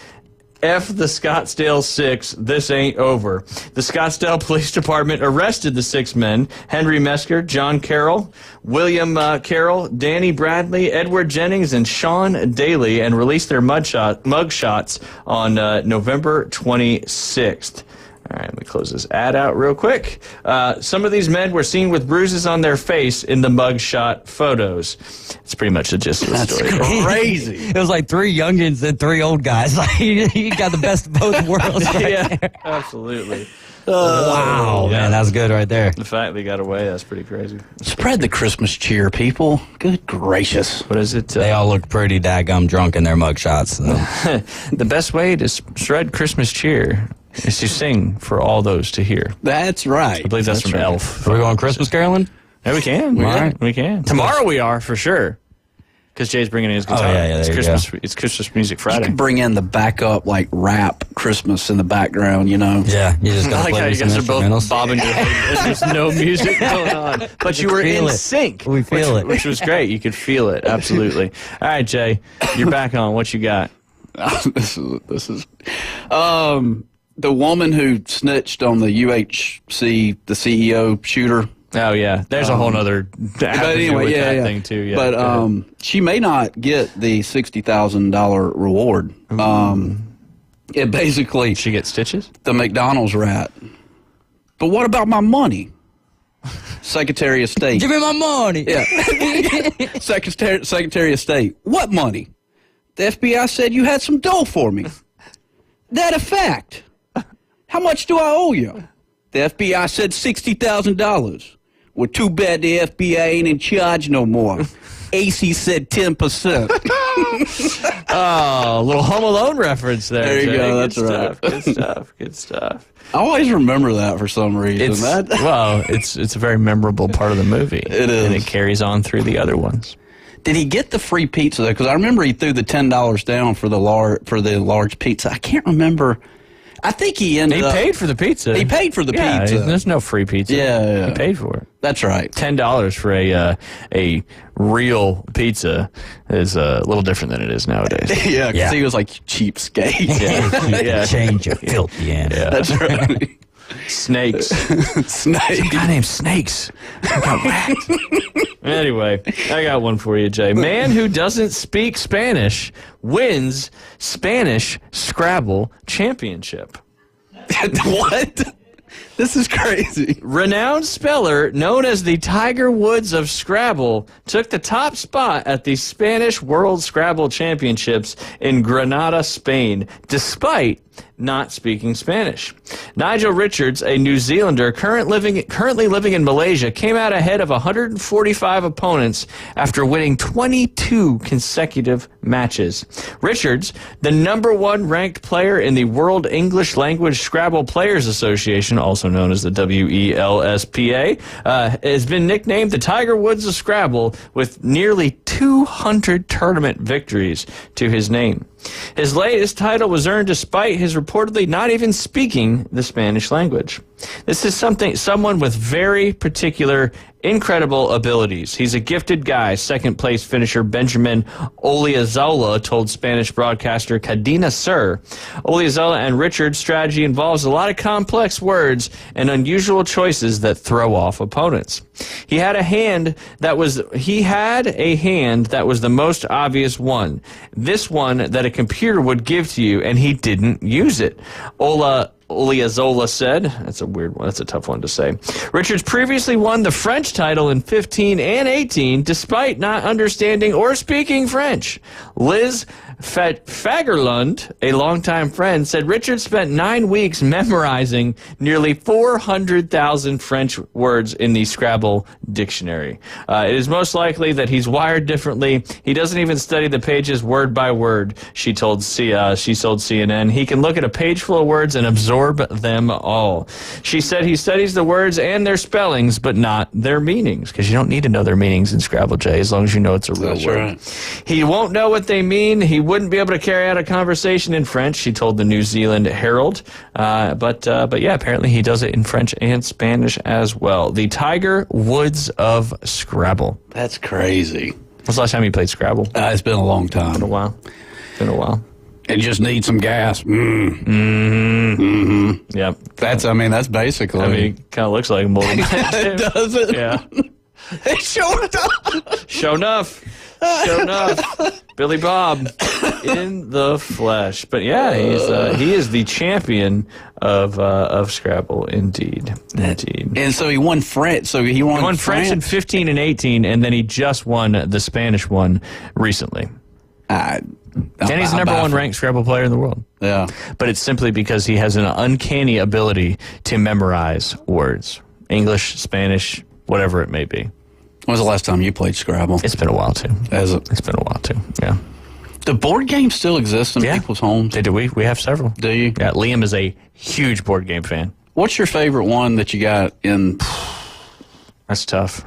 [SPEAKER 8] F the Scottsdale 6, this ain't over." The Scottsdale Police Department arrested the 6 men, Henry Mesker, John Carroll, William Carroll, Danny Bradley, Edward Jennings, and Sean Daly, and released their mugshots on November 26th. All right, let me close this ad out real quick. Some of these men were seen with bruises on their face in the mugshot photos. It's pretty much the gist of the story.
[SPEAKER 7] Crazy.
[SPEAKER 9] It was like 3 youngins and 3 old guys. Like, you got the best of both worlds right there.
[SPEAKER 8] Absolutely.
[SPEAKER 9] Wow, man, that's good right there.
[SPEAKER 8] The fact they got away, that's pretty crazy.
[SPEAKER 7] Spread the Christmas cheer, people. Good gracious.
[SPEAKER 8] What is it?
[SPEAKER 9] They all look pretty daggum drunk in their mugshots. So.
[SPEAKER 8] The best way to spread Christmas cheer is to sing for all those to hear.
[SPEAKER 7] That's right.
[SPEAKER 8] I believe that's from
[SPEAKER 7] right.
[SPEAKER 8] Elf.
[SPEAKER 9] Are we going Christmas caroling?
[SPEAKER 8] Yeah, we can. We can. Tomorrow we are, for sure. Because Jay's bringing in his guitar. It's Christmas Music Friday.
[SPEAKER 7] You can bring in the backup, like, rap Christmas in the background, you know?
[SPEAKER 9] Yeah, you just got to play
[SPEAKER 8] how you
[SPEAKER 9] some
[SPEAKER 8] guys are both
[SPEAKER 9] instrumentals.
[SPEAKER 8] bobbing your head. There's no music going on. But you were in sync.
[SPEAKER 9] We feel it.
[SPEAKER 8] Which was great. You could feel it. Absolutely. All right, Jay, you're back on. What you got?
[SPEAKER 7] This is the woman who snitched on the UHC, the CEO shooter.
[SPEAKER 8] Oh, yeah. There's a whole other
[SPEAKER 7] But anyway,
[SPEAKER 8] thing, too. Yeah,
[SPEAKER 7] but she may not get the $60,000 reward. It basically...
[SPEAKER 8] She gets stitches?
[SPEAKER 7] The McDonald's rat. But what about my money? Secretary of State.
[SPEAKER 9] Give me my money.
[SPEAKER 7] Yeah. Secretary of State. What money? The FBI said you had some dough for me. That a fact. How much do I owe you? The FBI said $60,000. Well, too bad the FBI ain't in charge no more. AC said 10%.
[SPEAKER 8] Oh, a little Home Alone reference there.
[SPEAKER 7] There you
[SPEAKER 8] Jay.
[SPEAKER 7] go. That's
[SPEAKER 8] Good
[SPEAKER 7] right.
[SPEAKER 8] Stuff. Good stuff. Good stuff.
[SPEAKER 7] I always remember that for some reason.
[SPEAKER 8] It's a very memorable part of the movie.
[SPEAKER 7] It is.
[SPEAKER 8] And it carries on through the other ones.
[SPEAKER 7] Did he get the free pizza though? Because I remember he threw the $10 down for the large pizza. I can't remember. I think he ended up...
[SPEAKER 8] He paid for the pizza.
[SPEAKER 7] He paid for the pizza.
[SPEAKER 8] There's no free pizza.
[SPEAKER 7] Yeah.
[SPEAKER 8] He paid for it.
[SPEAKER 7] That's right.
[SPEAKER 8] $10 for a real pizza is a little different than it is nowadays.
[SPEAKER 7] Yeah, because he was like, cheapskate.
[SPEAKER 8] Yeah.
[SPEAKER 9] Change your filthy ass.
[SPEAKER 8] Yeah.
[SPEAKER 7] That's right.
[SPEAKER 8] Snakes.
[SPEAKER 7] Snakes.
[SPEAKER 8] Some guy named Snakes. Anyway, I got one for you, Jay. Man who doesn't speak Spanish wins Spanish Scrabble Championship.
[SPEAKER 7] What? This is crazy.
[SPEAKER 8] Renowned speller known as the Tiger Woods of Scrabble took the top spot at the Spanish World Scrabble Championships in Granada, Spain, despite not speaking Spanish. Nigel Richards, a New Zealander currently living in Malaysia, came out ahead of 145 opponents after winning 22 consecutive matches. Richards, the #1 ranked player in the World English Language Scrabble Players Association, also known as the WELSPA, has been nicknamed the Tiger Woods of Scrabble with nearly 200 tournament victories to his name. His latest title was earned despite his reportedly not even speaking the Spanish language. This is someone with very particular, incredible abilities. He's a gifted guy, second-place finisher Benjamin Oliozola told Spanish broadcaster Cadena Ser. Oliozola and Richard's strategy involves a lot of complex words and unusual choices that throw off opponents. He had a hand that was the most obvious one. This one that a computer would give to you, and he didn't use it. Oliozola said. That's a weird one. That's a tough one to say. Richards previously won the French title in 15 and 18 despite not understanding or speaking French. Liz Fagerlund, a longtime friend, said Richards spent 9 weeks memorizing nearly 400,000 French words in the Scrabble dictionary. It is most likely that he's wired differently. He doesn't even study the pages word by word, she told CNN. He can look at a page full of words and absorb them all. She said he studies the words and their spellings, but not their meanings, because you don't need to know their meanings in Scrabble, Jay, as long as you know it's a real word. Right. He won't know what they mean. He wouldn't be able to carry out a conversation in French, she told the New Zealand Herald. But yeah, apparently he does it in French and Spanish as well. The Tiger Woods of Scrabble.
[SPEAKER 7] That's crazy.
[SPEAKER 8] When's the last time you played Scrabble?
[SPEAKER 7] It's been a long time.
[SPEAKER 8] Been a while.
[SPEAKER 7] It just needs some gas.
[SPEAKER 8] Yep.
[SPEAKER 7] That's basically.
[SPEAKER 8] It kind of looks like more than that.
[SPEAKER 7] Does it?
[SPEAKER 8] Yeah.
[SPEAKER 7] It sure does.
[SPEAKER 8] Show enough. Billy Bob. in the flesh. But yeah, he is the champion of Scrabble, indeed.
[SPEAKER 7] And so he won French. He won
[SPEAKER 8] French in 15 and 18, and then he just won the Spanish one recently. And he's the number one ranked Scrabble player in the world.
[SPEAKER 7] Yeah.
[SPEAKER 8] But it's simply because he has an uncanny ability to memorize words. English, Spanish, whatever it may be.
[SPEAKER 7] When was the last time you played Scrabble?
[SPEAKER 8] It's been a while, too.
[SPEAKER 7] It's
[SPEAKER 8] been a while, too, yeah.
[SPEAKER 7] Do board games still exist in people's homes?
[SPEAKER 8] We have several.
[SPEAKER 7] Do you?
[SPEAKER 8] Yeah, Liam is a huge board game fan.
[SPEAKER 7] What's your favorite one that you got in?
[SPEAKER 8] That's tough.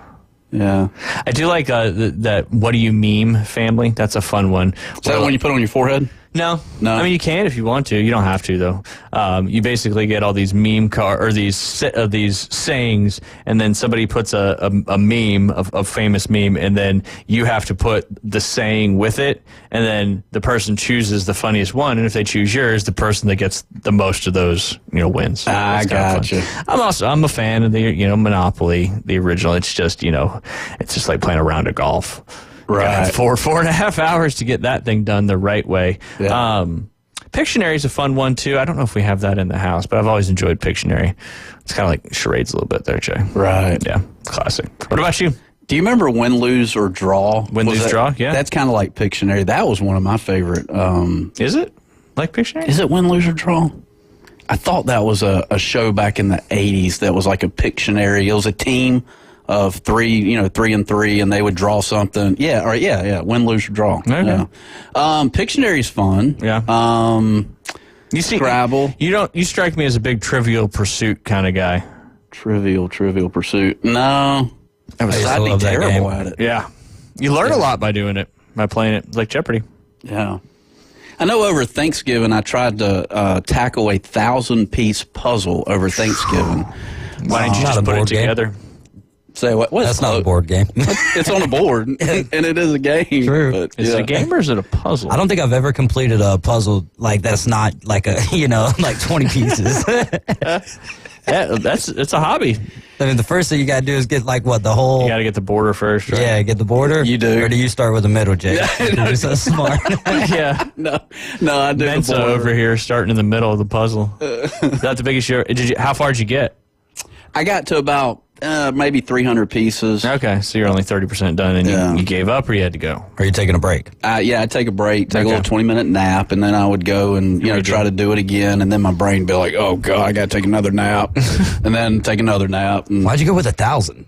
[SPEAKER 7] Yeah.
[SPEAKER 8] I do like that What Do You Meme family. That's a fun one.
[SPEAKER 7] Is that the one you put on your forehead?
[SPEAKER 8] No.
[SPEAKER 7] No.
[SPEAKER 8] I mean, you can if you want to. You don't have to, though. You basically get all these meme or these sayings, and then somebody puts a meme, a famous meme, and then you have to put the saying with it, and then the person chooses the funniest one, and if they choose yours, the person that gets the most of those, wins.
[SPEAKER 7] I gotcha.
[SPEAKER 8] I'm a fan of the, Monopoly, the original. It's just, it's just like playing a round of golf.
[SPEAKER 7] Right.
[SPEAKER 8] 4.5 hours to get that thing done the right way.
[SPEAKER 7] Yeah.
[SPEAKER 8] Pictionary is a fun one, too. I don't know if we have that in the house, but I've always enjoyed Pictionary. It's kind of like charades a little bit there, Jay.
[SPEAKER 7] Right.
[SPEAKER 8] Yeah, classic. What about you?
[SPEAKER 7] Do you remember Win, Lose, or Draw?
[SPEAKER 8] Win, Lose, Draw, yeah.
[SPEAKER 7] That's kind of like Pictionary. That was one of my favorite.
[SPEAKER 8] Is it like Pictionary?
[SPEAKER 7] Is it Win, Lose, or Draw? I thought that was a show back in the 80s that was like a Pictionary. It was a team of 3 and 3, and they would draw something. Yeah. Win, lose, or draw.
[SPEAKER 8] Okay.
[SPEAKER 7] Yeah. Pictionary's fun.
[SPEAKER 8] Yeah.
[SPEAKER 7] You see, Scrabble.
[SPEAKER 8] You strike me as a big Trivial Pursuit kind of guy.
[SPEAKER 7] Trivial Pursuit. No. I'd be terrible at it.
[SPEAKER 8] Yeah. You learn a lot by doing it, by playing it like Jeopardy.
[SPEAKER 7] Yeah. I know over Thanksgiving I tried to tackle a 1,000-piece puzzle over Thanksgiving.
[SPEAKER 8] Why didn't you just put it together?
[SPEAKER 7] Say what?
[SPEAKER 9] That's not a board game.
[SPEAKER 7] It's on a board, and it is a game.
[SPEAKER 9] True.
[SPEAKER 7] But,
[SPEAKER 8] Is it a game or is it a puzzle?
[SPEAKER 9] I don't think I've ever completed a puzzle like that's not like a like 20 pieces.
[SPEAKER 8] Yeah, it's a hobby.
[SPEAKER 9] I mean, the first thing you got to do is get the whole.
[SPEAKER 8] You got to get the border first, right?
[SPEAKER 9] Yeah, get the border.
[SPEAKER 7] You do.
[SPEAKER 9] Or do you start with the middle, Jay? You're so smart.
[SPEAKER 8] Yeah.
[SPEAKER 7] No, I do.
[SPEAKER 8] Mensa over here starting in the middle of the puzzle. Is that the biggest how far did you get?
[SPEAKER 7] I got to about maybe 300 pieces.
[SPEAKER 8] Okay, so you're only 30% done, and you gave up, or you had to go?
[SPEAKER 9] Are you taking a break?
[SPEAKER 7] I'd take a break, take a little 20-minute nap, and then I would go and try to do it again, and then my brain would be like, oh, God, I got to take another nap, and then take another nap. And
[SPEAKER 9] why'd you go with 1,000?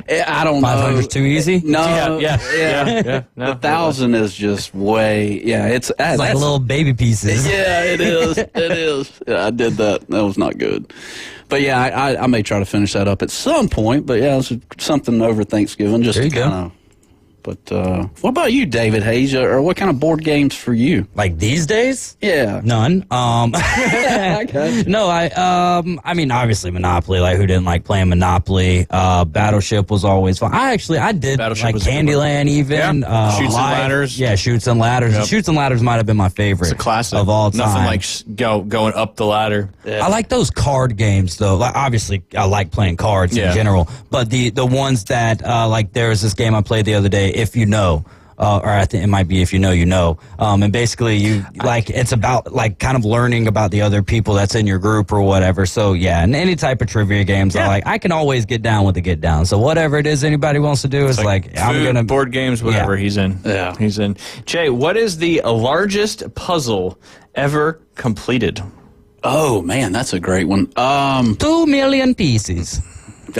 [SPEAKER 7] I don't know.
[SPEAKER 9] 500's too easy?
[SPEAKER 7] No.
[SPEAKER 8] Yeah.
[SPEAKER 7] No, 1,000 is just way, it's
[SPEAKER 9] like little baby pieces.
[SPEAKER 7] Yeah, it is. It is. Yeah, I did that. That was not good. But yeah, I may try to finish that up at some point. But yeah, it's something over Thanksgiving. Just
[SPEAKER 9] there you
[SPEAKER 7] go. But what about you, David Hayes? Or what kind of board games for you?
[SPEAKER 9] Like these days?
[SPEAKER 7] Yeah.
[SPEAKER 9] None.
[SPEAKER 7] Okay.
[SPEAKER 9] No, I mean, obviously Monopoly. Like, who didn't like playing Monopoly? Battleship was always fun. I did like Candyland even.
[SPEAKER 8] Yeah. Shoots and Ladders.
[SPEAKER 9] Yeah, Shoots and Ladders.
[SPEAKER 8] Yep.
[SPEAKER 9] Shoots and Ladders might have been my favorite.
[SPEAKER 8] It's a classic
[SPEAKER 9] of all time.
[SPEAKER 8] Nothing like going up the ladder.
[SPEAKER 9] Yeah. I like those card games though. Like, obviously, I like playing cards in general. But the ones that like there was this game I played the other day. If You Know, or I think it might be If You Know, You Know. And basically it's about like kind of learning about the other people that's in your group or whatever. So yeah, and any type of trivia games, I can always get down with the get down. So whatever it is anybody wants to do is like
[SPEAKER 8] food,
[SPEAKER 9] I'm gonna
[SPEAKER 8] board games, whatever he's in.
[SPEAKER 7] Yeah,
[SPEAKER 8] he's in. Jay, what is the largest puzzle ever completed?
[SPEAKER 7] Oh man, that's a great one.
[SPEAKER 9] 2 million pieces.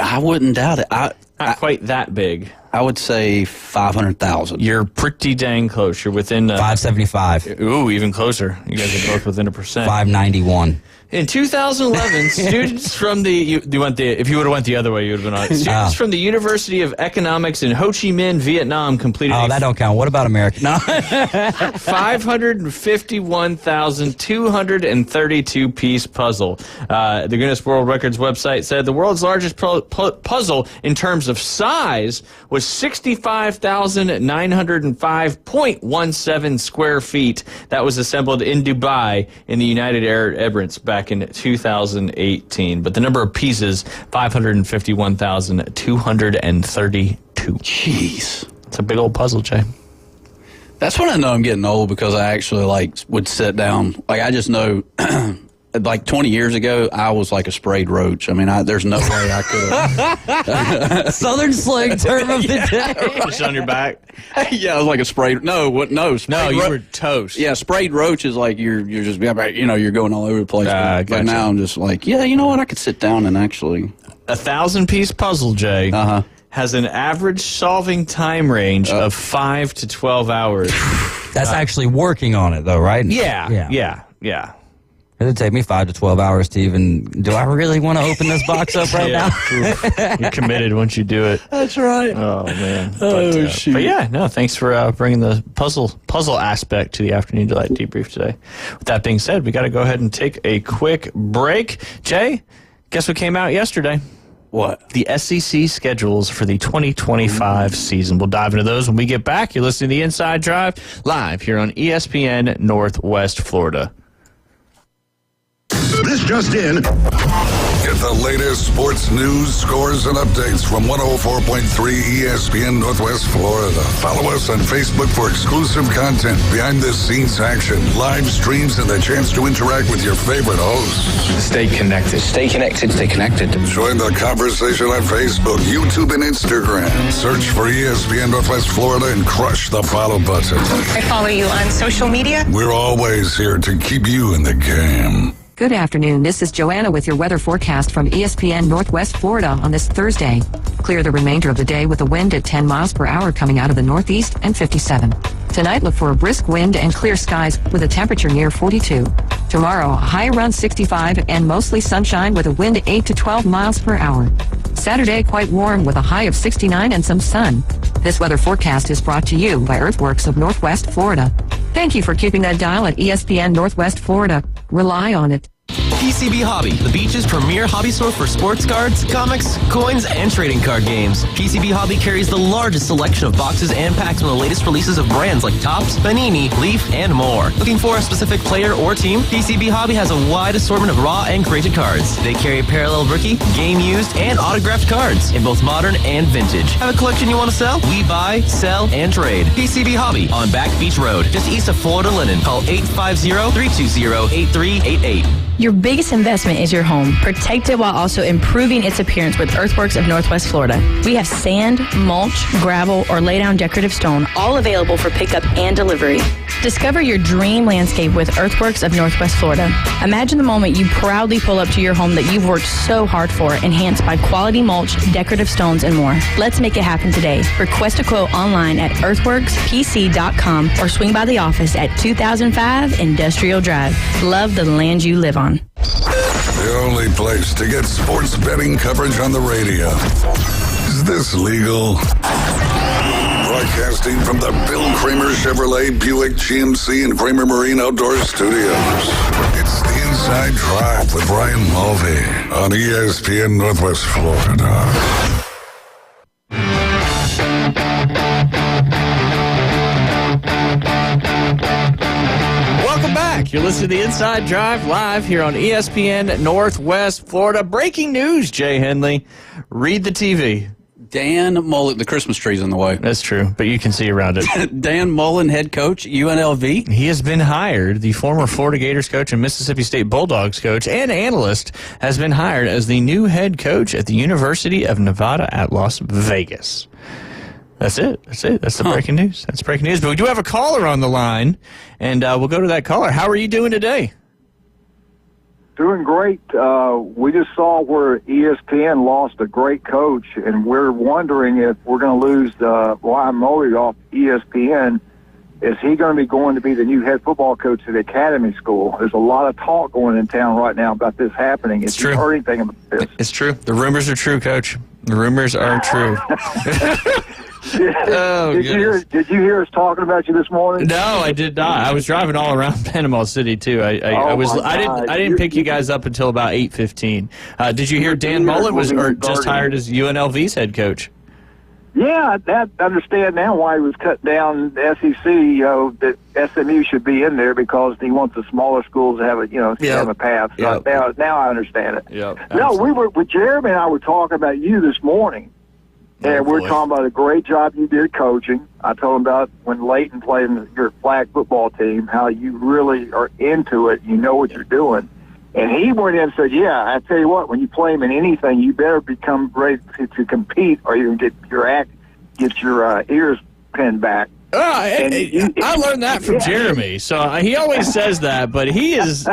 [SPEAKER 7] I wouldn't doubt it.
[SPEAKER 8] Not quite that big.
[SPEAKER 7] I would say 500,000.
[SPEAKER 8] You're pretty dang close. You're within
[SPEAKER 9] 575.
[SPEAKER 8] Ooh, even closer. You guys are both within 1%.
[SPEAKER 9] 591.
[SPEAKER 8] In 2011, students from if you would have went the other way, you would have been on. Students from the University of Economics in Ho Chi Minh, Vietnam, completed.
[SPEAKER 9] Oh, that don't count. What about America? No.
[SPEAKER 8] 551,232 piece puzzle. The Guinness World Records website said the world's largest puzzle in terms of size was 65,905.17 square feet. That was assembled in Dubai in the United Arab Emirates back in 2018. But the number of pieces, 551,232.
[SPEAKER 7] Jeez.
[SPEAKER 8] It's a big old puzzle, Jay.
[SPEAKER 7] That's when I know I'm getting old, because I actually would sit down. I just know, 20 years ago, I was like a sprayed roach. I mean, there's no way I could have.
[SPEAKER 9] Southern slang term of the day.
[SPEAKER 8] Just on your back.
[SPEAKER 7] Yeah, I was like a sprayed. No,
[SPEAKER 8] you were toast.
[SPEAKER 7] Yeah, sprayed roach is like you're just you're going all over the place. But
[SPEAKER 8] gotcha.
[SPEAKER 7] now I'm just like, yeah, you know what? I could sit down and actually.
[SPEAKER 8] 1,000-piece puzzle, Jay. Has an average solving time range of 5 to 12 hours.
[SPEAKER 9] That's actually working on it, though, right?
[SPEAKER 8] Yeah.
[SPEAKER 9] It'd take me 5 to 12 hours to even. Do I really want to open this box up right now?
[SPEAKER 8] You're committed once you do it.
[SPEAKER 7] That's right.
[SPEAKER 8] Oh man.
[SPEAKER 7] Shoot.
[SPEAKER 8] But yeah, no. Thanks for bringing the puzzle aspect to the Afternoon Delight debrief today. With that being said, we got to go ahead and take a quick break. Jay, guess what came out yesterday?
[SPEAKER 7] What?
[SPEAKER 8] The SEC schedules for the 2025 season. We'll dive into those when we get back. You're listening to The Inside Drive live here on ESPN Northwest Florida.
[SPEAKER 5] This just in. Get the latest sports news, scores, and updates from 104.3 ESPN Northwest Florida. Follow us on Facebook for exclusive content, behind-the-scenes action, live streams, and the chance to interact with your favorite hosts.
[SPEAKER 23] Stay connected. Stay connected. Stay connected.
[SPEAKER 5] Join the conversation on Facebook, YouTube, and Instagram. Search for ESPN Northwest Florida and crush the follow button.
[SPEAKER 1] I follow you on social media.
[SPEAKER 5] We're always here to keep you in the game.
[SPEAKER 11] Good afternoon. This is Joanna with your weather forecast from ESPN Northwest Florida on this Thursday. Clear the remainder of the day with a wind at 10 miles per hour coming out of the northeast and 57. Tonight, look for a brisk wind and clear skies with a temperature near 42. Tomorrow, a high around 65 and mostly sunshine with a wind 8 to 12 miles per hour. Saturday, quite warm with a high of 69 and some sun. This weather forecast is brought to you by Earthworks of Northwest Florida. Thank you for keeping that dial at ESPN Northwest Florida. Rely on it.
[SPEAKER 14] PCB Hobby, the beach's premier hobby store for sports cards, comics, coins, and trading card games. PCB Hobby carries the largest selection of boxes and packs from the latest releases of brands like Topps, Panini, Leaf, and more. Looking for a specific player or team? PCB Hobby has a wide assortment of raw and graded cards. They carry parallel rookie, game used, and autographed cards in both modern and vintage. Have a collection you want to sell? We buy, sell, and trade. PCB Hobby on Back Beach Road, just east of Florida Linen. Call 850-320-8388.
[SPEAKER 1] Your biggest investment is your home. Protect it while also improving its appearance with Earthworks of Northwest Florida. We have sand, mulch, gravel, or lay-down decorative stone, all available for pickup and delivery. Discover your dream landscape with Earthworks of Northwest Florida. Imagine the moment you proudly pull up to your home that you've worked so hard for, enhanced by quality mulch, decorative stones, and more. Let's make it happen today. Request a quote online at earthworkspc.com or swing by the office at 2005 Industrial Drive. Love the land you live on.
[SPEAKER 5] The only place to get sports betting coverage on the radio. Is this legal? Broadcasting from the Bill Kramer Chevrolet Buick GMC and Kramer Marine Outdoor Studios. It's the Inside Drive with Brian Mulvey on ESPN Northwest Florida.
[SPEAKER 8] You're listening to The Inside Drive live here on ESPN Northwest Florida. Breaking news, Jay Henley. Read the TV.
[SPEAKER 7] Dan Mullen, the Christmas tree's in the way.
[SPEAKER 8] That's true, but you can see around it.
[SPEAKER 7] Dan Mullen, head coach, UNLV.
[SPEAKER 8] He has been hired. The former Florida Gators coach and Mississippi State Bulldogs coach and analyst has been hired as the new head coach at the University of Nevada at Las Vegas. That's it. That's the breaking news. That's breaking news. But we do have a caller on the line, and we'll go to that caller. How are you doing today?
[SPEAKER 6] Doing great. We just saw where ESPN lost a great coach, and we're wondering if we're going to lose Brian Mulvey off ESPN. Is he going to be going to be the new head football coach at the Academy School? There's a lot of talk going in town right now about this happening.
[SPEAKER 8] It's true.
[SPEAKER 6] Have you heard anything about this?
[SPEAKER 8] It's true. The rumors are true, Coach. The rumors are true.
[SPEAKER 6] Did you hear us talking about you this morning?
[SPEAKER 8] No, I did not. I was driving all around Panama City too. I didn't pick you guys up until about 8:15. Did you hear Dan Mullen was just hired as UNLV's head coach?
[SPEAKER 6] Yeah, I understand now why he was cutting down the SEC. That SMU should be in there because he wants the smaller schools to have a have a path. So now I understand it.
[SPEAKER 8] Yep,
[SPEAKER 6] no, we were with Jeremy and I were talking about you this morning. And we're talking about a great job you did coaching. I told him about when Leighton played in your flag football team, how you really are into it. You know what you're doing. And he went in and said, yeah, I tell you what, when you play him in anything, you better become ready to compete or you can get your ears pinned back.
[SPEAKER 8] I learned that from Jeremy. So he always says that, but he is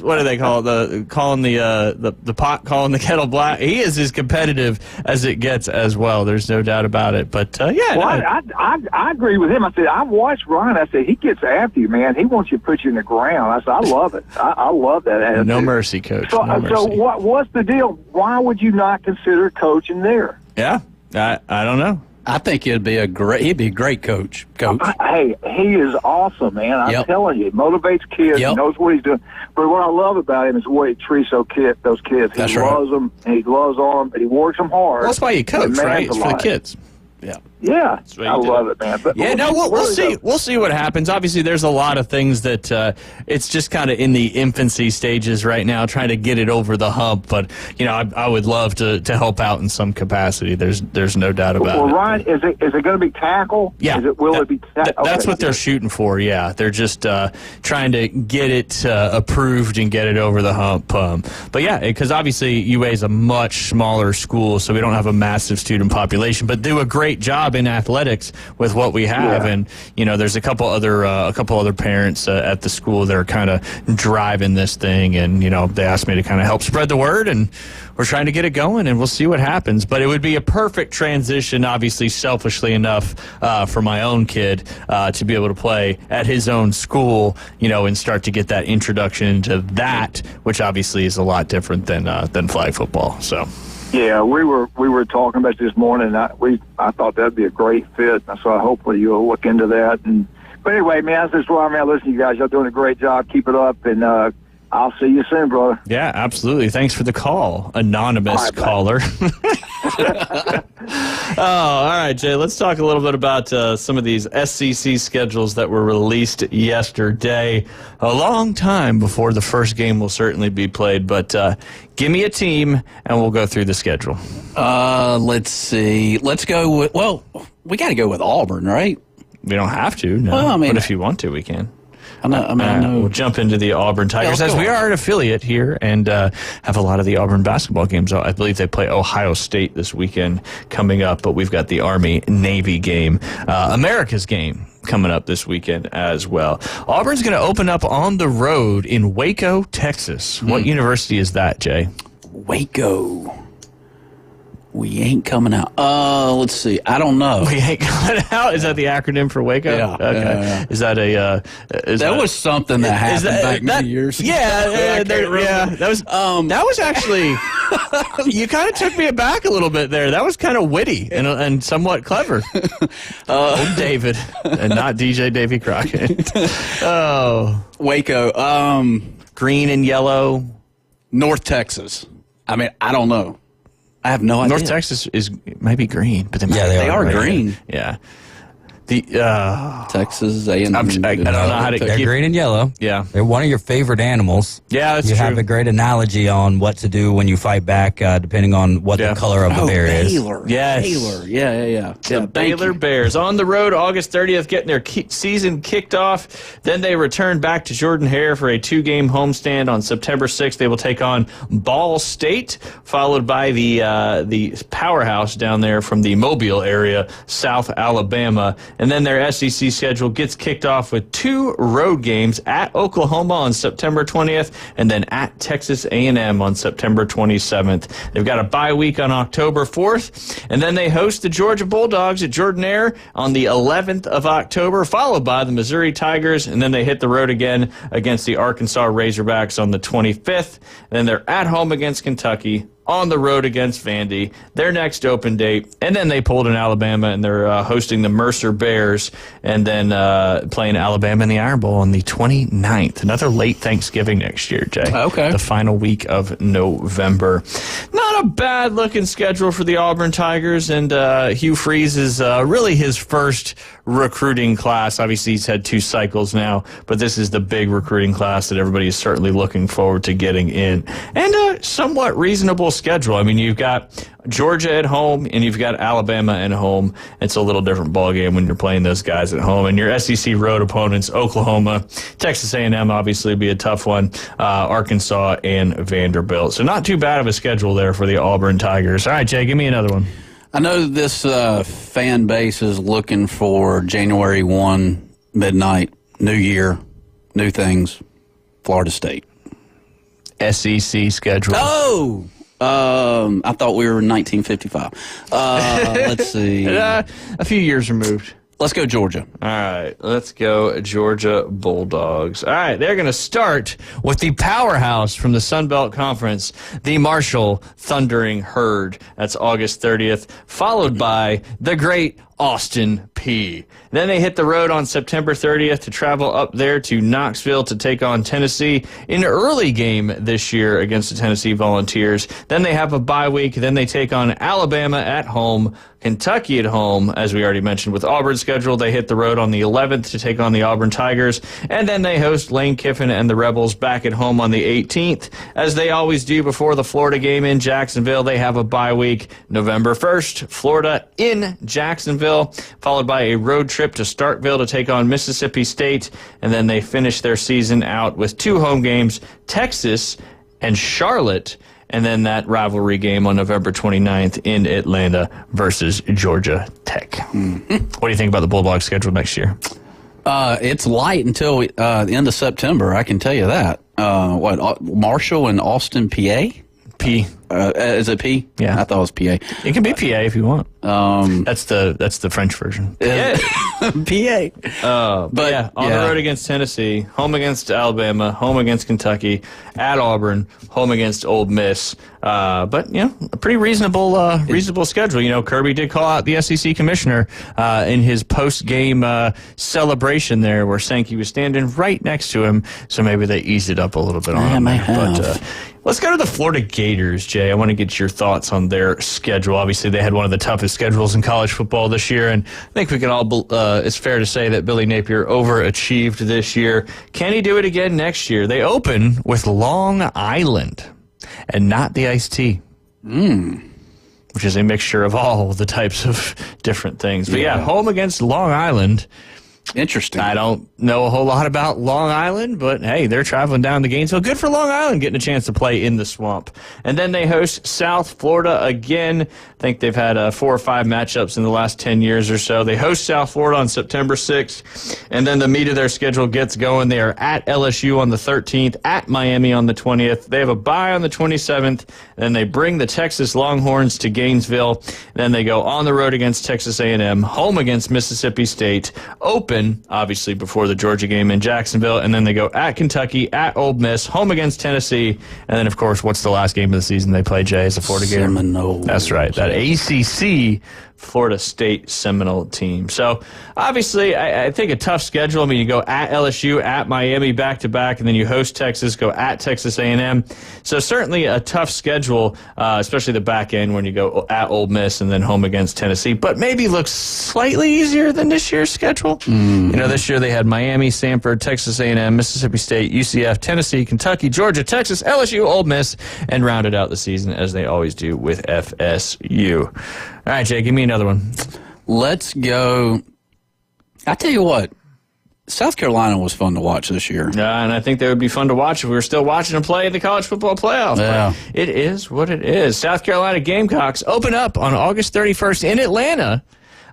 [SPEAKER 8] what do they call it? Calling the pot calling the kettle black. He is as competitive as it gets as well. There's no doubt about it. But
[SPEAKER 6] I agree with him. I said I watched Ryan. I said he gets after you, man. He wants you to put you in the ground. I said I love it. I love that attitude.
[SPEAKER 8] No mercy, coach.
[SPEAKER 6] So,
[SPEAKER 8] no mercy.
[SPEAKER 6] So what's the deal? Why would you not consider coaching there?
[SPEAKER 8] Yeah, I don't know.
[SPEAKER 7] I think he'd be a great coach.
[SPEAKER 6] Hey, he is awesome, man. I'm telling you, he motivates kids. He knows what he's doing. But what I love about him is the way he treats those kids. He loves them, and he loves on them, but he works them hard.
[SPEAKER 8] Well, that's why you coach, right? It's for the kids.
[SPEAKER 6] Yeah, I love it, man. But
[SPEAKER 8] we'll see. We'll see what happens. Obviously, there's a lot of things that it's just kind of in the infancy stages right now, trying to get it over the hump. But I would love to help out in some capacity. There's no doubt about it.
[SPEAKER 6] Well, Ryan, is it going to be tackle?
[SPEAKER 8] Yeah.
[SPEAKER 6] Will it be tackle?
[SPEAKER 8] That's what they're shooting for. Yeah, they're just trying to get it approved and get it over the hump. But yeah, because obviously UA is a much smaller school, so we don't have a massive student population, but do a great job in athletics with what we have. And there's a couple other parents at the school that are kind of driving this thing, and they asked me to kind of help spread the word, and we're trying to get it going, and we'll see what happens. But it would be a perfect transition, obviously, selfishly enough, for my own kid to be able to play at his own school, and start to get that introduction into that, which obviously is a lot different than flag football. So.
[SPEAKER 6] Yeah, we were talking about this morning. I thought that'd be a great fit. So hopefully you'll look into that. But anyway, man, that's just why I'm out listening to you guys. Y'all doing a great job. Keep it up, and I'll see you soon, brother.
[SPEAKER 8] Yeah, absolutely. Thanks for the call, anonymous caller. All right, Jay, let's talk a little bit about some of these SEC schedules that were released yesterday. A long time before the first game will certainly be played, but give me a team, and we'll go through the schedule.
[SPEAKER 7] Let's see. Let's go with, we got to go with Auburn, right?
[SPEAKER 8] We don't have to, no.
[SPEAKER 7] Well,
[SPEAKER 8] but if you want to, we can.
[SPEAKER 7] I know.
[SPEAKER 8] We'll jump into the Auburn Tigers, as we are an affiliate here and have a lot of the Auburn basketball games. I believe they play Ohio State this weekend coming up, but we've got the Army-Navy game, America's game, coming up this weekend as well. Auburn's going to open up on the road in Waco, Texas. What university is that, Jay?
[SPEAKER 7] Waco. We ain't coming out. Let's see. I don't know.
[SPEAKER 8] We ain't coming out? Is that the acronym for Waco?
[SPEAKER 7] Yeah.
[SPEAKER 8] Okay.
[SPEAKER 7] Yeah.
[SPEAKER 8] Is that a...
[SPEAKER 7] that was something that happened back many years ago.
[SPEAKER 8] Yeah. That was actually... you kind of took me aback a little bit there. That was kind of witty and somewhat clever. Old David, and not DJ Davy Crockett.
[SPEAKER 7] Waco.
[SPEAKER 8] Green and yellow.
[SPEAKER 7] North Texas. I don't know. I have no idea.
[SPEAKER 8] North Texas is maybe green, but
[SPEAKER 7] they are green.
[SPEAKER 8] Yeah.
[SPEAKER 7] Texas A&M.
[SPEAKER 8] I don't know how to
[SPEAKER 9] They're green and yellow.
[SPEAKER 8] Yeah.
[SPEAKER 9] They're one of your favorite animals.
[SPEAKER 8] Yeah, that's
[SPEAKER 9] true. You have a great analogy on what to do when you fight back, depending on what the color of the bear
[SPEAKER 7] Baylor.
[SPEAKER 9] is.
[SPEAKER 8] Yes.
[SPEAKER 7] Baylor. Yeah.
[SPEAKER 8] The Baylor Bears on the road August 30th, getting their season kicked off. Then they return back to Jordan-Hare for a 2-game homestand on September 6th. They will take on Ball State, followed by the powerhouse down there from the Mobile area, South Alabama. And then their SEC schedule gets kicked off with 2 road games at Oklahoma on September 20th and then at Texas A&M on September 27th. They've got a bye week on October 4th, and then they host the Georgia Bulldogs at Jordan-Hare on the 11th of October, followed by the Missouri Tigers, and then they hit the road again against the Arkansas Razorbacks on the 25th. And then they're at home against Kentucky, on the road against Vandy, their next open date, and then they pulled in Alabama, and they're hosting the Mercer Bears, and then playing Alabama in the Iron Bowl on the 29th. Another late Thanksgiving next year, Jay.
[SPEAKER 7] Okay.
[SPEAKER 8] The final week of November. Not not a bad-looking schedule for the Auburn Tigers, and Hugh Freeze is really his first recruiting class. Obviously, he's had 2 cycles now, but this is the big recruiting class that everybody is certainly looking forward to getting in. And a somewhat reasonable schedule. I mean, you've got Georgia at home, and you've got Alabama at home. It's a little different ballgame when you're playing those guys at home. And your SEC road opponents, Oklahoma, Texas A&M obviously be a tough one, Arkansas, and Vanderbilt. So not too bad of a schedule there for the Auburn Tigers. All right, Jay, give me another one.
[SPEAKER 7] I know this fan base is looking for January 1, midnight, new year, new things, Florida State.
[SPEAKER 8] SEC schedule.
[SPEAKER 7] Oh! I thought we were in 1955. Let's see.
[SPEAKER 8] A few years removed.
[SPEAKER 7] Let's go Georgia.
[SPEAKER 8] All right, let's go Georgia Bulldogs. All right, they're going to start with the powerhouse from the Sun Belt Conference, the Marshall Thundering Herd. That's August 30th, followed by the great Austin Peay. Then they hit the road on September 30th to travel up there to Knoxville to take on Tennessee in an early game this year against the Tennessee Volunteers. Then they have a bye week. Then they take on Alabama at home, Kentucky at home, as we already mentioned with Auburn's schedule. They hit the road on the 11th to take on the Auburn Tigers. And then they host Lane Kiffin and the Rebels back at home on the 18th. As they always do before the Florida game in Jacksonville, they have a bye week November 1st, Florida in Jacksonville, followed by a road trip to Starkville to take on Mississippi State. And then they finish their season out with 2 home games, Texas and Charlotte. And then that rivalry game on November 29th in Atlanta versus Georgia Tech. Mm-hmm. What do you think about the Bulldogs schedule next year?
[SPEAKER 7] It's light until the end of September, I can tell you that. Marshall and Austin, PA?
[SPEAKER 8] P.
[SPEAKER 7] Is it P?
[SPEAKER 8] Yeah.
[SPEAKER 7] I thought it was PA.
[SPEAKER 8] It can be PA if you want. That's the French version.
[SPEAKER 7] PA.
[SPEAKER 8] But yeah, on the road against Tennessee, home against Alabama, home against Kentucky, at Auburn, home against Ole Miss. But a pretty reasonable schedule. Kirby did call out the SEC commissioner in his post-game celebration there, where Sankey was standing right next to him. So maybe they eased it up a little bit on him. But let's go to the Florida Gators, Jay. I want to get your thoughts on their schedule. Obviously, they had one of the toughest schedules in college football this year, and I think we can all, it's fair to say that Billy Napier overachieved this year. Can he do it again next year? They open with Long Island and not the iced tea, which is a mixture of all the types of different things. But home against Long Island.
[SPEAKER 7] Interesting.
[SPEAKER 8] I don't know a whole lot about Long Island, but hey, they're traveling down to Gainesville. Good for Long Island getting a chance to play in the swamp. And then they host South Florida again. I think they've had 4 or 5 matchups in the last 10 years or so. They host South Florida on September 6th, and then the meat of their schedule gets going. They are at LSU on the 13th, at Miami on the 20th. They have a bye on the 27th, and then they bring the Texas Longhorns to Gainesville. And then they go on the road against Texas A&M, home against Mississippi State, open, obviously, before the Georgia game in Jacksonville, and then they go at Kentucky, at Ole Miss, home against Tennessee, and then, of course, what's the last game of the season they play, Jay? Is the Florida game?
[SPEAKER 7] Seminoles.
[SPEAKER 8] That's right, that ACC Florida State Seminole team. So, obviously, I think a tough schedule. I mean, you go at LSU, at Miami back-to-back, and then you host Texas, go at Texas A&M. So, certainly a tough schedule, especially the back end when you go at Ole Miss and then home against Tennessee, but maybe looks slightly easier than this year's schedule. This year they had Miami, Samford, Texas A&M, Mississippi State, UCF, Tennessee, Kentucky, Georgia, Texas, LSU, Ole Miss, and rounded out the season as they always do with FSU. All right, Jay, give me another one.
[SPEAKER 7] Let's go. I tell you what, South Carolina was fun to watch this year.
[SPEAKER 8] Yeah, and I think they would be fun to watch if we were still watching them play in the college football playoffs.
[SPEAKER 7] Yeah.
[SPEAKER 8] But it is what it is. South Carolina Gamecocks open up on August 31st in Atlanta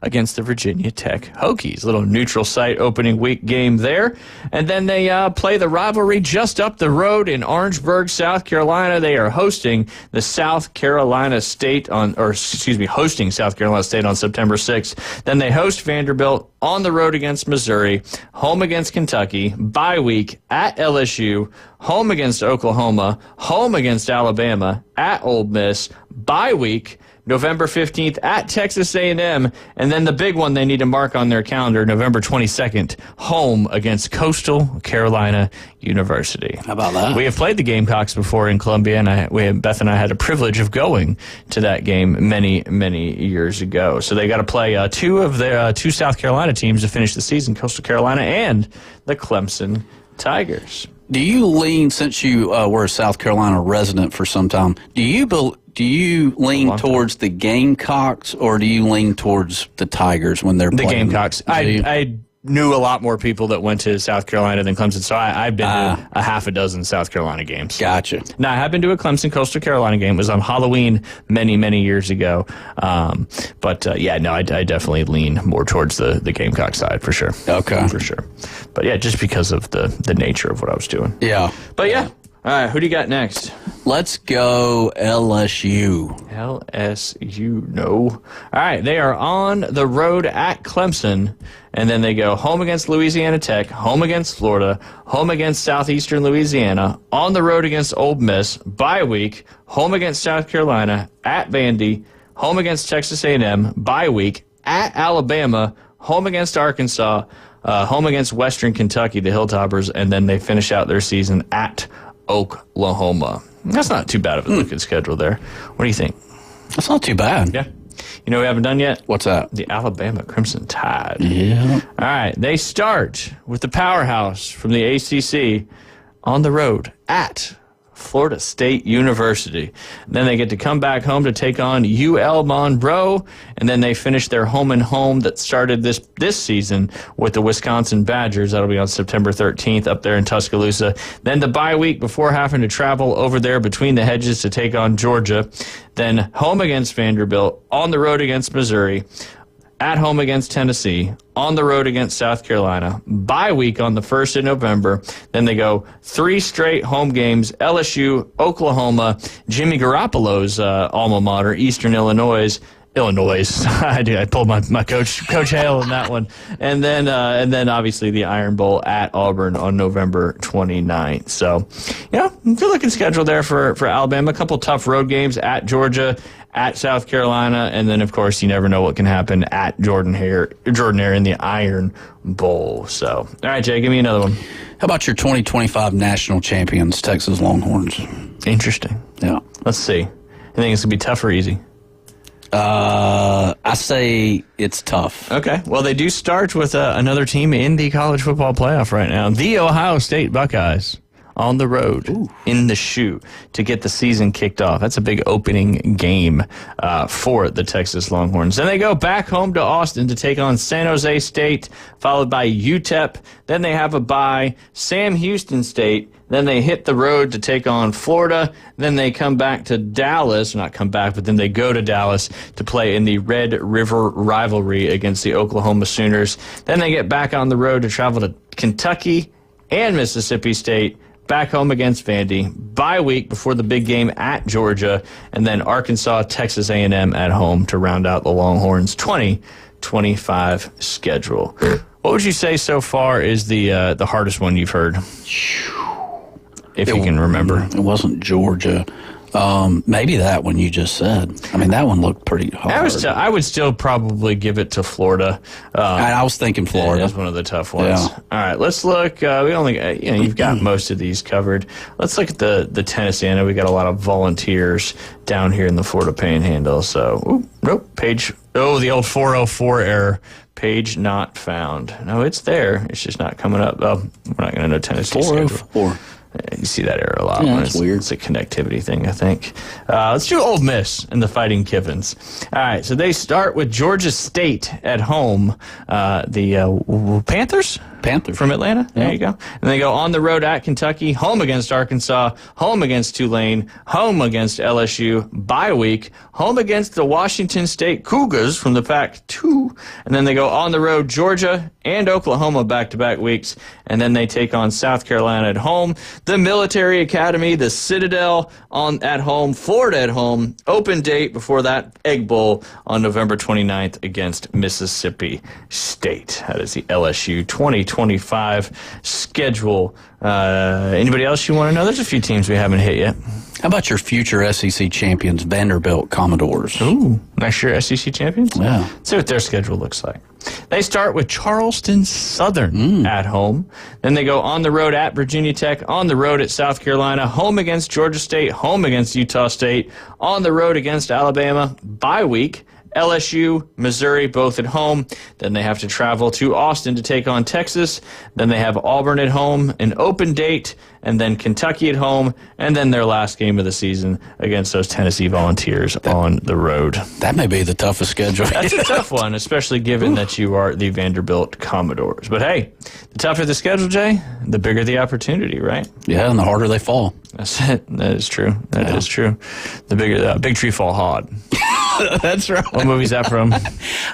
[SPEAKER 8] against the Virginia Tech Hokies. Little neutral site opening week game there. And then they play the rivalry just up the road in Orangeburg, South Carolina. They are hosting the South Carolina State hosting South Carolina State on September 6th. Then they host Vanderbilt on the road against Missouri, home against Kentucky, bye week at LSU, home against Oklahoma, home against Alabama, at Ole Miss, bye week November 15th at Texas A&M. And then the big one they need to mark on their calendar, November 22nd, home against Coastal Carolina University.
[SPEAKER 7] How about that?
[SPEAKER 8] We have played the Gamecocks before in Columbia, and Beth and I had the privilege of going to that game many, many years ago. So they got to play two South Carolina teams to finish the season, Coastal Carolina and the Clemson Tigers.
[SPEAKER 7] Do you lean, since you were a South Carolina resident for some time, do you lean towards the Gamecocks or do you lean towards the Tigers when they're playing?
[SPEAKER 8] The Gamecocks. I knew a lot more people that went to South Carolina than Clemson, so I've been to a half a dozen South Carolina games.
[SPEAKER 7] Gotcha.
[SPEAKER 8] Now, I have been to a Clemson-Coastal Carolina game. It was on Halloween many, many years ago. I definitely lean more towards the Gamecock side for sure.
[SPEAKER 7] Okay.
[SPEAKER 8] For sure. But, yeah, just because of the nature of what I was doing.
[SPEAKER 7] Yeah.
[SPEAKER 8] But, yeah. All right, who do you got next?
[SPEAKER 7] Let's go LSU.
[SPEAKER 8] LSU, no. All right, they are on the road at Clemson, and then they go home against Louisiana Tech, home against Florida, home against Southeastern Louisiana, on the road against Ole Miss, bye week, home against South Carolina, at Vandy, home against Texas A&M, bye week, at Alabama, home against Arkansas, home against Western Kentucky, the Hilltoppers, and then they finish out their season at Oklahoma. That's not too bad of a looking schedule there. What do you think?
[SPEAKER 7] That's not too bad.
[SPEAKER 8] Yeah. You know what we haven't done yet?
[SPEAKER 7] What's that?
[SPEAKER 8] The Alabama Crimson Tide.
[SPEAKER 7] Yeah.
[SPEAKER 8] All right. They start with the powerhouse from the ACC on the road at Florida State University. Then they get to come back home to take on UL Monroe, and then they finish their home and home that started this season with the Wisconsin Badgers. That'll be on September 13th up there in Tuscaloosa. Then the bye week before having to travel over there between the hedges to take on Georgia. Then home against Vanderbilt, on the road against Missouri, at home against Tennessee, on the road against South Carolina, bye week on the 1st of November. Then they go 3 straight home games, LSU, Oklahoma, Jimmy Garoppolo's alma mater, Eastern Illinois. I pulled my Coach Hale in that one. And then obviously the Iron Bowl at Auburn on November 29th. So, good looking schedule there for Alabama. A couple tough road games at Georgia, at South Carolina, and then, of course, you never know what can happen at Jordan-Hare in the Iron Bowl. So, all right, Jay, give me another one.
[SPEAKER 7] How about your 2025 national champions, Texas Longhorns?
[SPEAKER 8] Interesting.
[SPEAKER 7] Yeah.
[SPEAKER 8] Let's see. You think it's going to be tough or easy?
[SPEAKER 7] I say it's tough.
[SPEAKER 8] Okay. Well, they do start with another team in the college football playoff right now, the Ohio State Buckeyes. On the road, in the shoe, to get the season kicked off. That's a big opening game for the Texas Longhorns. Then they go back home to Austin to take on San Jose State, followed by UTEP. Then they have a bye, Sam Houston State. Then they hit the road to take on Florida. Then they come back to Dallas, not come back, but then they go to Dallas to play in the Red River rivalry against the Oklahoma Sooners. Then they get back on the road to travel to Kentucky and Mississippi State. Back home against Vandy, bye week before the big game at Georgia, and then Arkansas, Texas A&M at home to round out the Longhorns' 2025 schedule. What would you say so far is the hardest one you've heard? If you can remember.
[SPEAKER 7] It wasn't Georgia. Maybe that one you just said. I mean, that one looked pretty hard.
[SPEAKER 8] I would still probably give it to Florida.
[SPEAKER 7] I was thinking Florida.
[SPEAKER 8] That's one of the tough ones.
[SPEAKER 7] Yeah.
[SPEAKER 8] All right, let's look. We only, you've got most of these covered. Let's look at the Tennessee. I know we got a lot of volunteers down here in the Florida Panhandle. So, page. Oh, the old 404 error. Page not found. No, it's there. It's just not coming up. Oh, we're not going to know Tennessee.
[SPEAKER 7] 404.
[SPEAKER 8] You see that error a lot.
[SPEAKER 7] Yeah, that's weird.
[SPEAKER 8] It's a connectivity thing, I think. Let's do Ole Miss and the Fighting Kivens. All right, so they start with Georgia State at home. The Panthers from Atlanta. There you go. And they go on the road at Kentucky, home against Arkansas, home against Tulane, home against LSU, bye week, home against the Washington State Cougars from the Pac-2, and then they go on the road Georgia and Oklahoma back-to-back weeks, and then they take on South Carolina at home, the Military Academy, the Citadel at home, Florida at home, open date before that Egg Bowl on November 29th against Mississippi State. That is the LSU 2020 2025 schedule. Anybody else you want to know? There's a few teams we haven't hit yet.
[SPEAKER 7] How about your future SEC champions, Vanderbilt Commodores?
[SPEAKER 8] Ooh, next year SEC champions?
[SPEAKER 7] Yeah.
[SPEAKER 8] Let's see what their schedule looks like. They start with Charleston Southern at home. Then they go on the road at Virginia Tech, on the road at South Carolina, home against Georgia State, home against Utah State, on the road against Alabama, bye week. LSU, Missouri, both at home. Then they have to travel to Austin to take on Texas. Then they have Auburn at home, an open date, and then Kentucky at home, and then their last game of the season against those Tennessee Volunteers on the road.
[SPEAKER 7] That may be the toughest schedule.
[SPEAKER 8] That's a tough one, especially given that you are the Vanderbilt Commodores. But hey, the tougher the schedule, Jay, the bigger the opportunity, right?
[SPEAKER 7] Yeah, and the harder they fall.
[SPEAKER 8] That's it. That is true. That is true. The bigger, big tree fall hard.
[SPEAKER 7] That's right.
[SPEAKER 8] What movie is that from?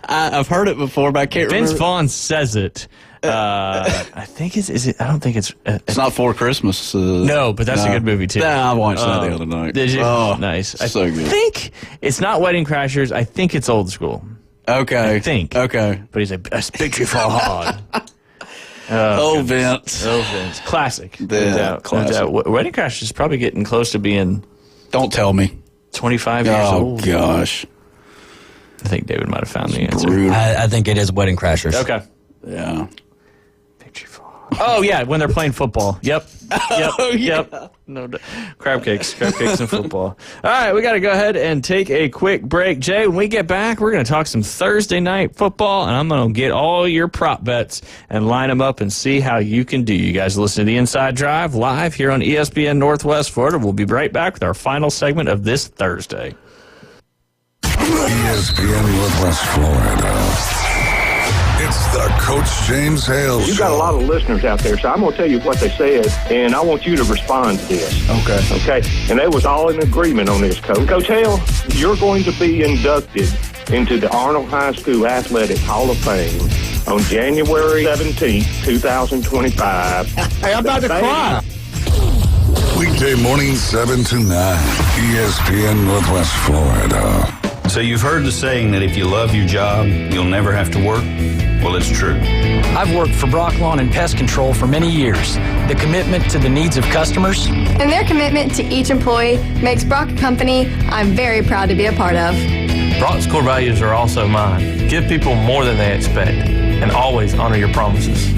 [SPEAKER 7] I've heard it before, but I can't remember.
[SPEAKER 8] Vince Vaughn says it. I think is it? I don't think it's.
[SPEAKER 7] It's not For Christmas.
[SPEAKER 8] No, but that's a good movie too.
[SPEAKER 7] I watched that the other night.
[SPEAKER 8] Did you?
[SPEAKER 7] Oh,
[SPEAKER 8] nice.
[SPEAKER 7] So good.
[SPEAKER 8] I think it's not Wedding Crashers. I think it's Old School.
[SPEAKER 7] Okay.
[SPEAKER 8] I think.
[SPEAKER 7] Okay.
[SPEAKER 8] But he's a big tree fall hard.
[SPEAKER 7] Vince.
[SPEAKER 8] Vince. Classic.
[SPEAKER 7] Yeah,
[SPEAKER 8] no doubt.
[SPEAKER 7] classic.
[SPEAKER 8] No doubt. Wedding Crashers is probably getting close to being.
[SPEAKER 7] Don't tell me.
[SPEAKER 8] 25 years old.
[SPEAKER 7] Oh gosh.
[SPEAKER 8] I think David might have found the answer.
[SPEAKER 9] I think it is Wedding Crashers.
[SPEAKER 8] Okay.
[SPEAKER 7] Yeah.
[SPEAKER 8] Oh yeah, when they're playing football. Yep. Yep. No crab cakes and football. All right, we got to go ahead and take a quick break. Jay, when we get back, we're going to talk some Thursday night football, and I'm going to get all your prop bets and line them up and see how you can do. You guys listen to the Inside Drive live here on ESPN Northwest Florida. We'll be right back with our final segment of this Thursday.
[SPEAKER 5] ESPN Northwest Florida. It's the Coach James Hales
[SPEAKER 20] You got a lot of listeners out there, so I'm going to tell you what they said, and I want you to respond to this. Okay? And they was all in agreement on this, Coach. Coach Hale, you're going to be inducted into the Arnold High School Athletic Hall of Fame on January 17th, 2025. Hey, I'm about to cry.
[SPEAKER 5] Weekday morning 7 to 9. ESPN Northwest Florida.
[SPEAKER 10] So you've heard the saying that if you love your job, you'll never have to work? Well, it's true.
[SPEAKER 12] I've worked for Brock Lawn and Pest Control for many years. The commitment to the needs of customers
[SPEAKER 13] and their commitment to each employee makes Brock a company I'm very proud to be a part of.
[SPEAKER 16] Brock's core values are also mine. Give people more than they expect and always honor your promises.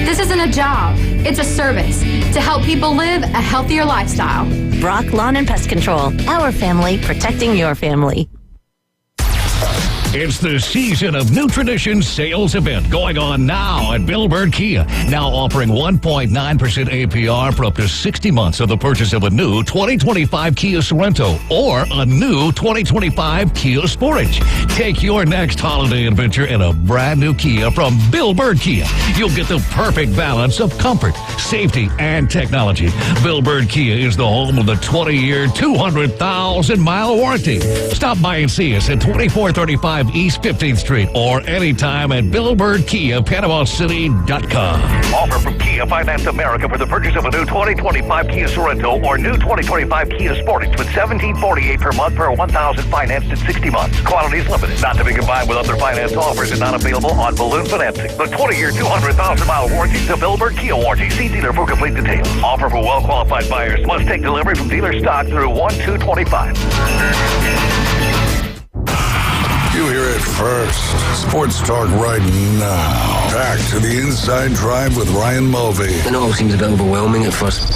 [SPEAKER 13] This isn't a job. It's a service to help people live a healthier lifestyle.
[SPEAKER 15] Brock Lawn and Pest Control. Our family protecting your family.
[SPEAKER 25] It's the Season of New Traditions sales event going on now at Bill Bird Kia. Now offering 1.9% APR for up to 60 months of the purchase of a new 2025 Kia Sorento or a new 2025 Kia Sportage. Take your next holiday adventure in a brand new Kia from Bill Bird Kia. You'll get the perfect balance of comfort, safety, and technology. Bill Bird Kia is the home of the 20-year, 200,000-mile warranty. Stop by and see us at 2435 East 15th Street or anytime at BillBirdKia.PanamaCity.com.
[SPEAKER 26] Offer from Kia Finance America for the purchase of a new 2025 Kia Sorento or new 2025 Kia Sportage with $1,748 per month per 1,000 financed in 60 months. Quantity is limited, not to be combined with other finance offers and not available on balloon financing. The 20-year, 200,000-mile warranty is a Bill Bird Kia warranty. See dealer for complete details. Offer for well-qualified buyers. Must take delivery from dealer stock through 1/2/25.
[SPEAKER 5] You hear it first. Sports talk right now. Back to the Inside Drive with Ryan Mulvey.
[SPEAKER 24] It all seems a bit overwhelming at first.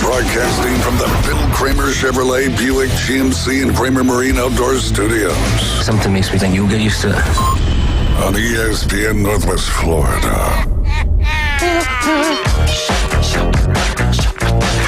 [SPEAKER 5] Broadcasting from the Bill Kramer Chevrolet Buick GMC and Kramer Marine Outdoor Studios.
[SPEAKER 24] Something makes me think you'll get used to it.
[SPEAKER 5] On ESPN Northwest Florida.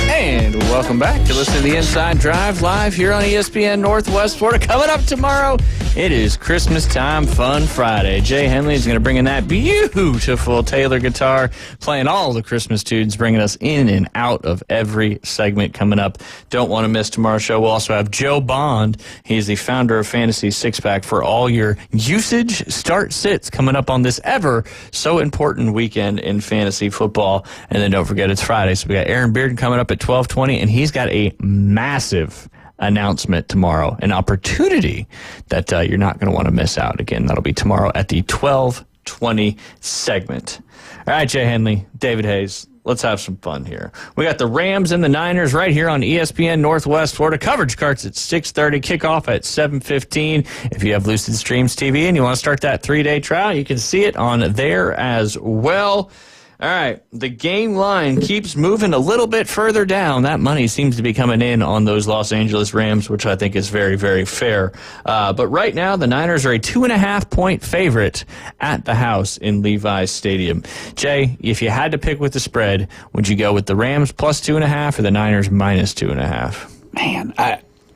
[SPEAKER 8] And welcome back to listen to the Inside Drive live here on ESPN Northwest Florida. Coming up tomorrow, it is Christmas Time Fun Friday. Jay Henley is going to bring in that beautiful Taylor guitar, playing all the Christmas tunes, bringing us in and out of every segment coming up. Don't want to miss tomorrow's show. We'll also have Joe Bond. He's the founder of Fantasy Six Pack for all your usage start sits coming up on this ever so important weekend in fantasy football. And then don't forget, it's Friday, so we got Aaron Bearden coming up at 12:20, and he's got a massive announcement tomorrow, an opportunity that you're not going to want to miss out. Again, that'll be tomorrow at the 12 120 segment. All right, Jay Henley, David Hayes, let's have some fun here. We got the Rams and the Niners right here on ESPN Northwest Florida. Coverage starts at 6:30, kickoff at 7:15. If you have Lucid Streams TV and you want to start that 3-day trial, you can see it on there as well. All right, the game line keeps moving a little bit further down. That money seems to be coming in on those Los Angeles Rams, which I think is very, very fair. But right now, the Niners are a 2.5-point favorite at the house in Levi's Stadium. Jay, if you had to pick with the spread, would you go with the Rams plus 2.5 or the Niners minus 2.5?
[SPEAKER 7] Man,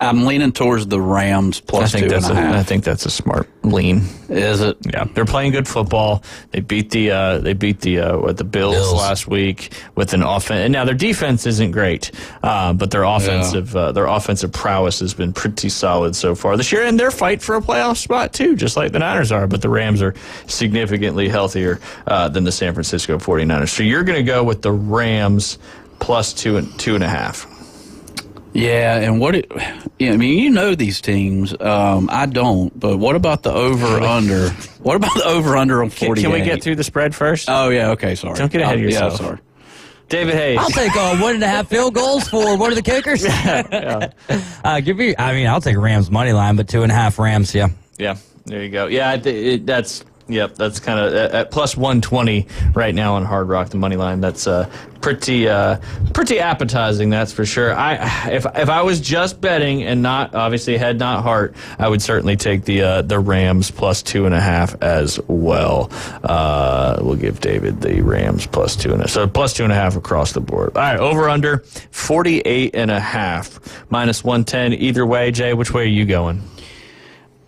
[SPEAKER 7] I'm leaning towards the Rams plus 2.5.
[SPEAKER 8] I think that's a smart lean.
[SPEAKER 7] Is it?
[SPEAKER 8] Yeah, they're playing good football. They beat the Bills last week with an offense. And now their defense isn't great, but their offensive prowess has been pretty solid so far this year. And they're fighting for a playoff spot too, just like the Niners are. But the Rams are significantly healthier than the San Francisco 49ers. So you're going to go with the Rams plus 2.5.
[SPEAKER 7] Yeah, and you know these teams. I don't, but what about the over-under? What about the over-under on 48?
[SPEAKER 8] Can we get through the spread first?
[SPEAKER 7] Oh, yeah, okay, sorry.
[SPEAKER 8] Don't get ahead of yourself.
[SPEAKER 7] Yeah, sorry.
[SPEAKER 8] David Hayes.
[SPEAKER 9] I'll take 1.5 field goals for one of the kickers. I'll take Rams money line, but 2.5 Rams, yeah.
[SPEAKER 8] Yeah, there you go. Yeah, that's kind of at plus 120 right now on Hard Rock, the money line. That's pretty appetizing, that's for sure. If I was just betting and not obviously head not heart, I would certainly take the Rams plus 2.5 as well. We'll give David the Rams plus 2.5. So plus 2.5 across the board. All right, over under 48.5 minus 110 either way. Jay, which way are you going?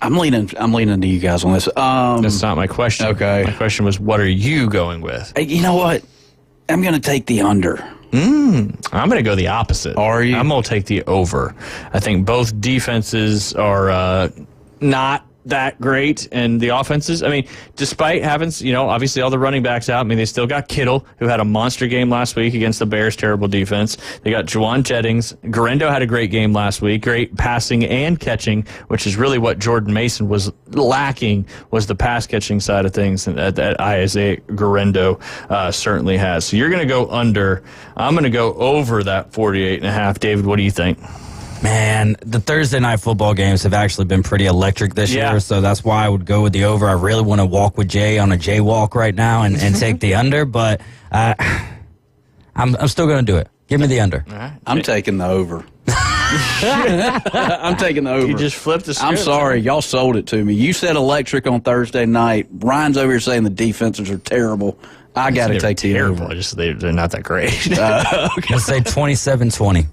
[SPEAKER 7] I'm leaning to you guys on this.
[SPEAKER 8] That's not my question.
[SPEAKER 7] Okay.
[SPEAKER 8] My question was, what are you going with?
[SPEAKER 7] You know what? I'm going to take the under.
[SPEAKER 8] I'm going to go the opposite.
[SPEAKER 7] Are you?
[SPEAKER 8] I'm going to take the over. I think both defenses are not that great, and the offenses, despite having, obviously all the running backs out, they still got Kittle, who had a monster game last week against the Bears' terrible defense. They got Juwan Jennings. Guerrero had a great game last week, great passing and catching, which is really what Jordan Mason was lacking, was the pass catching side of things, and that Isaiah Guerrero certainly has. So you're going to go under. I'm going to go over that 48.5. David, what do you think?
[SPEAKER 9] Man, the Thursday night football games have actually been pretty electric this year, so that's why I would go with the over. I really want to walk with Jay on a Jay walk right now and take the under, but I'm still going to do it. Give me the under.
[SPEAKER 7] Right. I'm taking the over. I'm taking the over.
[SPEAKER 8] You just flipped the script.
[SPEAKER 7] I'm sorry. Y'all sold it to me. You said electric on Thursday night. Ryan's over here saying the defenses are terrible. I got to take the over.
[SPEAKER 8] They're not that great.
[SPEAKER 9] Okay. Let's say 27-20.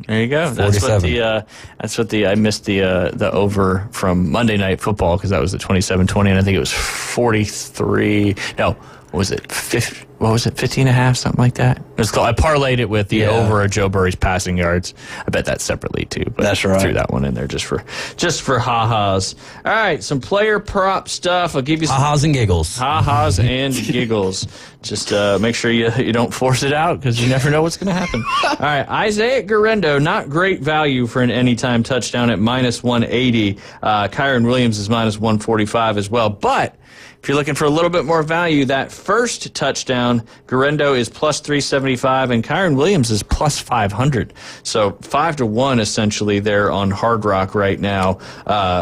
[SPEAKER 8] There you go. That's what I missed the over from Monday Night Football, because that was the 27-20, and I think it was 43. No, what was it? 15.5, something like that. It was called, I parlayed it with the over of Joe Burry's passing yards. I bet that separately too. But
[SPEAKER 7] that's right.
[SPEAKER 8] Threw that one in there just for ha-has. All right, some player prop stuff. I'll give you some
[SPEAKER 9] ha-has and giggles.
[SPEAKER 8] Ha-has and giggles. Just make sure you don't force it out, because you never know what's going to happen. All right, Isaiah Guerrero, not great value for an anytime touchdown at minus 180. Kyren Williams is minus 145 as well. But if you're looking for a little bit more value, that first touchdown, Guerrero is plus 375, and Kyren Williams is plus 500. So 5-1 essentially there on Hard Rock right now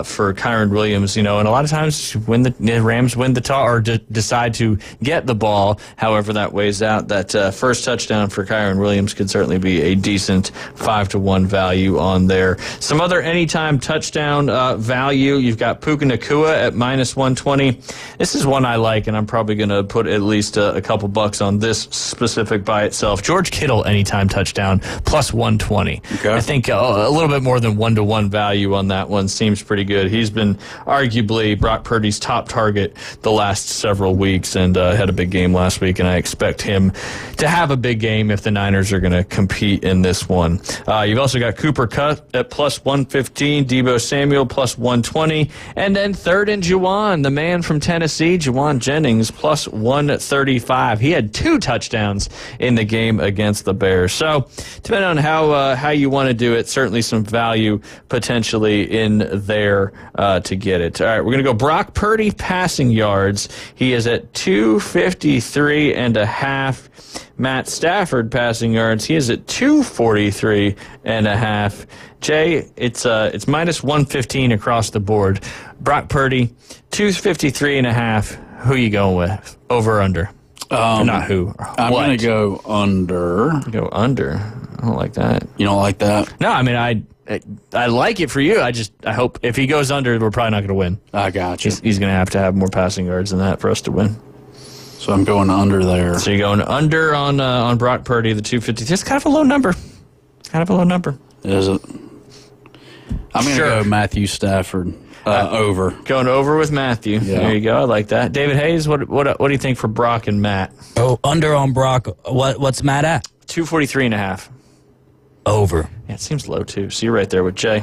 [SPEAKER 8] for Kyren Williams. And a lot of times when the Rams win the toss or decide to get the ball, however that weighs out, that first touchdown for Kyren Williams could certainly be a decent 5-1 value on there. Some other anytime touchdown value, you've got Puka Nacua at minus 120. This is one I like, and I'm probably going to put at least a couple bucks on this specific by itself. George Kittle, anytime touchdown, plus 120.
[SPEAKER 7] Okay.
[SPEAKER 8] I think a little bit more than 1-to-1 value on that one seems pretty good. He's been arguably Brock Purdy's top target the last several weeks, and had a big game last week, and I expect him to have a big game if the Niners are going to compete in this one. You've also got Cooper Kupp at plus 115, Deebo Samuel plus 120, and then third and Juwan, the man from Tennessee, Juwan Jennings, plus 135. He had 2 touchdowns in the game against the Bears. So, depending on how you want to do it, certainly some value potentially in there to get it. All right, we're going to go Brock Purdy passing yards. He is at 253.5. Matt Stafford passing yards. He is at 243.5. Jay, it's minus 115 across the board. Brock Purdy, 253.5. Who you going with? Over or under? Not who.
[SPEAKER 7] I'm going to go under.
[SPEAKER 8] Go under. I don't like that.
[SPEAKER 7] You don't like that?
[SPEAKER 8] No, I mean, I like it for you. I hope if he goes under, we're probably not going to win.
[SPEAKER 7] I got you.
[SPEAKER 8] He's going to have more passing yards than that for us to win.
[SPEAKER 7] So I'm going under there.
[SPEAKER 8] So you're going under on Brock Purdy, the 250. It's kind of a low number. Is
[SPEAKER 7] it? I'm going to go Matthew Stafford over.
[SPEAKER 8] Going over with Matthew.
[SPEAKER 7] Yeah.
[SPEAKER 8] There you go. I like that. David Hayes, what do you think for Brock and Matt?
[SPEAKER 9] Oh, under on Brock. What's Matt at?
[SPEAKER 8] 243.5.
[SPEAKER 9] Over.
[SPEAKER 8] Yeah, it seems low too. So you're right there with Jay.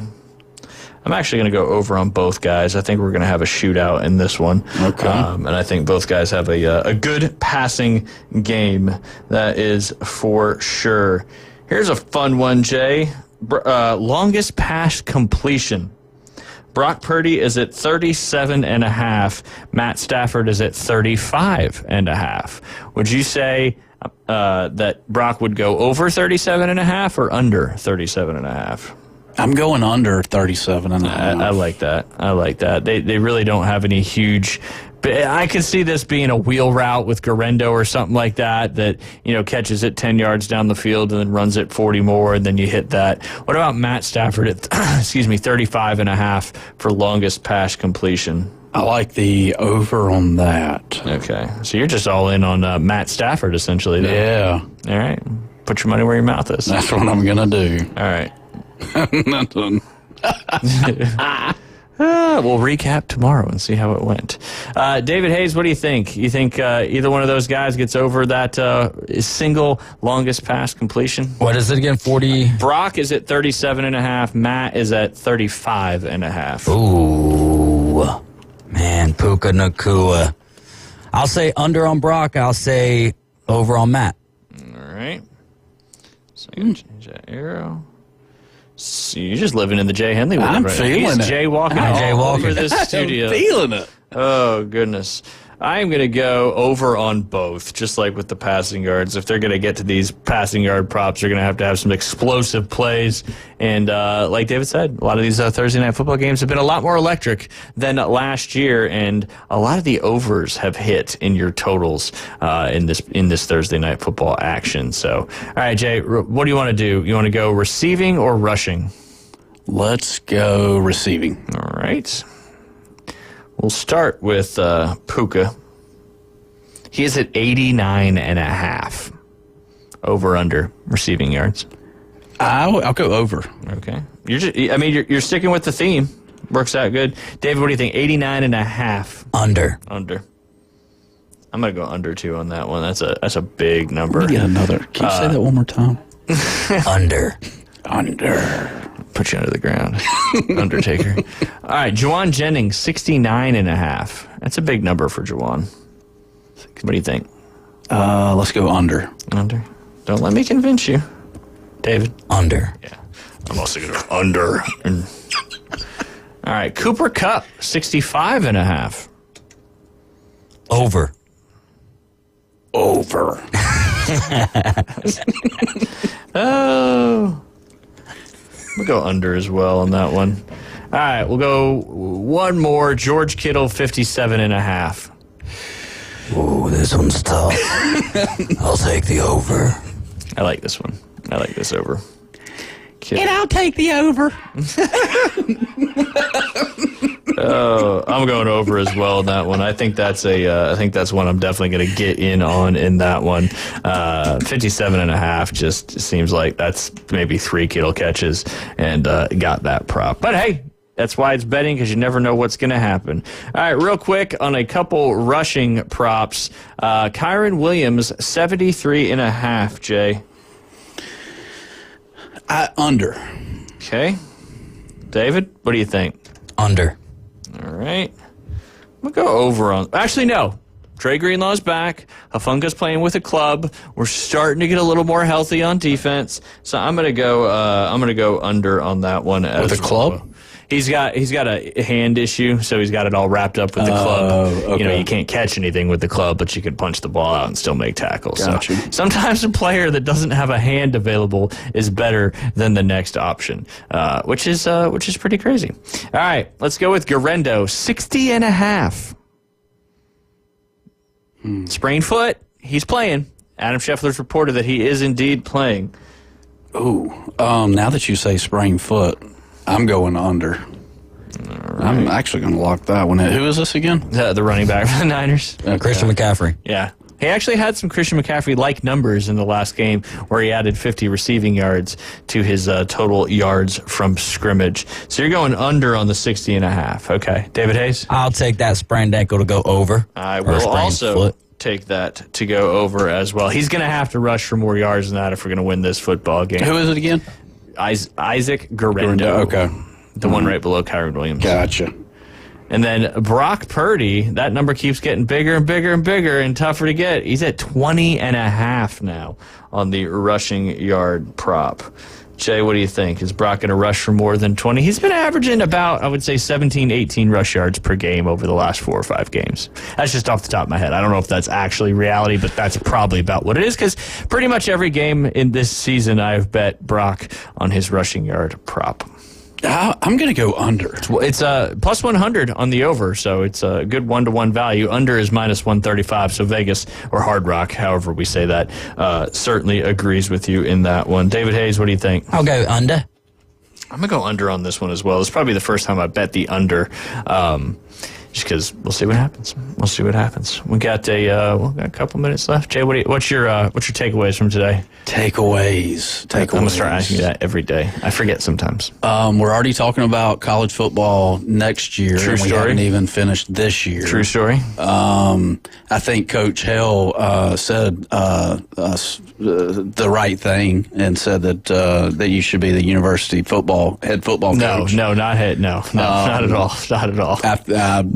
[SPEAKER 8] I'm actually going to go over on both guys. I think we're going to have a shootout in this one.
[SPEAKER 7] Okay.
[SPEAKER 8] And I think both guys have a good passing game. That is for sure. Here's a fun one, Jay. Longest pass completion. Brock Purdy is at 37.5. Matt Stafford is at 35.5. Would you say that Brock would go over 37.5 or under 37.5?
[SPEAKER 7] I'm going under 37.5.
[SPEAKER 8] I like that. They really don't have any huge. But I could see this being a wheel route with Garendo or something like that catches it 10 yards down the field and then runs it 40 more, and then you hit that. What about Matt Stafford at 35.5 for longest pass completion?
[SPEAKER 7] I like the over on that.
[SPEAKER 8] Okay. So you're just all in on Matt Stafford, essentially, then.
[SPEAKER 7] Yeah.
[SPEAKER 8] All right. Put your money where your mouth is.
[SPEAKER 7] That's what I'm going to do.
[SPEAKER 8] All right.
[SPEAKER 7] Nothing.
[SPEAKER 8] We'll recap tomorrow and see how it went. David Hayes, what do you think? You think either one of those guys gets over that single longest pass completion?
[SPEAKER 9] What is it again? 40?
[SPEAKER 8] Brock is at 37.5. Matt is at 35.5.
[SPEAKER 9] Ooh, man, Puka Nacua. I'll say under on Brock. I'll say over on Matt.
[SPEAKER 8] All right. So I'm going to change that arrow. So you're just living in the Jay Henley world.
[SPEAKER 7] I'm
[SPEAKER 8] right
[SPEAKER 7] feeling
[SPEAKER 8] now.
[SPEAKER 7] it.
[SPEAKER 8] Jay walking all over this studio.
[SPEAKER 7] I'm feeling it.
[SPEAKER 8] Oh, goodness. I'm going to go over on both, just like with the passing yards. If they're going to get to these passing yard props, they're going to have some explosive plays. And like David said, a lot of these Thursday Night Football games have been a lot more electric than last year, and a lot of the overs have hit in your totals in this Thursday Night Football action. So, all right, Jay, what do you want to do? You want to go receiving or rushing?
[SPEAKER 7] Let's go receiving.
[SPEAKER 8] All right. We'll start with Puka. He is at 89.5. Over under receiving yards.
[SPEAKER 7] I'll go over.
[SPEAKER 8] Okay. You're sticking with the theme. Works out good. David, what do you think? 89.5.
[SPEAKER 9] Under.
[SPEAKER 8] Under. I'm gonna go under too on that one. That's a big number.
[SPEAKER 7] Let me get another. Can you say that one more time?
[SPEAKER 9] Under.
[SPEAKER 7] Under.
[SPEAKER 8] Put you under the ground. Undertaker. All right, Juwan Jennings, 69.5. That's a big number for Juwan. What do you think?
[SPEAKER 7] Let's go under.
[SPEAKER 8] Under. Don't let me convince you. David?
[SPEAKER 9] Under.
[SPEAKER 8] Yeah. I'm also going to under. All right, Cooper Kupp, 65.5.
[SPEAKER 9] Over.
[SPEAKER 7] Over.
[SPEAKER 8] Oh. We'll go under as well on that one. All right, we'll go one more. George Kittle, 57.5.
[SPEAKER 9] Ooh, this one's tough. I'll take the over.
[SPEAKER 8] I like this one. I like this over.
[SPEAKER 7] And I'll take the over.
[SPEAKER 8] Oh, I'm going over as well on that one. I think that's one I'm definitely going to get in on in that one. 57.5 just seems like that's maybe 3 Kittle catches and got that prop. But hey, that's why it's betting, because you never know what's going to happen. All right, real quick on a couple rushing props. Kyron Williams, 73.5, Jay.
[SPEAKER 7] Under.
[SPEAKER 8] Okay. David, what do you think?
[SPEAKER 9] Under.
[SPEAKER 8] All right. I'm going to go over on... Actually, no. Dre Greenlaw's back. Hufunga's playing with a club. We're starting to get a little more healthy on defense. So I'm gonna go under on that one.
[SPEAKER 7] With a club?
[SPEAKER 8] He's got a hand issue, so he's got it all wrapped up with the club.
[SPEAKER 7] Okay.
[SPEAKER 8] You can't catch anything with the club, but you can punch the ball out and still make tackles.
[SPEAKER 7] Gotcha.
[SPEAKER 8] So sometimes a player that doesn't have a hand available is better than the next option, which is pretty crazy. All right, let's go with Garendo, 60.5. Sprained foot, he's playing. Adam Scheffler's reported that he is indeed playing.
[SPEAKER 7] Ooh, now that you say sprained foot, I'm going under. Right. I'm actually going to lock that one in. Who is this again?
[SPEAKER 8] The running back for the Niners.
[SPEAKER 7] Okay.
[SPEAKER 9] Christian McCaffrey.
[SPEAKER 8] Yeah. He actually had some Christian McCaffrey-like numbers in the last game where he added 50 receiving yards to his total yards from scrimmage. So you're going under on the 60.5. Okay. David Hayes?
[SPEAKER 9] I'll take that sprained ankle to go over.
[SPEAKER 8] I will also take that to go over as well. He's going to have to rush for more yards than that if we're going to win this football game.
[SPEAKER 7] Who is it again?
[SPEAKER 8] Isaac Garendo.
[SPEAKER 7] Okay.
[SPEAKER 8] The one right below Kyron Williams.
[SPEAKER 7] Gotcha.
[SPEAKER 8] And then Brock Purdy, that number keeps getting bigger and bigger and bigger and tougher to get. He's at 20.5 now on the rushing yard prop. Jay, what do you think? Is Brock going to rush for more than 20? He's been averaging about, I would say, 17, 18 rush yards per game over the last 4 or 5 games. That's just off the top of my head. I don't know if that's actually reality, but that's probably about what it is, because pretty much every game in this season I've bet Brock on his rushing yard prop.
[SPEAKER 7] I'm going to go under.
[SPEAKER 8] It's plus 100 on the over, so it's a good 1-to-1 value. Under is minus 135, so Vegas or Hard Rock, however we say that, certainly agrees with you in that one. David Hayes, what do you think?
[SPEAKER 9] I'll go under.
[SPEAKER 8] I'm going to go under on this one as well. It's probably the first time I bet the under, just because we'll see what happens. We'll see what happens. We got a couple minutes left. Jay, what's your takeaways from today?
[SPEAKER 7] Takeaways.
[SPEAKER 8] I'm going to start asking you that every day. I forget sometimes.
[SPEAKER 7] We're already talking about college football next year.
[SPEAKER 8] True
[SPEAKER 7] and
[SPEAKER 8] story.
[SPEAKER 7] We haven't even finished this year.
[SPEAKER 8] True story.
[SPEAKER 7] I think Coach Hale said the right thing and said that you should be the university head football coach.
[SPEAKER 8] No, not head. No, not at all. Not at all.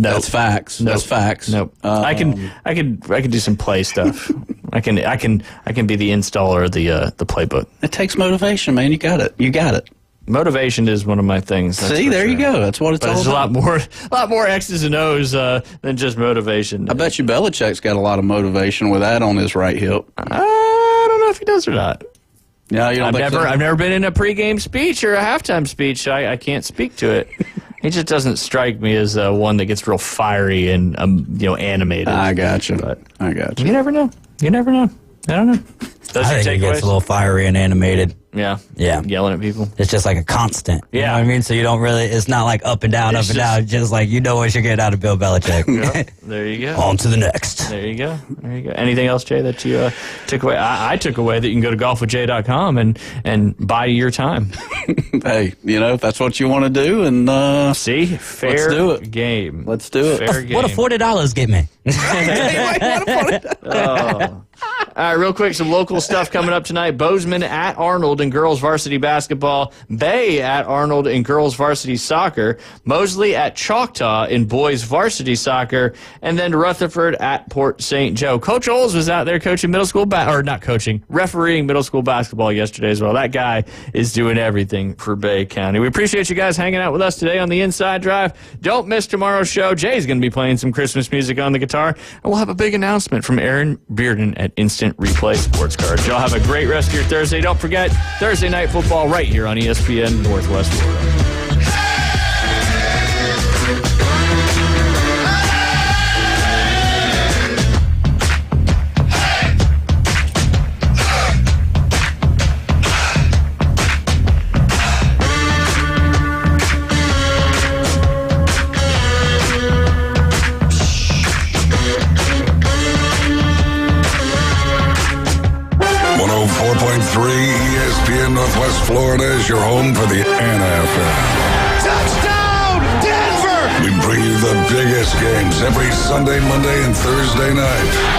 [SPEAKER 7] That's facts.
[SPEAKER 8] Nope.
[SPEAKER 7] That's facts.
[SPEAKER 8] Nope. I can do some play stuff. I can be the installer of the playbook.
[SPEAKER 7] It takes motivation, man. You got it.
[SPEAKER 8] Motivation is one of my things.
[SPEAKER 7] See, there you go. That's what it's all about.
[SPEAKER 8] There's a lot more X's and O's than just motivation.
[SPEAKER 7] I bet you Belichick's got a lot of motivation with that on his right hip.
[SPEAKER 8] I don't know if he does or not.
[SPEAKER 7] No, you don't.
[SPEAKER 8] I've never been in a pregame speech or a halftime speech. So I can't speak to it. He just doesn't strike me as one that gets real fiery and animated.
[SPEAKER 7] I got you. I got you.
[SPEAKER 8] You never know. I don't know.
[SPEAKER 9] I think it gets a little fiery and animated.
[SPEAKER 8] Yeah. Yelling at people.
[SPEAKER 9] It's just like a constant. You
[SPEAKER 8] Yeah.
[SPEAKER 9] know what I mean? So you don't really, it's not like up and down,
[SPEAKER 8] It's
[SPEAKER 9] up and down. Just like you know what you're getting out of Bill Belichick.
[SPEAKER 8] Yeah, there you go.
[SPEAKER 9] On to the next.
[SPEAKER 8] There you go. Anything else, Jay, that you took away? I took away that you can go to golfwithjay.com and buy your time.
[SPEAKER 7] Hey, if that's what you want to do, and
[SPEAKER 8] see, fair
[SPEAKER 7] let's do it.
[SPEAKER 8] Game.
[SPEAKER 7] Let's do it.
[SPEAKER 8] Fair game.
[SPEAKER 9] What a $40 get me?
[SPEAKER 8] All right, real quick, some local stuff coming up tonight. Bozeman at Arnold in girls varsity basketball. Bay at Arnold in girls varsity soccer. Mosley at Choctaw in boys varsity soccer. And then Rutherford at Port St. Joe. Coach Oles was out there coaching refereeing middle school basketball yesterday as well. That guy is doing everything for Bay County. We appreciate you guys hanging out with us today on the Inside Drive. Don't miss tomorrow's show. Jay's going to be playing some Christmas music on the guitar. And we'll have a big announcement from Aaron Bearden at Instant Replay Sports Cards. Y'all have a great rest of your Thursday. Don't forget, Thursday Night Football right here on ESPN Northwest Florida.
[SPEAKER 5] 104.3 ESPN Northwest Florida is your home for the NFL.
[SPEAKER 3] Touchdown, Denver!
[SPEAKER 5] We bring you the biggest games every Sunday, Monday, and Thursday night.